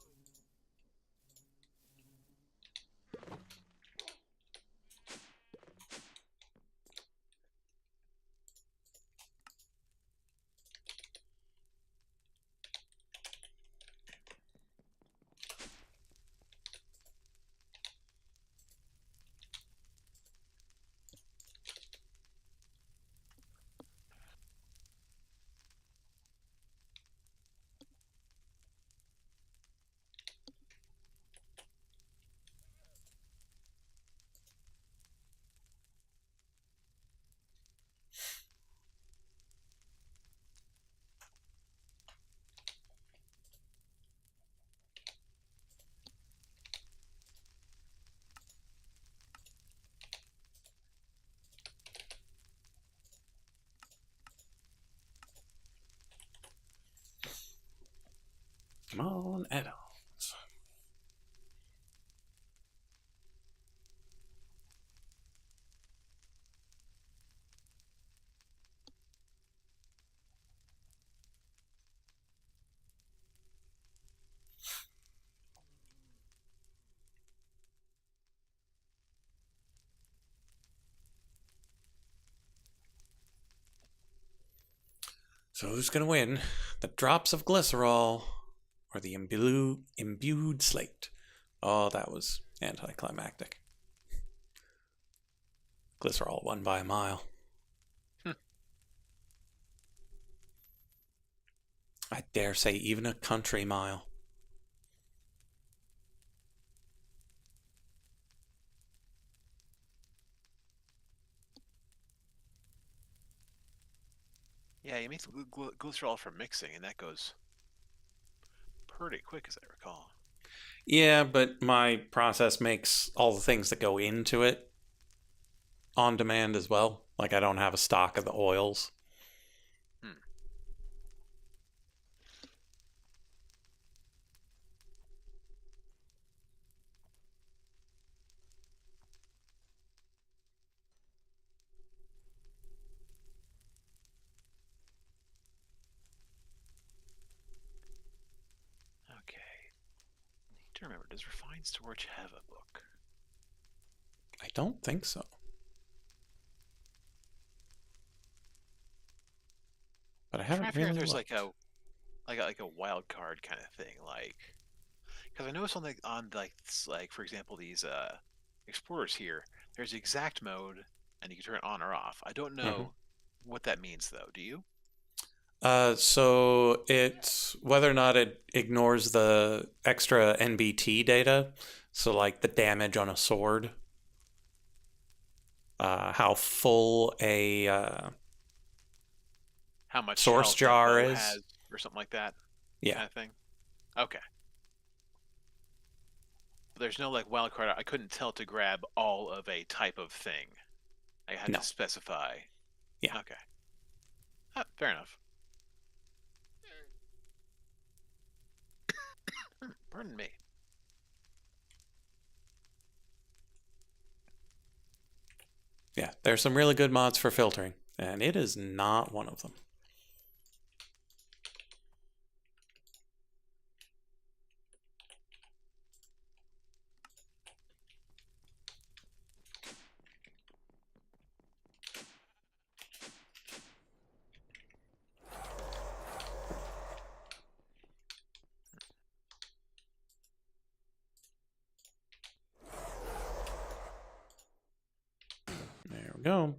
Come on, add-ons. So who's gonna win? The drops of glycerol or the imbued slate? Oh, that was anticlimactic. Glycerol won by a mile. I dare say even a country mile.
Yeah, you make glycerol for mixing, and that goes pretty quick, as I recall.
Yeah, but my process makes all the things that go into it on demand as well. Like I don't have a stock of the oils.
Hmm. Okay. Need to remember, does refined storage have a book?
I don't think so. But I
I'm trying
haven't
to figure out if
really
there's
looked.
like a wild card kind of thing, because I know something on for example these explorers here. There's the exact mode, and you can turn it on or off. I don't
Mm-hmm.
know what that means though. Do you?
So it's whether or not it ignores the extra NBT data. So like the damage on a sword, how full a
How much
source
health the
jar
bow
is.
has, or something like that
Yeah,
kind of thing. Okay. But there's no like wild card. I couldn't tell to grab all of a type of thing. I had
no,
to specify.
yeah.
Okay. Fair enough. Pardon me.
Yeah, there's some really good mods for filtering, and it is not one of them. There we go.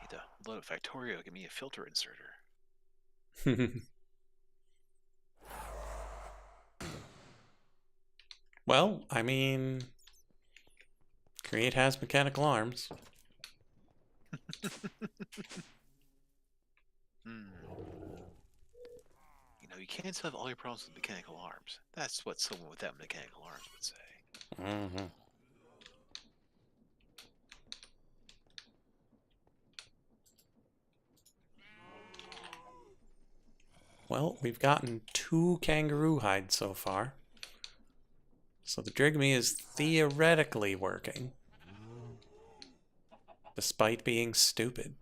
Need to load up Factorio, give me a filter inserter.
Well, I mean, Create has mechanical arms.
You know, you can't solve all your problems with mechanical arms. That's what someone without mechanical arms would say.
Mm-hmm. Well, we've gotten 2 kangaroo hides so far. So the Drigme is theoretically working. Despite being stupid.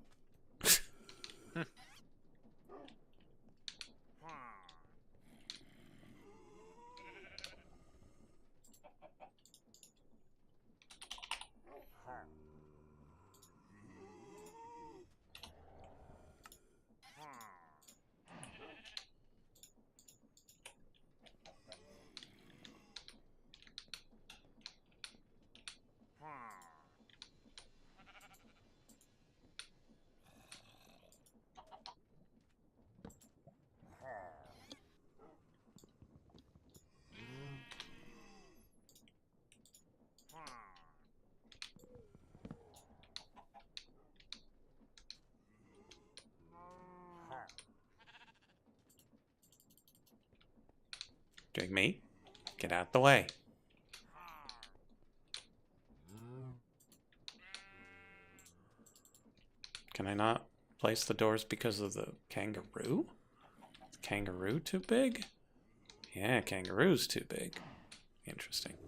Drigme, get out the way. Can I not place the doors because of the kangaroo? Kangaroo too big? Yeah, kangaroo's too big. Interesting.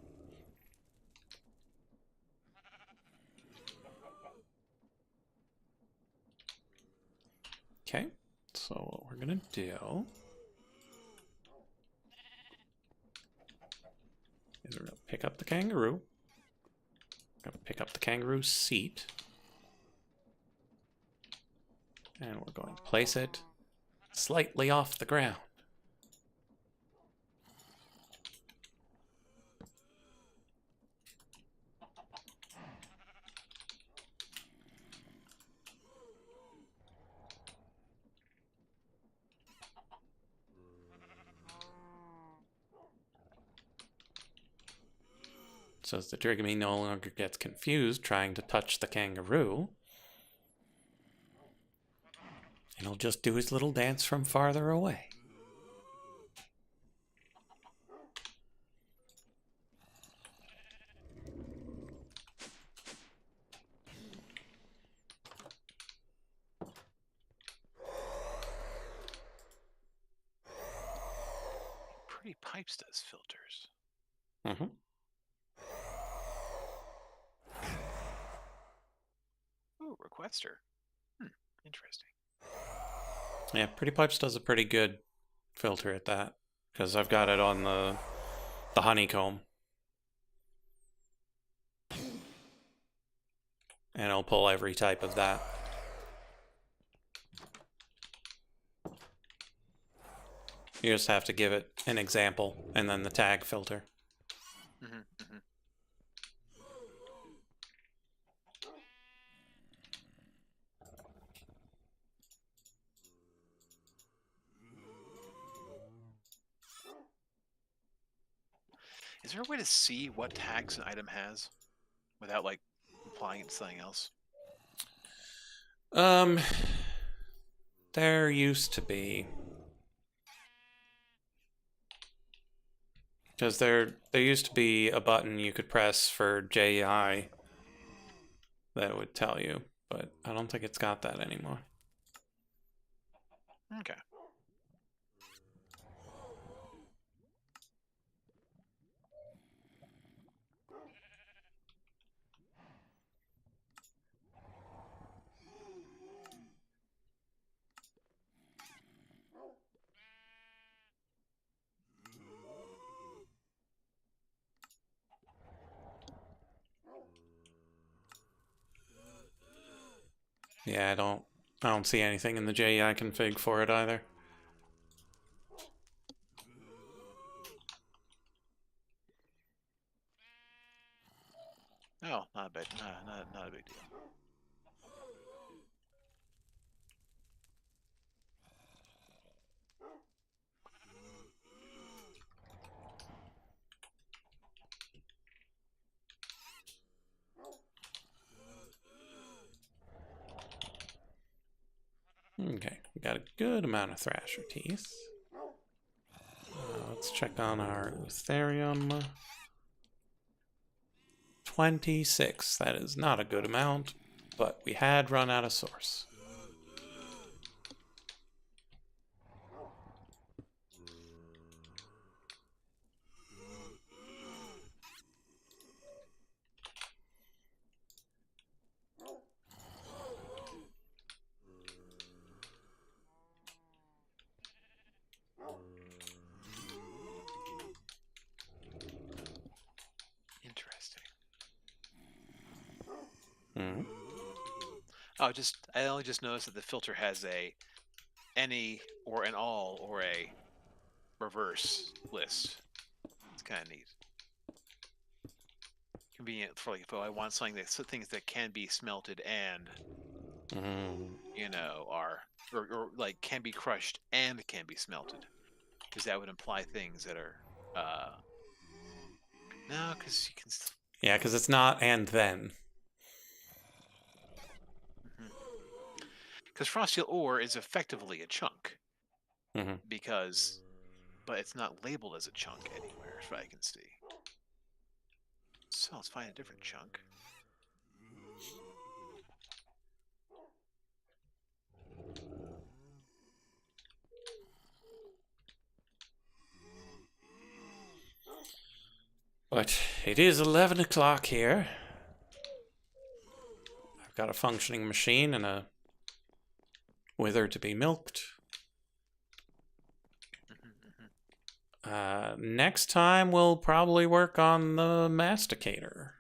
Okay, so what we're gonna do is we're gonna pick up the kangaroo. Gonna pick up the kangaroo seat. And we're going to place it slightly off the ground. So as the Drigme no longer gets confused trying to touch the kangaroo, and he'll just do his little dance from farther away.
Pretty Pipes does filters.
Mm-hmm.
Ooh, Requester. Interesting.
Yeah, Pretty Pipes does a pretty good filter at that, because I've got it on the honeycomb. And I'll pull every type of that. You just have to give it an example and then the tag filter.
Is there a way to see what tags an item has without like applying it to something else?
There used to be. Because there used to be a button you could press for JI that would tell you, but I don't think it's got that anymore.
Okay.
Yeah, I don't see anything in the JEI config for it either.
No, not a big, not a big deal.
Okay, we got a good amount of Thrasher teeth. Let's check on our Utherium. 26. That is not a good amount, but we had run out of source.
Interesting.
Mm-hmm.
Oh, I only just noticed that the filter has a any or an all or a reverse list. It's kind of neat. Convenient for like if I want something that things that can be smelted and you know are or like can be crushed and can be smelted, because that would imply things that are no, because you can.
Yeah, because it's not and then.
Because froststeel ore is effectively a chunk,
Mm-hmm.
but it's not labeled as a chunk anywhere, as I can see. So let's find a different chunk.
But it is 11 o'clock here. I've got a functioning machine and a wither to be milked. Next time we'll probably work on the masticator.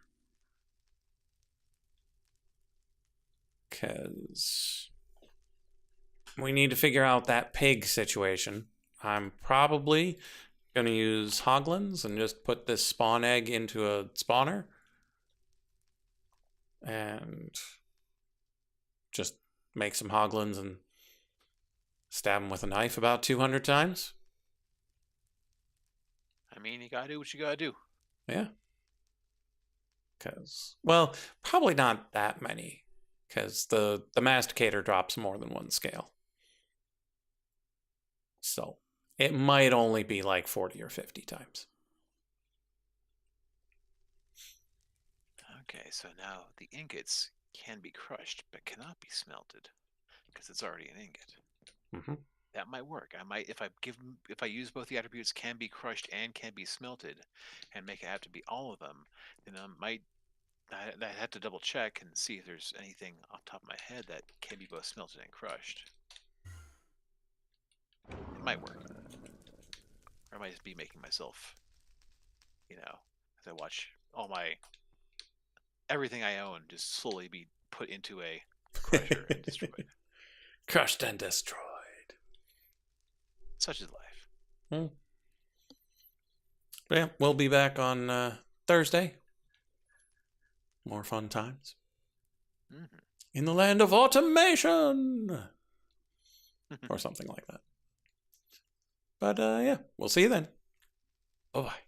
Because we need to figure out that pig situation. I'm probably going to use hoglins and just put this spawn egg into a spawner. And just make some hoglins and stab them with a knife about 200 times.
I mean, you gotta do what you gotta do.
Yeah. Because, well, probably not that many. Because the masticator drops more than one scale. So it might only be like 40 or 50 times.
Okay, so now the ingots can be crushed but cannot be smelted because it's already an ingot.
Mm-hmm.
That might work. I might if I use both the attributes can be crushed and can be smelted, and make it have to be all of them, then I have to double check and see if there's anything off the top of my head that can be both smelted and crushed. It might work. Or I might just be making myself, as I watch everything I own just slowly be put into a crusher and destroyed.
Crushed and destroyed.
Such is life.
Yeah, we'll be back on Thursday. More fun times.
Mm-hmm.
In the land of automation! Or something like that. But yeah, we'll see you then. Bye-bye.